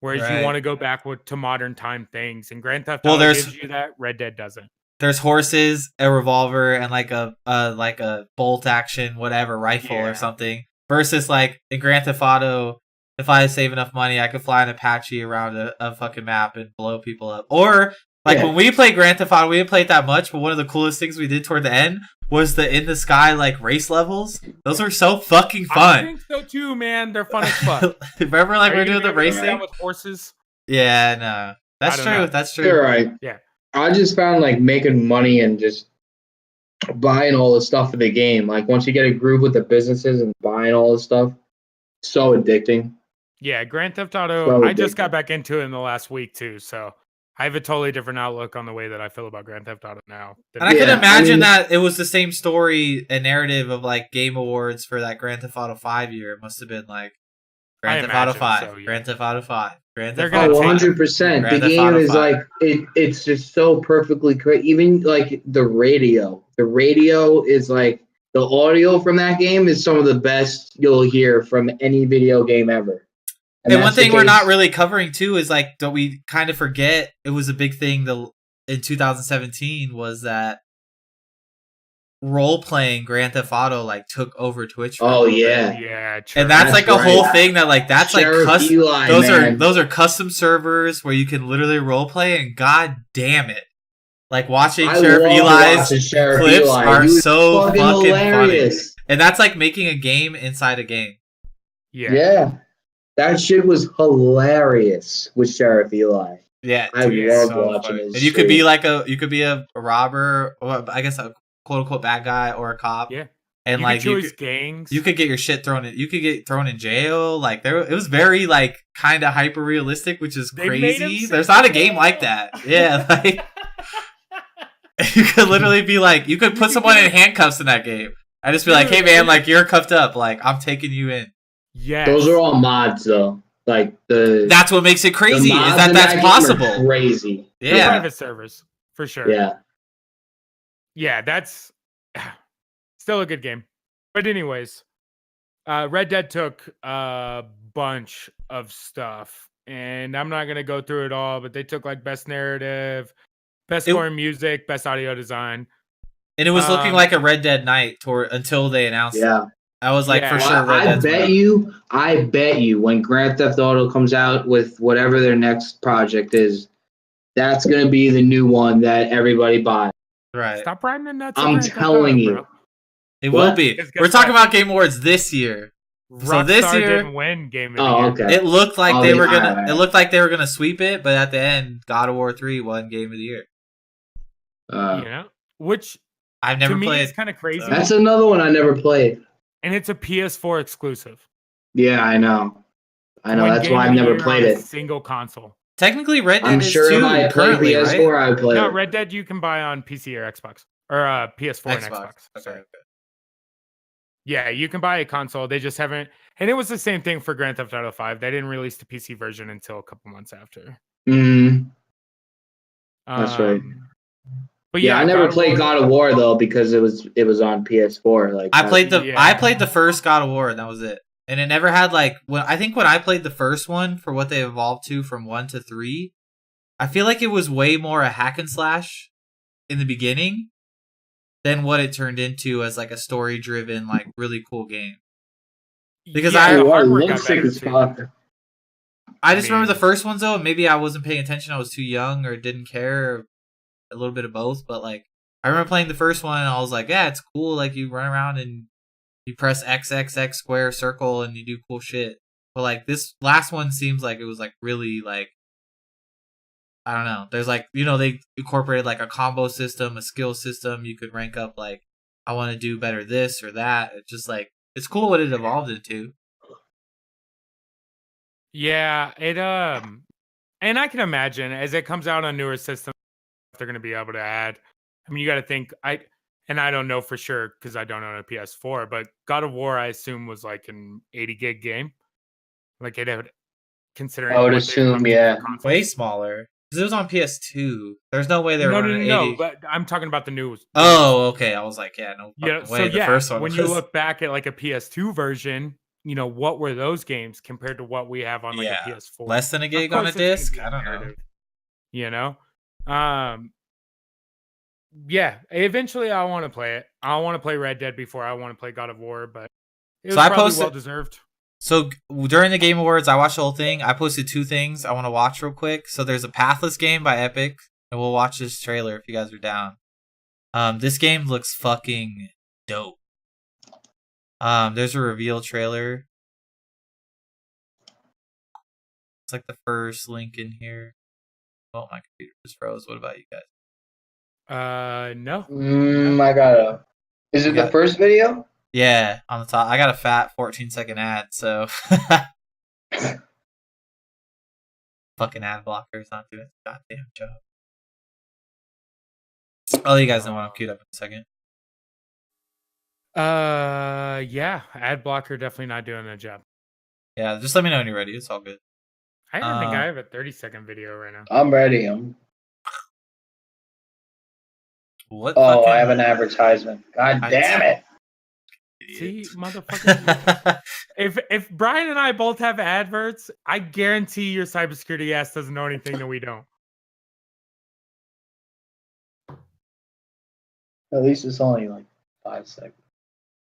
Speaker 2: Whereas you want to go back to modern time things, and Grand Theft Auto gives you that. Red Dead doesn't.
Speaker 3: There's horses, a revolver, and like a bolt action whatever rifle or something. Versus like in Grand Theft Auto, if I save enough money, I could fly an Apache around a fucking map and blow people up. Or like when we played Grand Theft Auto, we didn't play it that much, but one of the coolest things we did toward the end was the in the sky like race levels. Those were so fucking fun.
Speaker 2: I think so too, man. They're fun as fuck.
Speaker 3: Remember like we were doing the racing
Speaker 2: with horses?
Speaker 3: Yeah, no. That's true. That's true.
Speaker 1: You're right.
Speaker 2: Yeah.
Speaker 1: I just found like making money and just buying all the stuff for the game. Like once you get a groove with the businesses and buying all the stuff, so addicting.
Speaker 2: Yeah, Grand Theft Auto. I just got back into it in the last week too, so I have a totally different outlook on the way that I feel about Grand Theft Auto now.
Speaker 3: And I can imagine that it was the same story and narrative of like Game Awards for that Grand Theft Auto 5 year. It must have been like Grand Theft Auto 5,
Speaker 2: so, yeah.
Speaker 3: Grand Theft Auto 5, Grand
Speaker 1: They're
Speaker 3: Theft Auto
Speaker 1: 100%. The game is like it's just so perfectly correct. Even like the radio. The radio is like the audio from that game is some of the best you'll hear from any video game ever.
Speaker 3: And one thing we're not really covering too is like, don't we kind of forget it was a big thing in 2017 was that role playing Grand Theft Auto like took over Twitch.
Speaker 2: Yeah, true.
Speaker 3: And that's like a whole thing that like that's
Speaker 1: Sheriff
Speaker 3: like
Speaker 1: Eli,
Speaker 3: those are custom servers where you can literally role play, and god damn it, like watching Sheriff Eli's clips are so fucking hilarious. Funny. And that's like making a game inside a game.
Speaker 1: Yeah. That shit was hilarious with Sheriff Eli.
Speaker 3: Yeah,
Speaker 1: I loved watching it.
Speaker 3: And you could be like a robber, or I guess a quote unquote bad guy or a cop.
Speaker 2: Yeah,
Speaker 3: and
Speaker 2: you
Speaker 3: like
Speaker 2: could choose gangs.
Speaker 3: You could get your shit thrown in. You could get thrown in jail. Like it was very like kind of hyper realistic, which is crazy. There's not a game like that. Yeah, like you could literally be like, you could put someone in handcuffs in that game. I just be like, hey man, like you're cuffed up. Like I'm taking you in.
Speaker 2: Yeah,
Speaker 1: those are all mods though. Like
Speaker 3: that's what makes it crazy is that's possible.
Speaker 1: Crazy.
Speaker 3: Yeah,
Speaker 2: private servers for sure. Yeah, that's still a good game. But anyways, Red Dead took a bunch of stuff, and I'm not gonna go through it all. But they took like best narrative, best score in music, best audio design,
Speaker 3: and it was looking like a Red Dead night until they announced it. I was like, for sure.
Speaker 1: I bet you when Grand Theft Auto comes out with whatever their next project is, that's going to be the new one that everybody buys.
Speaker 3: Right.
Speaker 2: Stop riding the nuts.
Speaker 1: I'm telling you.
Speaker 2: Bro.
Speaker 3: It will be. We're talking about Game Awards this year. So this year
Speaker 2: didn't win Game of the Year.
Speaker 3: It looked like they were gonna. It looked like they were gonna sweep it, but at the end, God of War 3 won Game of the Year.
Speaker 2: Which
Speaker 3: I've never played.
Speaker 2: It's kind of crazy.
Speaker 1: That's another one I never played.
Speaker 2: And it's a PS4 exclusive.
Speaker 1: Yeah, I know. That's why I've never played it.
Speaker 2: Single console.
Speaker 3: Technically, Red Dead
Speaker 1: I'm
Speaker 3: is
Speaker 1: sure if
Speaker 3: too
Speaker 1: I played
Speaker 3: currently,
Speaker 1: PS4,
Speaker 3: right?
Speaker 1: I would play
Speaker 2: No,
Speaker 1: it.
Speaker 2: Red Dead you can buy on PC or Xbox or PS4 and Xbox.
Speaker 3: Okay,
Speaker 2: Sorry.
Speaker 3: okay.
Speaker 2: Yeah, you can buy a console. They just haven't, and it was the same thing for Grand Theft Auto 5. They didn't release the PC version until a couple months after.
Speaker 1: Mm, that's right.
Speaker 2: But
Speaker 1: Yeah,
Speaker 2: yeah,
Speaker 1: I never
Speaker 2: God
Speaker 1: played
Speaker 2: War,
Speaker 1: God of War though because it was on PS4. Like
Speaker 3: I played
Speaker 2: Yeah.
Speaker 3: the first God of War, and that was it. And it never had like when I played the first one for what they evolved to from 1 to 3, I feel like it was way more a hack and slash in the beginning than what it turned into as like a story driven, like really cool game. Because
Speaker 2: yeah,
Speaker 3: I-
Speaker 2: the
Speaker 1: Ooh, it
Speaker 2: hardware got
Speaker 1: looks sick
Speaker 2: better
Speaker 1: as
Speaker 2: too.
Speaker 1: fuck.
Speaker 3: I just remember
Speaker 2: mean-
Speaker 3: the first ones though, and maybe I wasn't paying attention, I was too young or didn't care, or a little bit of both, but like I remember playing the first one and I was like, yeah, it's cool, like you run around and you press XXX square circle and you do cool shit. But like this last one seems like it was like really like I don't know. There's like, you know, they incorporated like a combo system, a skill system. You could rank up like I want to do better this or that. It's just like it's cool what it evolved into.
Speaker 2: Yeah, it and I can imagine as it comes out on newer systems, they're going to be able to add. I mean, you got to think I don't know for sure because I don't own a PS4, but God of War I assume was like an 80 gig game. Like it would considering
Speaker 1: I would
Speaker 2: what they've
Speaker 1: assume,
Speaker 2: come to
Speaker 1: yeah.
Speaker 2: for consoles.
Speaker 3: Way smaller. Because it was on PS2. There's no way they were
Speaker 2: No,
Speaker 3: running 80.
Speaker 2: but I'm talking about the new.
Speaker 3: Oh, okay. I was like, yeah, no
Speaker 2: Yeah,
Speaker 3: fucking
Speaker 2: so
Speaker 3: way. The
Speaker 2: yeah,
Speaker 3: first one
Speaker 2: when
Speaker 3: was...
Speaker 2: you look back at like a PS2 version, you know, what were those games compared to what we have on like
Speaker 3: Yeah,
Speaker 2: a PS4?
Speaker 3: less than a
Speaker 2: Of
Speaker 3: gig on a
Speaker 2: course it's gonna
Speaker 3: disc.
Speaker 2: be
Speaker 3: I don't know.
Speaker 2: imperative, you know, yeah. Eventually, I want to play it. I want to play Red Dead before I want to play God of War, but it was
Speaker 3: So I
Speaker 2: probably
Speaker 3: posted-
Speaker 2: well deserved.
Speaker 3: So during the Game Awards, I watched the whole thing. I posted 2 things I want to watch real quick. So there's a Pathless game by Epic, and we'll watch this trailer if you guys are down. This game looks fucking dope. There's a reveal trailer. It's like the first link in here. Oh, my computer just froze. What about you guys?
Speaker 2: No.
Speaker 1: I gotta. Is it
Speaker 3: Yeah.
Speaker 1: the first video?
Speaker 3: Yeah, on the top. I got a fat 14-second ad, so fucking ad blocker's not doing its goddamn job. I'll let you guys know when I'm queued up in a second.
Speaker 2: Yeah, ad blocker definitely not doing their job.
Speaker 3: Yeah, just let me know when you're ready. It's all good.
Speaker 2: I don't think I have a 30-second video right now.
Speaker 1: I'm ready.
Speaker 3: What?
Speaker 1: Oh,
Speaker 3: fucking...
Speaker 1: I have an advertisement. God damn it!
Speaker 2: See, motherfucker. if Brian and I both have adverts, I guarantee your cybersecurity ass doesn't know anything that we don't.
Speaker 1: At least it's only like 5 seconds.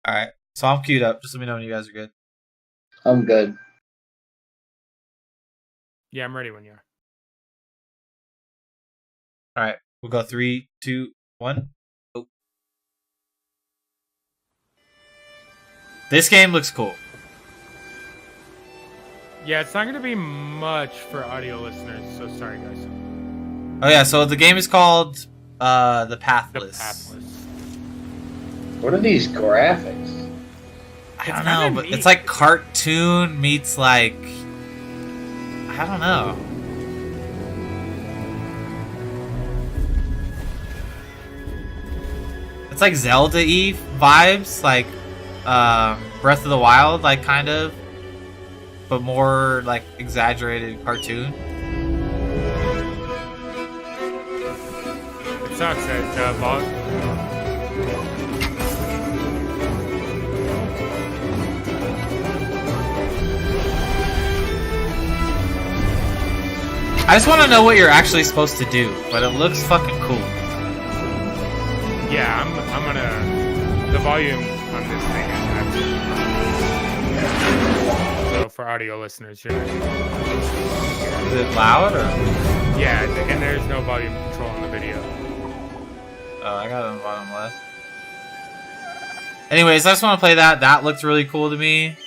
Speaker 3: All right, so I'm queued up. Just let me know when you guys are good.
Speaker 1: I'm good.
Speaker 2: Yeah, I'm ready when you are.
Speaker 3: All right, we'll go 3, 2, 1. Oh. This game looks cool.
Speaker 2: Yeah, it's not going to be much for audio listeners, so sorry, guys.
Speaker 3: Oh yeah, so the game is called The
Speaker 2: The
Speaker 3: Pathless.
Speaker 2: Pathless.
Speaker 1: What are these graphics?
Speaker 3: I
Speaker 2: It's
Speaker 3: don't
Speaker 2: kinda
Speaker 3: know, but
Speaker 2: neat.
Speaker 3: it's like cartoon meets like I don't know. It's like Zelda-y vibes, like Breath of the Wild, like kind of, but more like exaggerated cartoon.
Speaker 2: It sucks that
Speaker 3: I just want to know what you're actually supposed to do, but it looks fucking cool.
Speaker 2: yeah, I'm gonna the volume on this thing is absolutely so for audio listeners, you're
Speaker 3: Is it loud or?
Speaker 2: yeah, and there's no volume control on the video.
Speaker 3: Oh, I got it on the bottom left. Anyways, I just want to play that. That looked really cool to me.
Speaker 2: This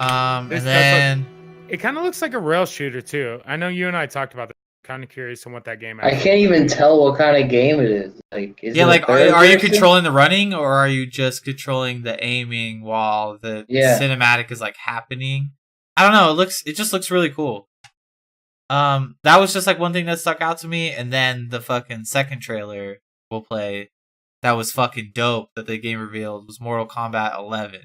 Speaker 3: And
Speaker 2: does
Speaker 3: then
Speaker 2: It kind of looks like a rail shooter too. I know you and I talked about that. Kind of curious on what that game is.
Speaker 1: I can't even tell what kind of game it is. Like, is
Speaker 3: yeah,
Speaker 1: it
Speaker 3: like
Speaker 1: a third
Speaker 3: are you
Speaker 1: person?
Speaker 3: controlling the running or are you just controlling the aiming while the
Speaker 1: Yeah.
Speaker 3: cinematic is like happening? I don't know. It just looks really cool. That was just like one thing that stuck out to me, and then the fucking second trailer we'll play that was fucking dope that the game revealed was Mortal Kombat 11,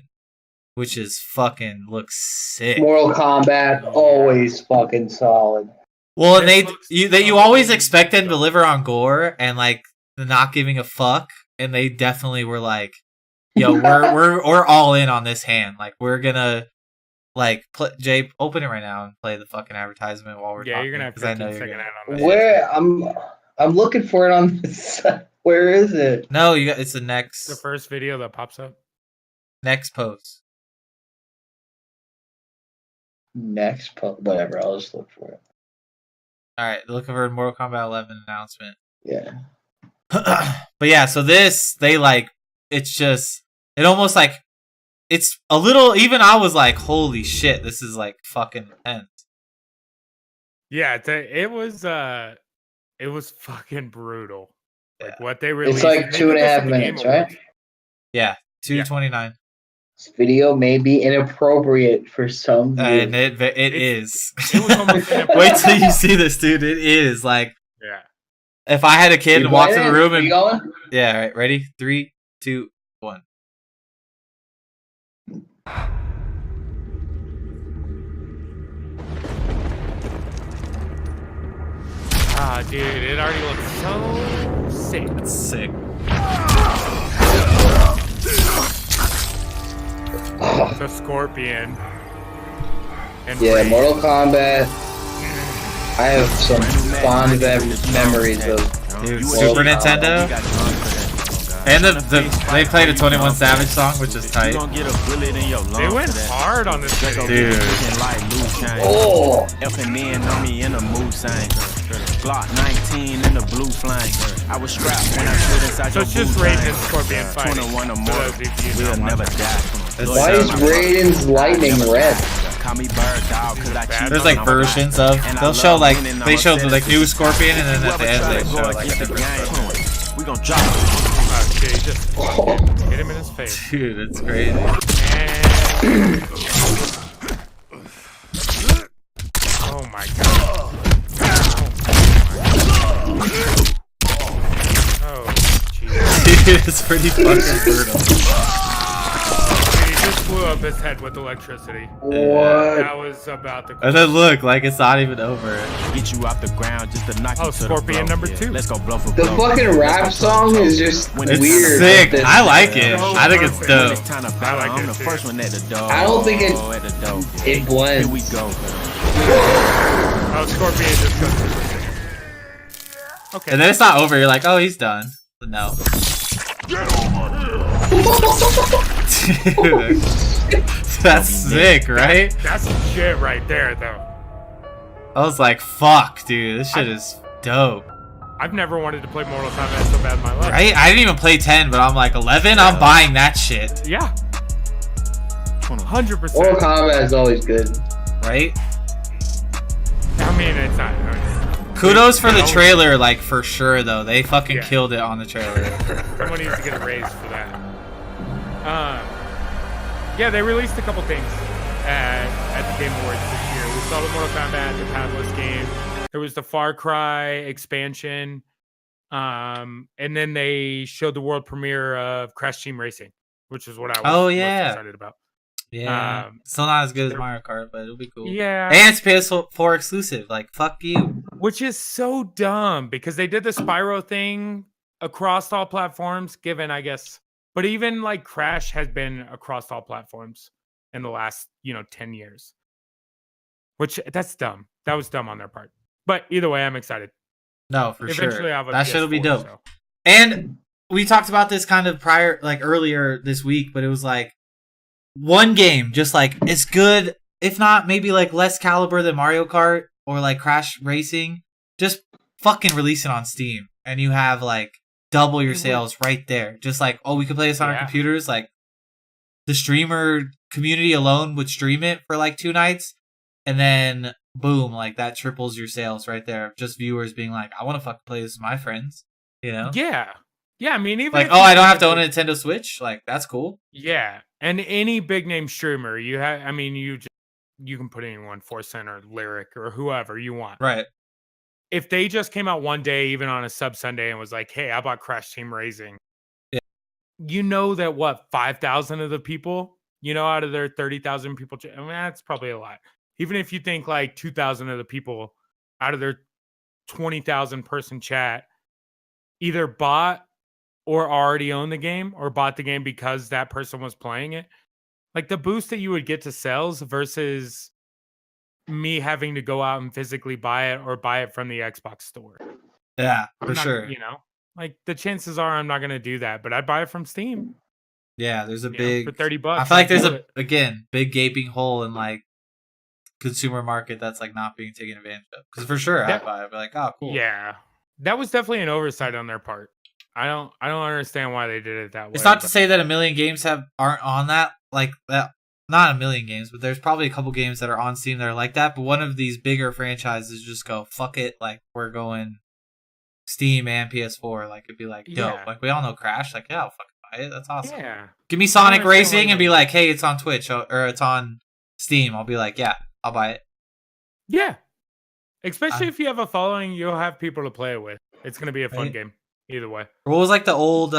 Speaker 3: which is fucking looks sick.
Speaker 1: Mortal Kombat always fucking solid.
Speaker 3: Well, and
Speaker 2: This
Speaker 3: you always expect them to deliver on gore and like not giving a fuck, and they definitely were like, "Yo, we're all in on this hand. Like we're gonna like Jay, open it right now and play the fucking advertisement while we're talking."
Speaker 2: You're gonna have
Speaker 3: 'cause
Speaker 2: 15 second ad on this.
Speaker 1: Where I'm looking for it on this. Where is it?
Speaker 3: No, it's the
Speaker 2: The first video that pops up.
Speaker 3: next post.
Speaker 1: Whatever. I'll just look for it.
Speaker 3: All right, looking for a Mortal Kombat 11 announcement.
Speaker 1: Yeah.
Speaker 3: But yeah, so this it almost like it's a little. Even I was like, "Holy shit, this is like fucking intense."
Speaker 2: Yeah, it was fucking brutal. Like what they released.
Speaker 1: It's like
Speaker 2: and they
Speaker 1: 2.5
Speaker 2: did this at the Game
Speaker 1: minutes,
Speaker 2: Awards.
Speaker 1: right?
Speaker 3: Yeah, 2:29,
Speaker 1: This video may be inappropriate for some.
Speaker 3: and
Speaker 1: viewers.
Speaker 3: it is.
Speaker 2: It was almost
Speaker 3: Wait till you see this, dude. It is like
Speaker 2: Yeah.
Speaker 3: if I had a kid and walked in the room
Speaker 1: You
Speaker 3: and
Speaker 1: going?
Speaker 3: yeah, all right, ready? 3, 2, 1.
Speaker 2: Ah, dude, it already looks so sick.
Speaker 3: It's sick.
Speaker 1: Oh,
Speaker 2: The Scorpion. And
Speaker 1: yeah,
Speaker 2: Rage.
Speaker 1: Mortal Kombat. I have some fond memories of.
Speaker 3: Dude,
Speaker 1: Mortal
Speaker 3: Super
Speaker 1: Kombat.
Speaker 3: Nintendo. And they played a 21 Savage song, which is tight.
Speaker 2: They went hard on this video.
Speaker 3: Dude.
Speaker 1: Oh,
Speaker 4: FNN on me in a mood sign. Glock 19 in the blue flame. I was strapped when I stood inside
Speaker 2: So
Speaker 4: your
Speaker 2: it's just
Speaker 4: boot
Speaker 2: Rage
Speaker 4: line.
Speaker 2: and Scorpion fighting.
Speaker 4: 21 or
Speaker 2: For
Speaker 4: more.
Speaker 2: those of you who
Speaker 4: We'll
Speaker 2: don't
Speaker 4: never
Speaker 2: watch it.
Speaker 4: die.
Speaker 3: It's
Speaker 1: why is Raiden's lightning red?
Speaker 4: Call me bird dog, 'cause I cheat
Speaker 3: There's
Speaker 4: on
Speaker 3: like
Speaker 4: my
Speaker 3: versions
Speaker 4: mind.
Speaker 3: of.
Speaker 4: And I
Speaker 3: They'll show
Speaker 4: love
Speaker 3: like
Speaker 4: winning,
Speaker 3: they
Speaker 4: I'm
Speaker 3: show the
Speaker 4: upset
Speaker 3: like new Scorpion, and then at
Speaker 4: Whoever
Speaker 3: the end
Speaker 4: try
Speaker 3: they
Speaker 4: to
Speaker 3: show
Speaker 4: go
Speaker 3: like a
Speaker 4: against the
Speaker 3: different.
Speaker 4: game, we gon' drop it.
Speaker 2: Oh, shit, he just
Speaker 1: Oh,
Speaker 2: hit him in his face.
Speaker 3: Dude, it's crazy.
Speaker 2: And... Oh my god. Oh, jeez.
Speaker 3: Dude, it's pretty fucking brutal.
Speaker 2: He just blew up his head with electricity.
Speaker 1: what?
Speaker 2: That was about the.
Speaker 3: And then look, like it's not even over.
Speaker 4: Get you off the ground just to knock
Speaker 2: Oh,
Speaker 4: you to
Speaker 2: Scorpion
Speaker 4: the floor.
Speaker 2: number 2.
Speaker 4: Let's go blow for
Speaker 1: The
Speaker 4: blow.
Speaker 1: fucking rap song is just
Speaker 3: It's
Speaker 1: weird.
Speaker 3: sick.
Speaker 1: This-
Speaker 3: I like it.
Speaker 2: So
Speaker 3: I think it's
Speaker 2: perfect.
Speaker 4: When
Speaker 3: dope.
Speaker 4: it's time to
Speaker 2: I
Speaker 4: battle,
Speaker 2: like
Speaker 4: I'm
Speaker 2: it
Speaker 4: the
Speaker 2: too.
Speaker 4: first one at the door.
Speaker 1: I don't think
Speaker 4: At the door.
Speaker 1: it blends.
Speaker 4: Here we go.
Speaker 2: Oh, Scorpion just goes super sick. Okay.
Speaker 3: And then it's not over. You're like, oh, he's done. But no. Dude, that's sick, right?
Speaker 2: That's some shit right there, though.
Speaker 3: I was like, fuck, dude. This shit is dope.
Speaker 2: I've never wanted to play Mortal Kombat so bad in my life.
Speaker 3: Right? I didn't even play 10, but I'm like, 11? I'm buying that shit.
Speaker 2: Yeah. 100%.
Speaker 1: Mortal Kombat is always good.
Speaker 3: Right?
Speaker 2: I mean, it's not.
Speaker 3: Kudos for the
Speaker 2: You know?
Speaker 3: trailer, like, for sure, though. They fucking
Speaker 2: Yeah.
Speaker 3: killed it on the trailer.
Speaker 2: Someone needs to get a raise for that. Yeah, they released a couple things at the Game Awards this year. We saw the Mortal Kombat, the Padless game. There was the Far Cry expansion. And then they showed the world premiere of Crash Team Racing, which is what I was
Speaker 3: Oh,
Speaker 2: most
Speaker 3: yeah.
Speaker 2: excited about.
Speaker 3: Yeah. Still not as good as Mario Kart, but it'll be cool.
Speaker 2: Yeah.
Speaker 3: And it's PS4 exclusive. Like, fuck you.
Speaker 2: Which is so dumb because they did the Spyro thing across all platforms, given, I guess. But even like Crash has been across all platforms in the last, 10 years. Which that's dumb. That was dumb on their part. But either way, I'm excited.
Speaker 3: No, for
Speaker 2: Eventually,
Speaker 3: sure.
Speaker 2: I'll have a
Speaker 3: That shit'll be
Speaker 2: PS4,
Speaker 3: dope.
Speaker 2: so.
Speaker 3: And we talked about this kind of earlier this week, but it was like one game, just like it's good, if not maybe like less caliber than Mario Kart or like Crash Racing. Just fucking release it on Steam, and you have like double your sales right there. Just like, oh, we could play this on our
Speaker 2: Yeah.
Speaker 3: computers. Like the streamer community alone would stream it for like 2 nights, and then boom, like that triples your sales right there. Just viewers being like, I want to fucking play this with my friends. You know?
Speaker 2: Yeah. Yeah, I mean, even
Speaker 3: Like,
Speaker 2: if
Speaker 3: oh,
Speaker 2: you
Speaker 3: I don't have to own
Speaker 2: think-
Speaker 3: a Nintendo Switch. Like, that's cool.
Speaker 2: Yeah. And any big name streamer, you you can put anyone, Forcent or Lyric or whoever you want.
Speaker 3: Right.
Speaker 2: If they just came out one day, even on a sub Sunday, and was like, "Hey, I bought Crash Team Racing,"
Speaker 3: Yeah.
Speaker 2: you know that 5,000 of the people, out of their 30,000 people, I mean, that's probably a lot. Even if you think like 2,000 of the people out of their 20,000 person chat either bought or already own the game or bought the game because that person was playing it, like the boost that you would get to sales versus me having to go out and physically buy it or buy it from the Xbox store.
Speaker 3: Yeah,
Speaker 2: I'm
Speaker 3: for
Speaker 2: not-
Speaker 3: sure.
Speaker 2: Like the chances are I'm not going to do that, but I'd buy it from Steam.
Speaker 3: Yeah, there's a
Speaker 2: For
Speaker 3: big.
Speaker 2: $30.
Speaker 3: I feel like
Speaker 2: I'd
Speaker 3: there's
Speaker 2: do
Speaker 3: a
Speaker 2: it.
Speaker 3: big gaping hole in like consumer market that's like not being taken advantage of. Because for sure, I'd
Speaker 2: That-
Speaker 3: buy it. I'd be like, oh, cool.
Speaker 2: Yeah. That was definitely an oversight on their part. I don't understand why they did it that way.
Speaker 3: It's not to
Speaker 2: but-
Speaker 3: say that a million games aren't on that like that. Not a million games, but there's probably a couple games that are on Steam that are like that. But one of these bigger franchises just go fuck it, like we're going Steam and PS4. Like it'd be like dope.
Speaker 2: Yeah.
Speaker 3: Like we all know Crash. Like yeah, I'll fucking buy it. That's awesome.
Speaker 2: Yeah.
Speaker 3: Give me Sonic
Speaker 2: understand why
Speaker 3: Racing
Speaker 2: you
Speaker 3: and be
Speaker 2: don't.
Speaker 3: like, hey, it's on Twitch or it's on Steam. I'll be like, yeah, I'll buy it.
Speaker 2: Yeah. Especially if you have a following, you'll have people to play it with. It's going to be a fun
Speaker 3: Right.
Speaker 2: game either way.
Speaker 3: Or what was like the old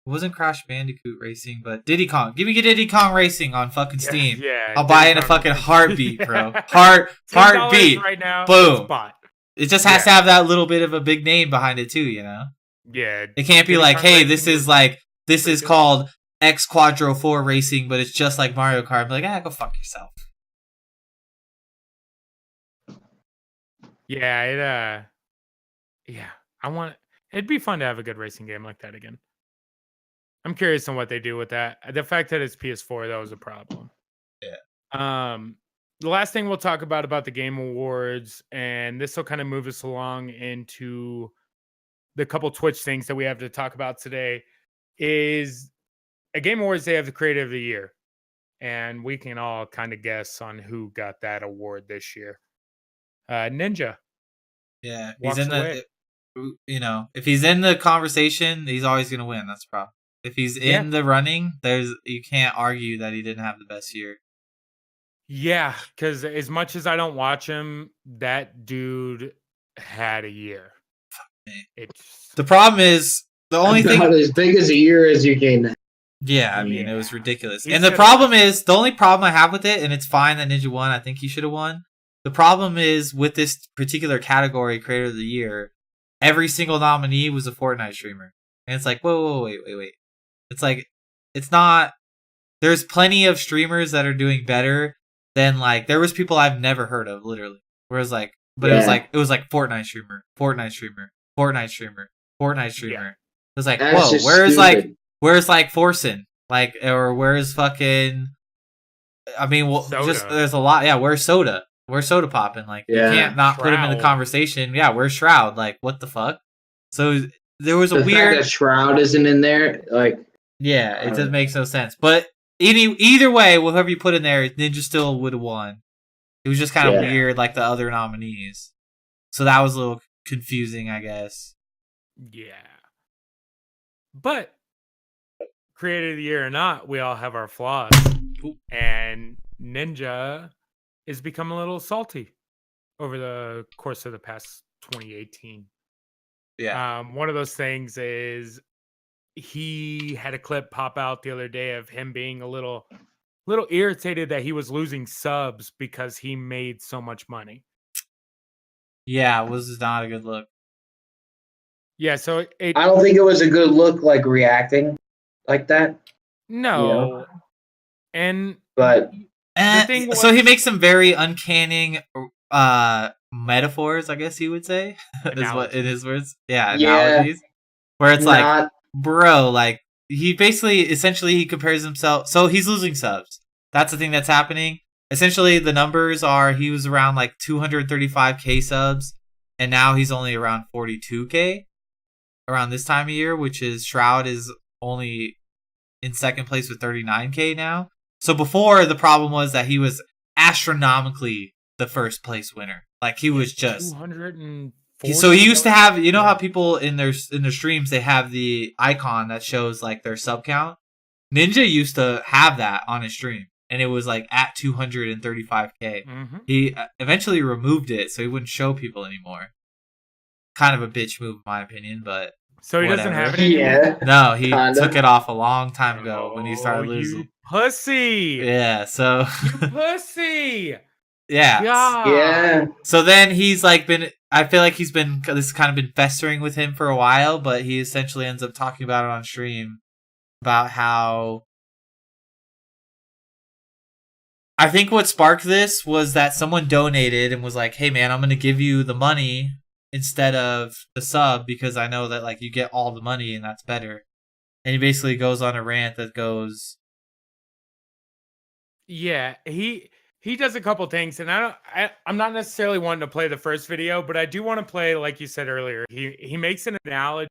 Speaker 3: it wasn't Crash Bandicoot Racing, but Diddy Kong. Give me Diddy Kong Racing on fucking Steam.
Speaker 2: Yeah.
Speaker 3: I'll buy it in a fucking heartbeat, bro. Heartbeat.
Speaker 2: right now.
Speaker 3: Boom.
Speaker 2: Spot.
Speaker 3: It just has to have that little bit of a big name behind it too, you know?
Speaker 2: Yeah.
Speaker 3: It can't be
Speaker 2: Diddy
Speaker 3: like,
Speaker 2: Kong
Speaker 3: hey,
Speaker 2: Racing
Speaker 3: this is
Speaker 2: was
Speaker 3: like this
Speaker 2: pretty
Speaker 3: is
Speaker 2: good.
Speaker 3: called X Quadro 4 Racing, but it's just like Mario Kart. I'm like, go fuck yourself.
Speaker 2: Yeah, it'd be fun to have a good racing game like that again. I'm curious on what they do with that. The fact that it's PS4, that was a problem.
Speaker 3: Yeah.
Speaker 2: The last thing we'll talk about the Game Awards, and this will kind of move us along into the couple Twitch things that we have to talk about today, is at Game Awards, they have the Creator of the Year. And we can all kind of guess on who got that award this year. Ninja.
Speaker 3: Yeah.
Speaker 2: Walks
Speaker 3: He's in
Speaker 2: away.
Speaker 3: if he's in the conversation, he's always gonna win. That's the problem. If he's in the running, you can't argue that he didn't have the best year.
Speaker 2: Yeah, because as much as I don't watch him, that dude had a year. It's
Speaker 3: The problem is the only thing.
Speaker 1: About as big as a year as you can.
Speaker 3: Yeah, I mean, it was
Speaker 2: Yeah.
Speaker 3: ridiculous.
Speaker 2: He
Speaker 3: And the
Speaker 2: should've-
Speaker 3: problem is, the only problem I have with it, and it's fine that Ninja won, I think he should have won. The problem is, with this particular category, Creator of the Year, every single nominee was a Fortnite streamer. And it's like, whoa, wait. It's like, it's not, there's plenty of streamers that are doing better than, like, there was people I've never heard of, literally. Whereas, like, but
Speaker 1: Yeah.
Speaker 3: it was like Fortnite streamer, Fortnite streamer, Fortnite streamer, Fortnite streamer. It was like,
Speaker 1: That's
Speaker 3: whoa,
Speaker 1: just
Speaker 3: where's
Speaker 1: stupid.
Speaker 3: like Forsen? Like, or where's fucking? I mean, well, just
Speaker 2: Soda.
Speaker 3: there's a lot. Yeah, where's Soda? Where's Soda popping? Like,
Speaker 1: Yeah.
Speaker 3: you can't not put him in the
Speaker 2: Shroud.
Speaker 3: conversation. Yeah, where's Shroud? Like, what the fuck? So there was a
Speaker 1: The fact
Speaker 3: weird.
Speaker 1: that Shroud isn't in there, like,
Speaker 3: Yeah, it just makes no sense. But either way, whoever you put in there, Ninja still would have won. It was just kind of
Speaker 1: Yeah.
Speaker 3: weird, like the other nominees. So that was a little confusing, I guess.
Speaker 2: Yeah. But Creator of the Year or not, we all have our flaws. And Ninja has become a little salty over the course of the past 2018.
Speaker 3: Yeah.
Speaker 2: One of those things is he had a clip pop out the other day of him being a little irritated that he was losing subs because he made so much money.
Speaker 3: Yeah, it was not a good look.
Speaker 2: Yeah, so it
Speaker 1: I don't think it was a good look, like, reacting like that.
Speaker 2: no. And
Speaker 1: But
Speaker 2: thing
Speaker 3: So he
Speaker 2: was-
Speaker 3: makes some very uncanny metaphors, I guess you would say, is what in his words. Yeah,
Speaker 1: Yeah.
Speaker 3: analogies. Where it's like,
Speaker 1: not,
Speaker 3: bro, like he basically, essentially, he compares himself. So he's losing subs. That's the thing that's happening. Essentially, the numbers are he was around like 235K subs, and now he's only around 42K around this time of year, which is Shroud is only in second place with 39K now. So before, the problem was that he was astronomically the first place winner. Like he was just
Speaker 2: 240.
Speaker 3: so he used to have, you know how people in their streams they have the icon that shows like their sub count. Ninja used to have that on his stream. and it was like at 235K.
Speaker 2: Mm-hmm.
Speaker 3: He eventually removed it so he wouldn't show people anymore. Kind of a bitch move, in my opinion, but
Speaker 2: So he doesn't
Speaker 3: whatever.
Speaker 2: have it anymore?
Speaker 1: Yeah.
Speaker 3: no, he
Speaker 1: Kinda.
Speaker 3: took it off a long time ago when he started
Speaker 2: Oh,
Speaker 3: losing.
Speaker 2: you pussy!
Speaker 3: Yeah, so
Speaker 2: Pussy!
Speaker 3: yeah.
Speaker 2: God.
Speaker 1: Yeah.
Speaker 3: So then he's like I feel like this has kind of been festering with him for a while, but he essentially ends up talking about it on stream about how I think what sparked this was that someone donated and was like, "Hey man, I'm going to give you the money instead of the sub because I know that like you get all the money and that's better." And he basically goes on a rant that goes,
Speaker 2: Yeah, he does a couple things, and I'm not necessarily wanting to play the first video, but I do want to play, like you said earlier. He makes an analogy.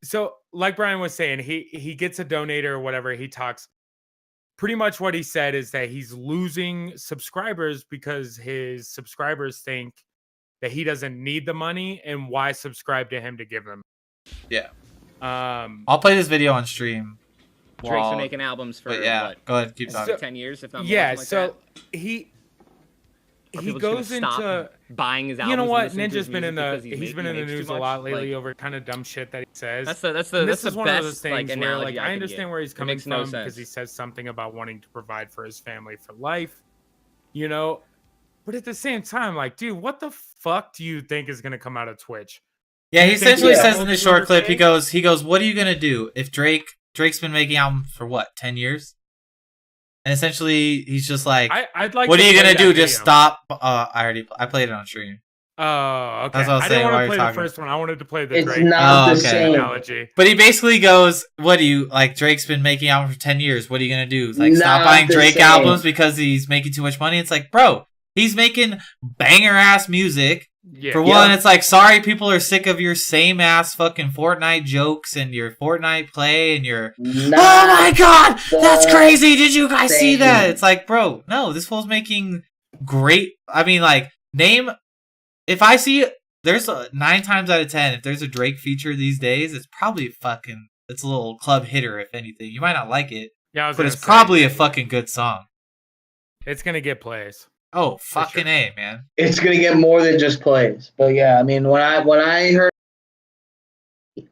Speaker 2: So, like Brian was saying, he gets a donator or whatever. He talks. Pretty much what he said is that he's losing subscribers because his subscribers think that he doesn't need the money, and why subscribe to him to give them.
Speaker 3: "Yeah,
Speaker 2: Um,
Speaker 3: I'll play this video on stream."
Speaker 5: Drake's
Speaker 3: while-
Speaker 5: been making albums for
Speaker 3: but yeah,
Speaker 5: what,
Speaker 3: go ahead, keep talking.
Speaker 5: 10 years, if not more.
Speaker 2: yeah.
Speaker 5: something like
Speaker 2: So
Speaker 5: that.
Speaker 2: he
Speaker 5: Are
Speaker 2: he
Speaker 5: people just
Speaker 2: goes
Speaker 5: gonna stop
Speaker 2: into.
Speaker 5: buying his albums.
Speaker 2: You know
Speaker 5: and
Speaker 2: what?
Speaker 5: listening to his
Speaker 2: Ninja's been in
Speaker 5: music
Speaker 2: the
Speaker 5: because
Speaker 2: he's been in the
Speaker 5: makes too
Speaker 2: news a
Speaker 5: much?
Speaker 2: lot lately
Speaker 5: Like,
Speaker 2: over kind of dumb shit that he says.
Speaker 5: That's the
Speaker 2: And
Speaker 5: that's
Speaker 2: this
Speaker 5: the
Speaker 2: is one
Speaker 5: best
Speaker 2: of those things
Speaker 5: like
Speaker 2: where
Speaker 5: analogy
Speaker 2: like I
Speaker 5: can
Speaker 2: understand
Speaker 5: get.
Speaker 2: where he's
Speaker 5: It
Speaker 2: coming
Speaker 5: makes no
Speaker 2: from because
Speaker 5: sense.
Speaker 2: he says something about wanting to provide for his family for life, you know. But at the same time, like, dude, what the fuck do you think is gonna come out of Twitch?
Speaker 3: Yeah, he
Speaker 2: You think
Speaker 3: essentially
Speaker 1: yeah.
Speaker 3: says in this short clip, he
Speaker 2: 200K?
Speaker 3: goes, "What are you gonna do if Drake's been making albums for what, 10 years?" And essentially, he's just like,
Speaker 2: I'd like.
Speaker 3: "What
Speaker 2: to
Speaker 3: are you
Speaker 2: play
Speaker 3: gonna
Speaker 2: that
Speaker 3: do?
Speaker 2: video.
Speaker 3: Just stop?" I played it on stream.
Speaker 2: Oh, okay.
Speaker 3: That's what I was
Speaker 2: I
Speaker 3: saying
Speaker 2: didn't
Speaker 3: while
Speaker 2: want to
Speaker 3: you're
Speaker 2: play the
Speaker 3: talking.
Speaker 2: first one. I wanted to play the
Speaker 1: It's
Speaker 2: Drake
Speaker 1: not
Speaker 3: Oh,
Speaker 1: the
Speaker 3: okay.
Speaker 1: same.
Speaker 2: analogy.
Speaker 3: But he basically goes, "What do you like? Drake's been making albums for 10 years. What are you gonna do? Like stop
Speaker 1: Not
Speaker 3: buying
Speaker 1: the
Speaker 3: Drake
Speaker 1: same.
Speaker 3: albums because he's making too much money?" It's like, bro, he's making banger ass music.
Speaker 2: Yeah.
Speaker 3: For
Speaker 1: Yeah.
Speaker 3: one, it's like, sorry, people are sick of your same ass fucking Fortnite jokes and your Fortnite play and your oh my god, that's
Speaker 1: the
Speaker 3: crazy. Did you guys see that?
Speaker 1: same.
Speaker 3: It's like, bro, no, this fool's making great. I mean, like, if I see there's 9 times out of 10, if there's a Drake feature these days, it's probably it's a little club hitter, if anything. You might not like it,
Speaker 2: Yeah, I was
Speaker 3: but
Speaker 2: gonna
Speaker 3: it's
Speaker 2: say,
Speaker 3: probably a fucking good song.
Speaker 2: It's gonna get plays.
Speaker 3: Oh, fucking A, man.
Speaker 1: It's gonna get more than just plays. But yeah, I mean, when I heard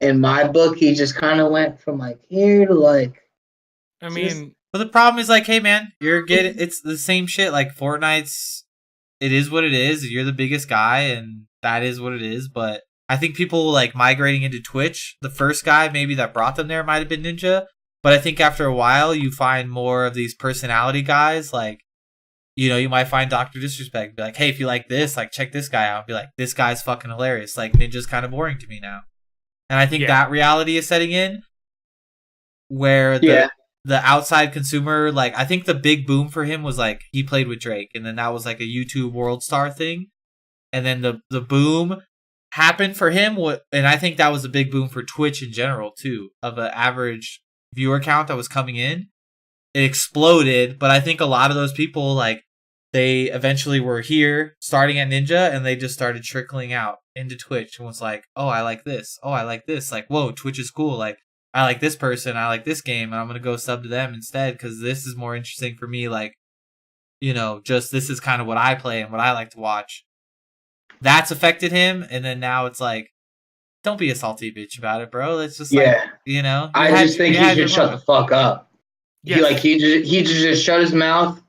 Speaker 1: in my book, he just kind of went from like here to like.
Speaker 2: I
Speaker 1: Just-
Speaker 2: mean,
Speaker 3: But the problem is like, hey man, it's the same shit. Like Fortnite's, it is what it is. You're the biggest guy, and that is what it is. But I think people like migrating into Twitch. The first guy maybe that brought them there might have been Ninja, but I think after a while you find more of these personality guys. Like, you know, you might find Dr. Disrespect, be like, hey, if you like this, like check this guy out. Be like, this guy's fucking hilarious. Like Ninja's kind of boring to me now, and I think
Speaker 2: Yeah.
Speaker 3: that reality is setting in, where the outside consumer, like, I think the big boom for him was like he played with Drake, and then that was like a YouTube world star thing, and then the boom happened for him, and I think that was a big boom for Twitch in general too, of an average viewer count that was coming in. It exploded, but I think a lot of those people, like, they eventually were here starting at Ninja, and they just started trickling out into Twitch and was like, oh, I like this, oh, I like this, like, whoa, Twitch is cool, like, I like this person, I like this game, and I'm going to go sub to them instead because this is more interesting for me. Like, you know, just this is kind of what I play and what I like to watch. That's affected him, and then now it's like, don't be a salty bitch about it, bro. It's just like,
Speaker 1: Yeah.
Speaker 3: you know.
Speaker 1: I just think he should shut the fuck up.
Speaker 2: yes.
Speaker 1: He should just shut his mouth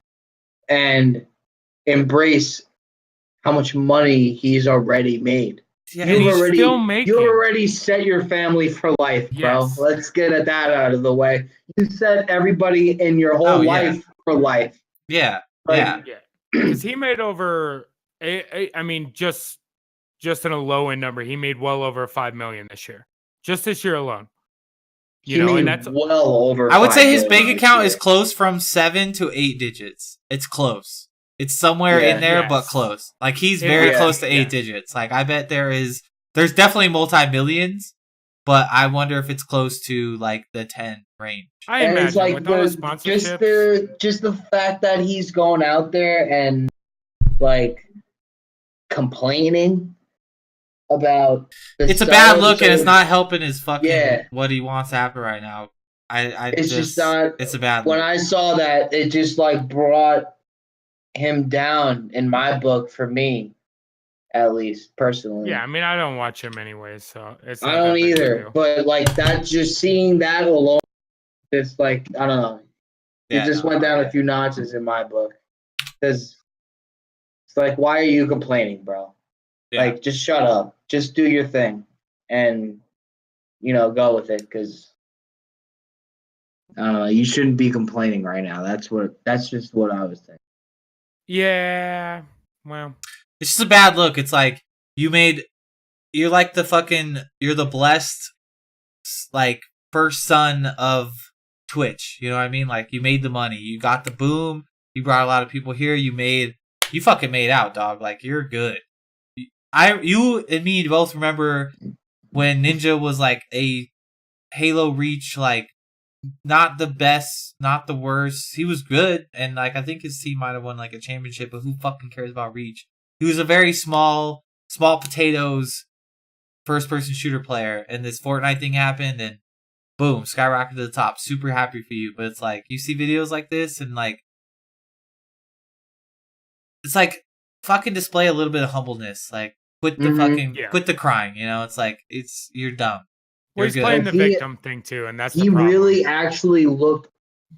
Speaker 1: and embrace how much money he's already made.
Speaker 3: Yeah,
Speaker 2: And he's
Speaker 1: already,
Speaker 2: still making.
Speaker 1: you already set your family for life, bro.
Speaker 2: Yes.
Speaker 1: Let's get that out of the way. You set everybody in your whole
Speaker 3: Oh, yeah.
Speaker 1: life for life.
Speaker 3: yeah,
Speaker 1: Like,
Speaker 3: yeah.
Speaker 2: Yeah, because he made over. I mean, just in a low end number, he made well over 5 million this year, just this year alone.
Speaker 1: He
Speaker 2: You know,
Speaker 1: made
Speaker 2: and that's
Speaker 1: well over.
Speaker 3: I would
Speaker 1: 5
Speaker 3: say his
Speaker 1: million
Speaker 3: bank
Speaker 1: this
Speaker 3: account
Speaker 1: year.
Speaker 3: is close from 7 to 8 digits. It's close. It's somewhere
Speaker 1: Yeah.
Speaker 3: in there,
Speaker 2: Yes.
Speaker 3: but close. Like, he's
Speaker 2: Yeah.
Speaker 3: very
Speaker 1: Yeah.
Speaker 3: close to 8
Speaker 2: Yeah.
Speaker 3: digits. Like, I bet there's definitely multi-millions, but I wonder if it's close to, like, the 10 range.
Speaker 2: I
Speaker 1: And
Speaker 2: imagine
Speaker 1: it's like
Speaker 2: with all the
Speaker 1: just
Speaker 2: sponsorships.
Speaker 1: the fact that he's going out there and like complaining about the
Speaker 3: It's a bad
Speaker 1: subs
Speaker 3: look, and it's
Speaker 1: or-
Speaker 3: not helping his fucking
Speaker 1: Yeah.
Speaker 3: what he wants to happen right now.
Speaker 1: It's just not.
Speaker 3: It's a bad
Speaker 1: When
Speaker 3: look.
Speaker 1: I saw that, it just like brought him down in my book for me, at least personally.
Speaker 2: Yeah, I mean, I don't watch him anyways, so it's.
Speaker 1: I
Speaker 2: not
Speaker 1: don't
Speaker 2: that big of a
Speaker 1: either.
Speaker 2: deal.
Speaker 1: But like that, just seeing that alone, it's like I don't know. It just went down a few notches in my book because it's like, why are you complaining, bro?
Speaker 3: Yeah.
Speaker 1: Like, just shut up. Just do your thing, and go with it. Because I don't know. You shouldn't be complaining right now. That's just what I was thinking.
Speaker 2: Yeah. Well,
Speaker 3: It's just a bad look. It's like you're like you're the blessed like first son of Twitch. You know what I mean? Like you made the money, you got the boom, you brought a lot of people here, you fucking made out, dog. Like you're good. You and me both remember when Ninja was like a Halo Reach, like not the best, not the worst. He was good, and like I think his team might have won like a championship, but who fucking cares about Reach? He was a very small potatoes first person shooter player, and this Fortnite thing happened, and boom, skyrocketed to the top. Super happy for you, but it's like you see videos like this, and like it's like fucking display a little bit of humbleness. Like quit the quit the crying. It's like you're dumb.
Speaker 2: well, he's
Speaker 3: You're
Speaker 2: playing the
Speaker 1: He-
Speaker 2: victim thing too, and that's the
Speaker 1: He
Speaker 2: problem.
Speaker 1: really actually looked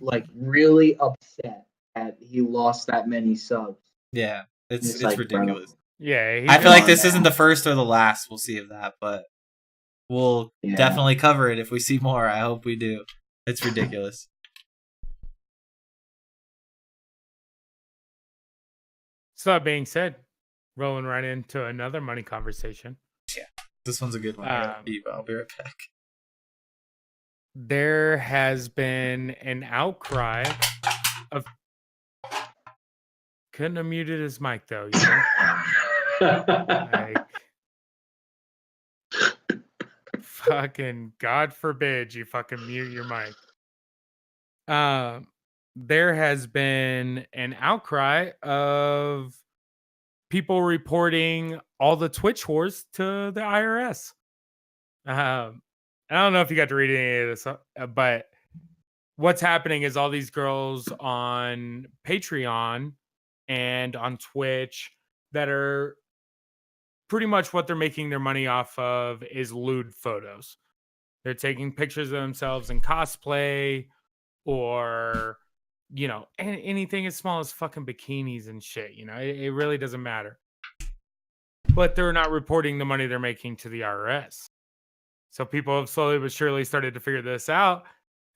Speaker 1: like really upset that he lost that many subs.
Speaker 3: Yeah,
Speaker 1: It's
Speaker 3: it's
Speaker 1: like, bro.
Speaker 3: ridiculous.
Speaker 2: Yeah,
Speaker 3: I feel like this
Speaker 1: man.
Speaker 3: isn't the first or the last. We'll see of that, but we'll
Speaker 1: Yeah.
Speaker 3: definitely cover it if we see more. I hope we do. It's ridiculous.
Speaker 2: So that being said, rolling right into another money conversation.
Speaker 3: This one's a good one. I'll be right back.
Speaker 2: There has been an outcry of. Couldn't have muted his mic though. Like, fucking God forbid you fucking mute your mic. There has been an outcry of people reporting all the Twitch whores to the IRS. I don't know if you got to read any of this, but what's happening is all these girls on Patreon and on Twitch that are pretty much what they're making their money off of is lewd photos. They're taking pictures of themselves in cosplay or, anything as small as fucking bikinis and shit. It really doesn't matter. But they're not reporting the money they're making to the IRS. So people have slowly but surely started to figure this out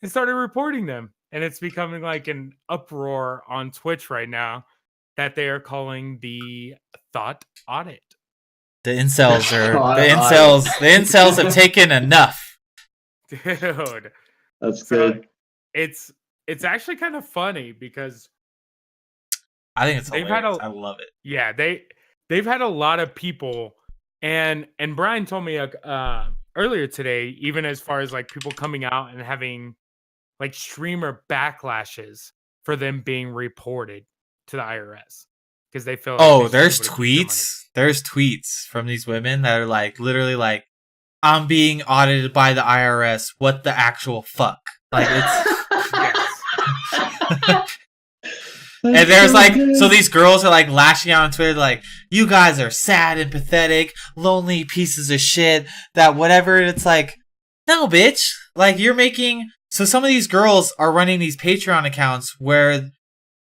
Speaker 2: and started reporting them. And it's becoming like an uproar on Twitch right now that they are calling the thought audit.
Speaker 3: The incels the incels have taken enough.
Speaker 2: Dude.
Speaker 1: That's
Speaker 2: So
Speaker 1: good.
Speaker 2: it's actually kind of funny because
Speaker 3: I think it's
Speaker 2: They've
Speaker 3: hilarious.
Speaker 2: had
Speaker 3: I love it.
Speaker 2: yeah, they've had a lot of people and Brian told me earlier today, even as far as like people coming out and having like streamer backlashes for them being reported to the IRS because they feel like they
Speaker 3: There's
Speaker 2: should be able to keep
Speaker 3: tweets. There's tweets from these women that are like literally like, I'm being audited by the IRS. What the actual fuck? Like it's
Speaker 2: their money. Yes.
Speaker 3: and there's like so these girls are like lashing out on Twitter like, you guys are sad and pathetic, lonely pieces of shit, that whatever. And it's like, no, bitch. Like you're making so some of these girls are running these Patreon accounts where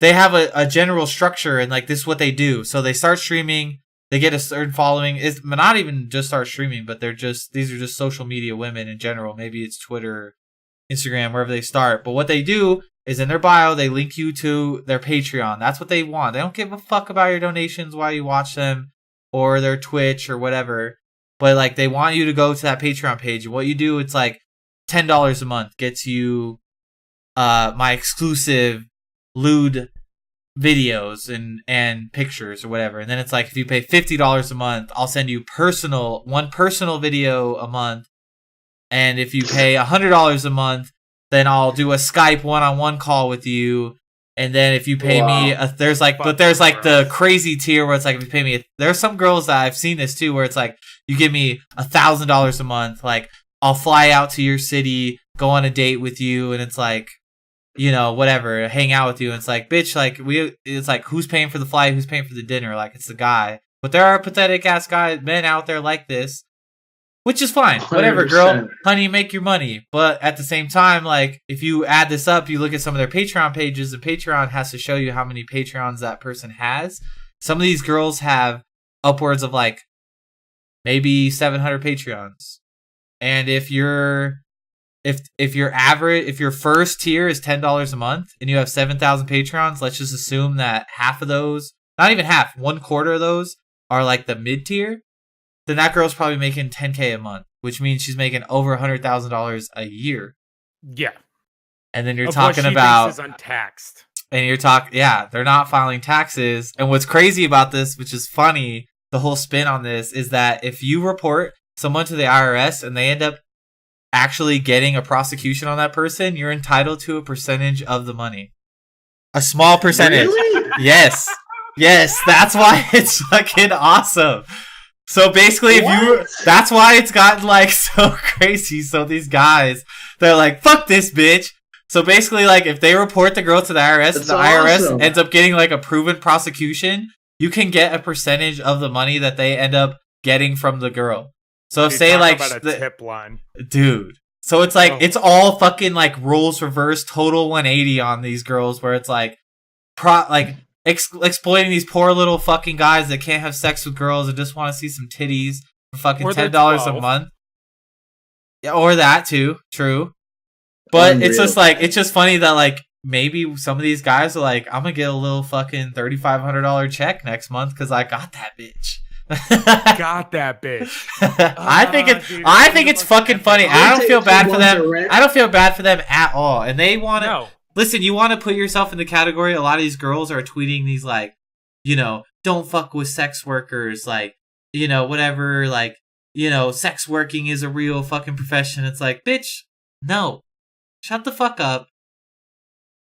Speaker 3: they have a general structure and like this is what they do. So they start streaming, they get a certain following. It's not even just start streaming, but these are just social media women in general. Maybe it's Twitter, Instagram, wherever they start. But what they do is in their bio, they link you to their Patreon. That's what they want. They don't give a fuck about your donations while you watch them or their Twitch or whatever. But like they want you to go to that Patreon page. And what you do, it's like $10 a month gets you my exclusive lewd videos and pictures or whatever. And then it's like if you pay $50 a month, I'll send you one personal video a month. And if you pay $100 a month, then I'll do a Skype one-on-one call with you. And then if you pay me, there's like the crazy tier where it's like if you pay me, there's some girls that I've seen this too, where it's like you give me $1,000 a month, like I'll fly out to your city, go on a date with you, and it's like, you know, whatever, hang out with you, and it's like, bitch, like it's like, who's paying for the flight, who's paying for the dinner? Like, it's the guy. But there are pathetic ass men out there like this, which is fine. Whatever, girl,
Speaker 1: 100%.
Speaker 3: honey, make your money. But at the same time, like, if you add this up, you look at some of their Patreon pages, and Patreon has to show you how many Patreons that person has. Some of these girls have upwards of like maybe 700 Patreons. And if your first tier is $10 a month and you have 7,000 Patreons, let's just assume that half of those, not even half, 1/4 of those are like the mid tier, then that girl's probably making $10K a month, which means she's making over $100,000 a year.
Speaker 2: Yeah.
Speaker 3: And then you're
Speaker 2: Of what
Speaker 3: talking
Speaker 2: she thinks
Speaker 3: about,
Speaker 2: is untaxed.
Speaker 3: and you're talking, yeah, they're not filing taxes. And what's crazy about this, which is funny, the whole spin on this, is that if you report someone to the IRS and they end up actually getting a prosecution on that person, you're entitled to a percentage of the money. A small percentage.
Speaker 1: Really?
Speaker 3: Yes. Yes, that's why it's fucking awesome. So basically, that's why it's gotten like so crazy. So these guys, they're like, fuck this bitch. So basically, like, if they report the girl to the IRS,
Speaker 1: That's
Speaker 3: the IRS
Speaker 1: awesome.
Speaker 3: ends up getting like a proven prosecution, you can get a percentage of the money that they end up getting from the girl. So if
Speaker 2: Dude,
Speaker 3: say
Speaker 2: talk
Speaker 3: like,
Speaker 2: about a tip line.
Speaker 3: dude. So it's like,
Speaker 2: Oh.
Speaker 3: it's all fucking like roles reversed, total 180 on these girls, where it's like, exploiting these poor little fucking guys that can't have sex with girls and just want to see some titties for fucking
Speaker 2: Or they're
Speaker 3: $10 a
Speaker 2: 12.
Speaker 3: month. Yeah, or that too. True. But it's
Speaker 1: Unreal.
Speaker 3: just like, it's just funny that like maybe some of these guys are like, I'm gonna get a little fucking $3,500 check next month because I got that bitch.
Speaker 2: Got that bitch.
Speaker 3: I think
Speaker 2: Dude,
Speaker 3: I think it's fucking funny. I don't feel bad for them.
Speaker 1: Rent.
Speaker 3: I don't feel bad for them at all. And they want to
Speaker 2: No.
Speaker 3: listen. You want to put yourself in the category. A lot of these girls are tweeting these like, you know, don't fuck with sex workers. Like, you know, whatever. Like, you know, sex working is a real fucking profession. It's like, bitch, no, shut the fuck up.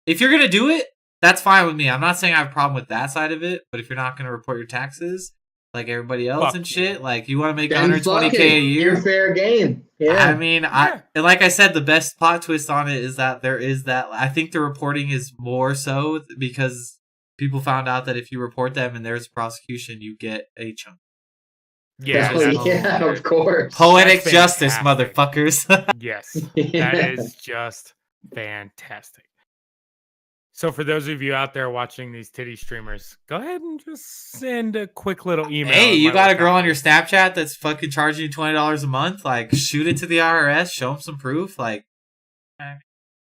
Speaker 3: If you're gonna do it, that's fine with me. I'm not saying I have a problem with that side of it. But if you're not gonna report your taxes like everybody else
Speaker 2: Fuck
Speaker 3: and
Speaker 2: you.
Speaker 3: shit, like you want to make
Speaker 1: Then
Speaker 3: 120K
Speaker 1: fuck it.
Speaker 3: a year.
Speaker 1: You're fair game. Yeah.
Speaker 3: I mean,
Speaker 2: Yeah.
Speaker 3: and like I said, the best plot twist on it is that there is that. I think the reporting is more so because people found out that if you report them and there's a prosecution, you get a chunk.
Speaker 2: Yeah.
Speaker 1: Oh,
Speaker 2: that's-
Speaker 1: yeah, of course.
Speaker 3: Poetic
Speaker 2: That's
Speaker 3: justice,
Speaker 2: fantastic.
Speaker 3: motherfuckers.
Speaker 2: Yes.
Speaker 1: Yeah.
Speaker 2: That is just fantastic. So for those of you out there watching these titty streamers, go ahead and just send a quick little email.
Speaker 3: Hey,
Speaker 2: It
Speaker 3: you
Speaker 2: might
Speaker 3: got a
Speaker 2: work
Speaker 3: girl
Speaker 2: out.
Speaker 3: on your Snapchat that's fucking charging you $20 a month? Like, shoot it to the IRS, show them some proof. Like,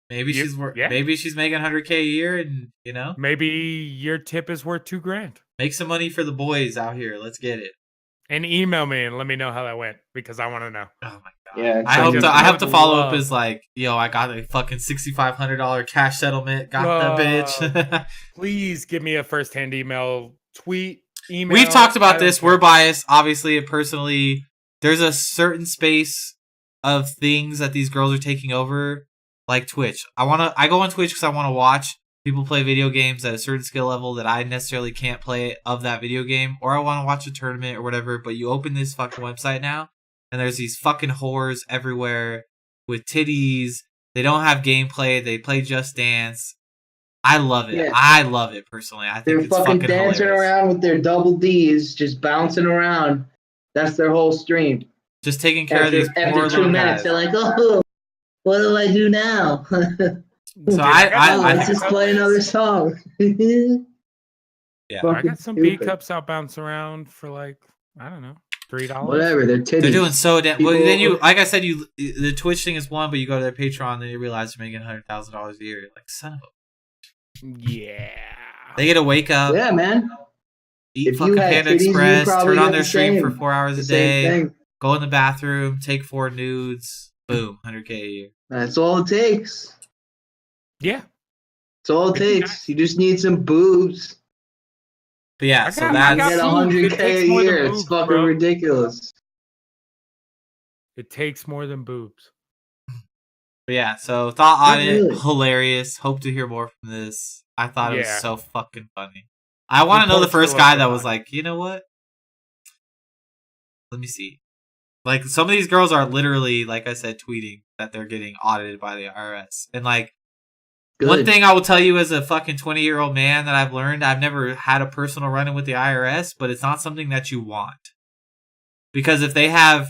Speaker 3: maybe
Speaker 2: You- yeah.
Speaker 3: maybe she's making 100K a year, and you know,
Speaker 2: Maybe your tip is worth $2,000.
Speaker 3: make some money for the boys out here. Let's get it.
Speaker 2: And email me and let me know how that went because I want to know.
Speaker 3: Oh my god.
Speaker 1: Yeah,
Speaker 3: I
Speaker 1: so
Speaker 3: hope
Speaker 1: just
Speaker 3: I hope
Speaker 2: would
Speaker 3: the follow up
Speaker 2: love-
Speaker 3: is like, yo, I got a fucking $6,500 cash settlement. Got
Speaker 2: Whoa.
Speaker 3: that bitch.
Speaker 2: Please give me a first-hand email, tweet, email.
Speaker 3: We've talked
Speaker 2: I
Speaker 3: about
Speaker 2: don't
Speaker 3: this.
Speaker 2: care.
Speaker 3: We're biased. Obviously, personally, there's a certain space of things that these girls are taking over, like Twitch. I go on Twitch because I want to watch people play video games at a certain skill level that I necessarily can't play of that video game, or I want to watch a tournament or whatever. But you open this fucking website now, and there's these fucking whores everywhere with titties. They don't have gameplay. They play Just Dance. I love it.
Speaker 1: Yeah.
Speaker 3: I love it personally. I think
Speaker 1: They're
Speaker 3: it's
Speaker 1: fucking
Speaker 3: fucking
Speaker 1: dancing
Speaker 3: hilarious.
Speaker 1: around with their double D's, just bouncing around. That's their whole stream.
Speaker 3: Just taking care of these poor
Speaker 1: After 2
Speaker 3: little
Speaker 1: minutes,
Speaker 3: guys.
Speaker 1: they're like, "Oh, what do I do now?
Speaker 3: So
Speaker 2: Dude,
Speaker 3: I
Speaker 1: Let's
Speaker 3: think
Speaker 1: just play another song."
Speaker 3: Yeah.
Speaker 2: I got some B
Speaker 1: Stupid.
Speaker 2: cups out bounce around for like, I don't know, $3.
Speaker 1: Whatever, they're titties.
Speaker 3: They're doing so damn well.
Speaker 1: People-
Speaker 3: Then you, like I said, you the Twitch thing is one, but you go to their Patreon, then you realize you're making $100,000 a year. You're like, son of a.
Speaker 2: Yeah.
Speaker 3: They get to wake up,
Speaker 1: Yeah, man.
Speaker 3: eat
Speaker 1: If you
Speaker 3: fucking
Speaker 1: had
Speaker 3: Panda
Speaker 1: titties, you'd
Speaker 3: Express,
Speaker 1: probably
Speaker 3: turn on
Speaker 1: get
Speaker 3: their
Speaker 1: the
Speaker 3: stream for
Speaker 1: same.
Speaker 3: 4 hours a
Speaker 1: The same
Speaker 3: day,
Speaker 1: thing.
Speaker 3: go in the bathroom, take 4 nudes, boom, 100K a year.
Speaker 1: That's all it takes.
Speaker 2: Yeah.
Speaker 1: That's all it takes. You just need some boobs.
Speaker 3: But yeah,
Speaker 2: I
Speaker 3: so
Speaker 2: got- I
Speaker 1: You
Speaker 2: got
Speaker 3: that's
Speaker 1: get
Speaker 2: boobs. It
Speaker 1: 100K
Speaker 2: takes
Speaker 1: a
Speaker 2: more than
Speaker 1: year.
Speaker 2: boobs,
Speaker 1: It's fucking
Speaker 2: bro.
Speaker 1: ridiculous.
Speaker 2: It takes more than boobs.
Speaker 3: but yeah. So thought on
Speaker 1: Not
Speaker 3: it,
Speaker 1: really.
Speaker 3: hilarious. Hope to hear more from this. I thought it was
Speaker 2: Yeah.
Speaker 3: so fucking funny. I want to know the
Speaker 2: Reports
Speaker 3: first
Speaker 2: are
Speaker 3: guy
Speaker 2: left
Speaker 3: that was
Speaker 2: behind.
Speaker 3: like, you know what? Let me see. Like some of these girls are literally, like I said, tweeting. that they're getting audited by the IRS. And like
Speaker 1: Good.
Speaker 3: one thing I will tell you as a fucking 20-year-old man that I've learned, I've never had a personal run-in with the IRS, but it's not something that you want. Because if they have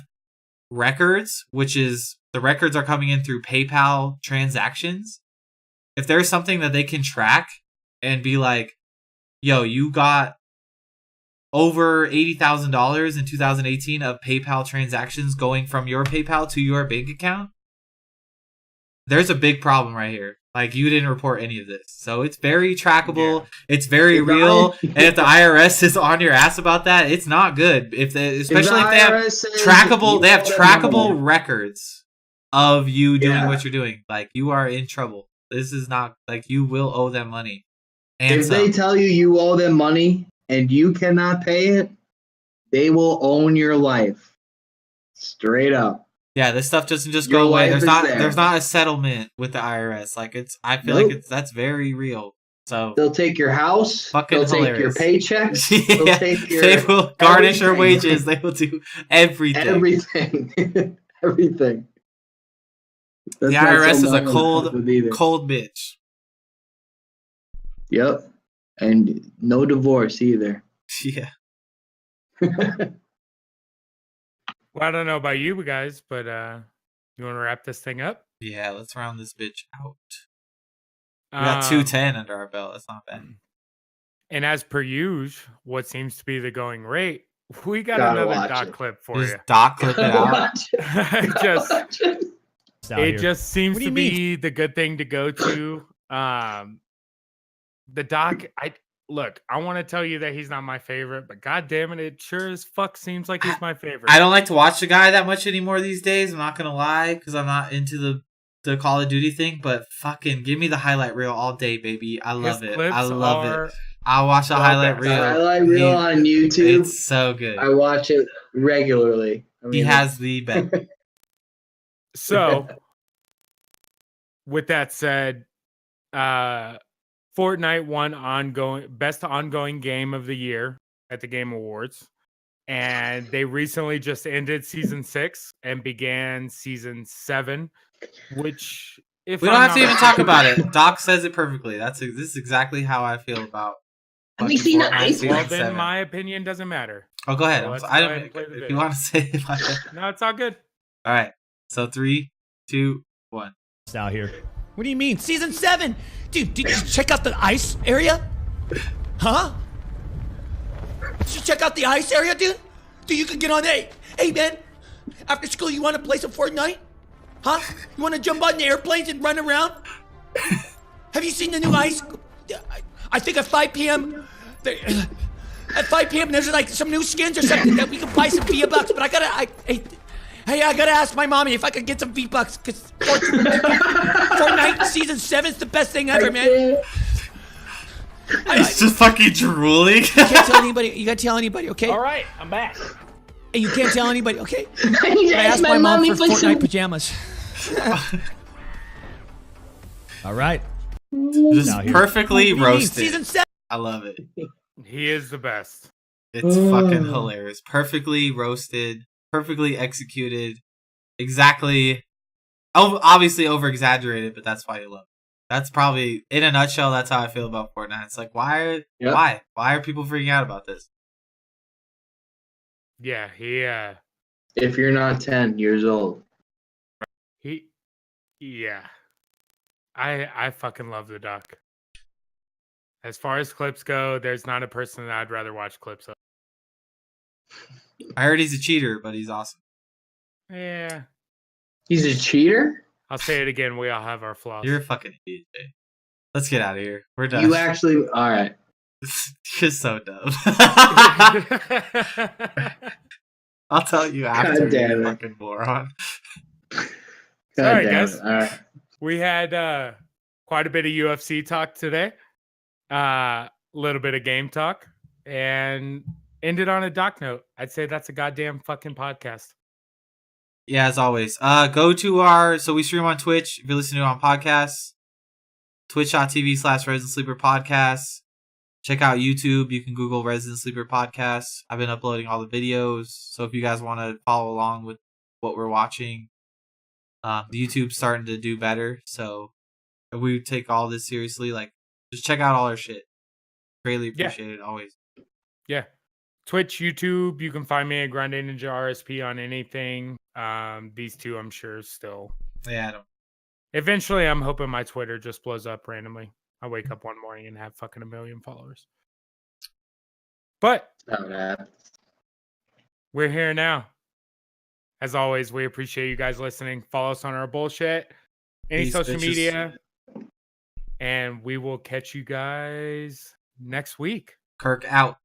Speaker 3: records, which is the records are coming in through PayPal transactions, if there's something that they can track and be like, yo, you got over $80,000 in 2018 of PayPal transactions going from your PayPal to your bank account, there's a big problem right here. Like, you didn't report any of this. So it's very trackable.
Speaker 2: Yeah.
Speaker 3: It's very
Speaker 1: If the
Speaker 3: real.
Speaker 1: I-
Speaker 3: And if the IRS is on your ass about that, it's not good. Especially if they have
Speaker 1: IRS says
Speaker 3: trackable,
Speaker 1: you
Speaker 3: they have
Speaker 1: owe them
Speaker 3: trackable
Speaker 1: money.
Speaker 3: records of you doing
Speaker 1: Yeah.
Speaker 3: what you're doing. Like, you are in trouble. This is not, like, you will owe them money. And
Speaker 1: If they
Speaker 3: some.
Speaker 1: tell you owe them money and you cannot pay it, they will own your life. Straight up.
Speaker 3: Yeah, this stuff doesn't just
Speaker 1: Your
Speaker 3: go away.
Speaker 1: life
Speaker 3: There's
Speaker 1: is
Speaker 3: not
Speaker 1: there.
Speaker 3: there's not a settlement with the IRS. Like, it's, I feel
Speaker 1: Nope.
Speaker 3: like that's very real. So
Speaker 1: They'll take your house.
Speaker 3: Fucking
Speaker 1: they'll take your
Speaker 3: hilarious.
Speaker 1: paychecks. They'll
Speaker 3: yeah,
Speaker 1: take your
Speaker 3: they will garnish your
Speaker 1: everything.
Speaker 3: wages. They will do everything.
Speaker 1: everything. Everything.
Speaker 3: The
Speaker 1: That's not
Speaker 3: IRS
Speaker 1: so
Speaker 3: is a
Speaker 1: normal with either.
Speaker 3: cold bitch.
Speaker 1: Yep. And no divorce either.
Speaker 3: Yeah.
Speaker 2: Well, I don't know about you guys, but you want to wrap this thing up?
Speaker 3: Yeah, let's round this bitch out. We got 210 under our belt. That's not bad.
Speaker 2: And as per usual, what seems to be the going rate, we got
Speaker 1: Gotta
Speaker 2: another
Speaker 1: watch
Speaker 2: doc
Speaker 1: it.
Speaker 2: clip for
Speaker 3: Just
Speaker 2: you.
Speaker 3: doc clip it out.
Speaker 1: Watch it.
Speaker 2: It just
Speaker 1: Watch it.
Speaker 2: it just seems
Speaker 5: What do
Speaker 2: to
Speaker 5: you mean?
Speaker 2: be the good thing to go to. The doc, I want to tell you that he's not my favorite, but god damn it, it sure as fuck seems like he's my favorite.
Speaker 3: I don't like to watch the guy that much anymore these days. I'm not gonna lie, because I'm not into the Call of Duty thing. But fucking give me the highlight reel all day, baby. I love
Speaker 2: His
Speaker 3: it.
Speaker 2: clips
Speaker 3: I love
Speaker 2: are-
Speaker 3: it. I'll watch the
Speaker 2: the
Speaker 3: highlight
Speaker 2: best.
Speaker 3: reel.
Speaker 1: Highlight reel
Speaker 3: He-
Speaker 1: on YouTube.
Speaker 3: It's so good.
Speaker 1: I watch it regularly. I
Speaker 3: He
Speaker 1: mean,
Speaker 3: has the best.
Speaker 2: So, with that said, Fortnite won best ongoing game of the year at the Game Awards, and they recently just ended season 6 and began season 7, which if
Speaker 3: We don't
Speaker 2: I'm
Speaker 3: have to
Speaker 2: not
Speaker 3: even talk
Speaker 2: mistaken-
Speaker 3: about it. Doc says it perfectly. This is exactly how I feel about.
Speaker 1: Have you
Speaker 3: fucking
Speaker 1: seen
Speaker 3: Fortnite
Speaker 1: Ice?
Speaker 3: season
Speaker 2: Well, then
Speaker 3: 7.
Speaker 2: my opinion doesn't matter.
Speaker 3: Oh, go ahead.
Speaker 2: Well, let's
Speaker 3: I
Speaker 2: go
Speaker 3: don't.
Speaker 2: ahead and play the
Speaker 3: If
Speaker 2: video.
Speaker 3: you want to say it,
Speaker 2: No, it's all good.
Speaker 3: all right. So 3, 2, 1.
Speaker 5: Out here. What do you mean? Season 7? Dude, did you check out the ice area? Huh? Did you check out the ice area, dude? Dude, you can get on hey, man. After school, you want to play some Fortnite? Huh? You want to jump on the airplanes and run around? Have you seen the new ice? I think at 5 p.m. At 5 p.m. there's like some new skins or something that we can buy some V-Bucks, but I gotta ask my mommy if I could get some V-Bucks, because Fortnite Season 7 is the best thing ever, man.
Speaker 3: He's just fucking drooling.
Speaker 5: You can't tell anybody, you gotta tell anybody, okay?
Speaker 2: All right, I'm back.
Speaker 5: And you can't tell anybody, okay?
Speaker 1: I
Speaker 5: I asked my mom for Fortnite pajamas. All right.
Speaker 3: Just
Speaker 5: Out here.
Speaker 3: perfectly
Speaker 5: What do you mean?
Speaker 3: roasted.
Speaker 5: Season 7.
Speaker 3: I love it.
Speaker 2: He is the best.
Speaker 3: It's fucking hilarious. Perfectly roasted, perfectly executed, exactly. Obviously over exaggerated, but that's why you love it. That's probably, in a nutshell, that's how I feel about Fortnite. It's like, why are people freaking out about this?
Speaker 2: Yeah,
Speaker 1: If you're not 10 years old.
Speaker 2: yeah. I fucking love the doc. As far as clips go, there's not a person that I'd rather watch clips of.
Speaker 3: I heard he's a cheater, but he's awesome.
Speaker 2: Yeah.
Speaker 1: He's a cheater?
Speaker 2: I'll say it again. We all have our flaws.
Speaker 3: You're a fucking idiot, Jay. Let's get out of here. We're done.
Speaker 1: You actually. Alright.
Speaker 3: You're so dumb. I'll tell you after,
Speaker 1: God damn
Speaker 3: you
Speaker 1: it.
Speaker 3: fucking moron.
Speaker 1: God
Speaker 2: Sorry,
Speaker 1: damn
Speaker 2: guys.
Speaker 1: it. Alright.
Speaker 2: We had quite a bit of UFC talk today. Little bit of game talk, and ended on a doc note. I'd say that's a goddamn fucking podcast.
Speaker 3: Yeah, as always. Go to so we stream on Twitch. If you're listening on podcasts, twitch.tv/Resident Sleeper Podcasts. Check out YouTube. You can Google Resident Sleeper Podcasts. I've been uploading all the videos. So if you guys want to follow along with what we're watching, YouTube's starting to do better, so if we take all this seriously, like just check out all our shit. Greatly
Speaker 2: Yeah.
Speaker 3: appreciate it always.
Speaker 2: Yeah. Twitch, YouTube, you can find me at Grande Ninja RSP on anything. These two, I'm sure, still.
Speaker 3: Yeah, I don't.
Speaker 2: Eventually, I'm hoping my Twitter just blows up randomly. I wake up one morning and have fucking 1 million followers. But
Speaker 1: Not that.
Speaker 2: we're here now. As always, we appreciate you guys listening. Follow us on our bullshit, any
Speaker 3: Peace,
Speaker 2: social
Speaker 3: bitches.
Speaker 2: media, and we will catch you guys next week.
Speaker 3: Kirk out.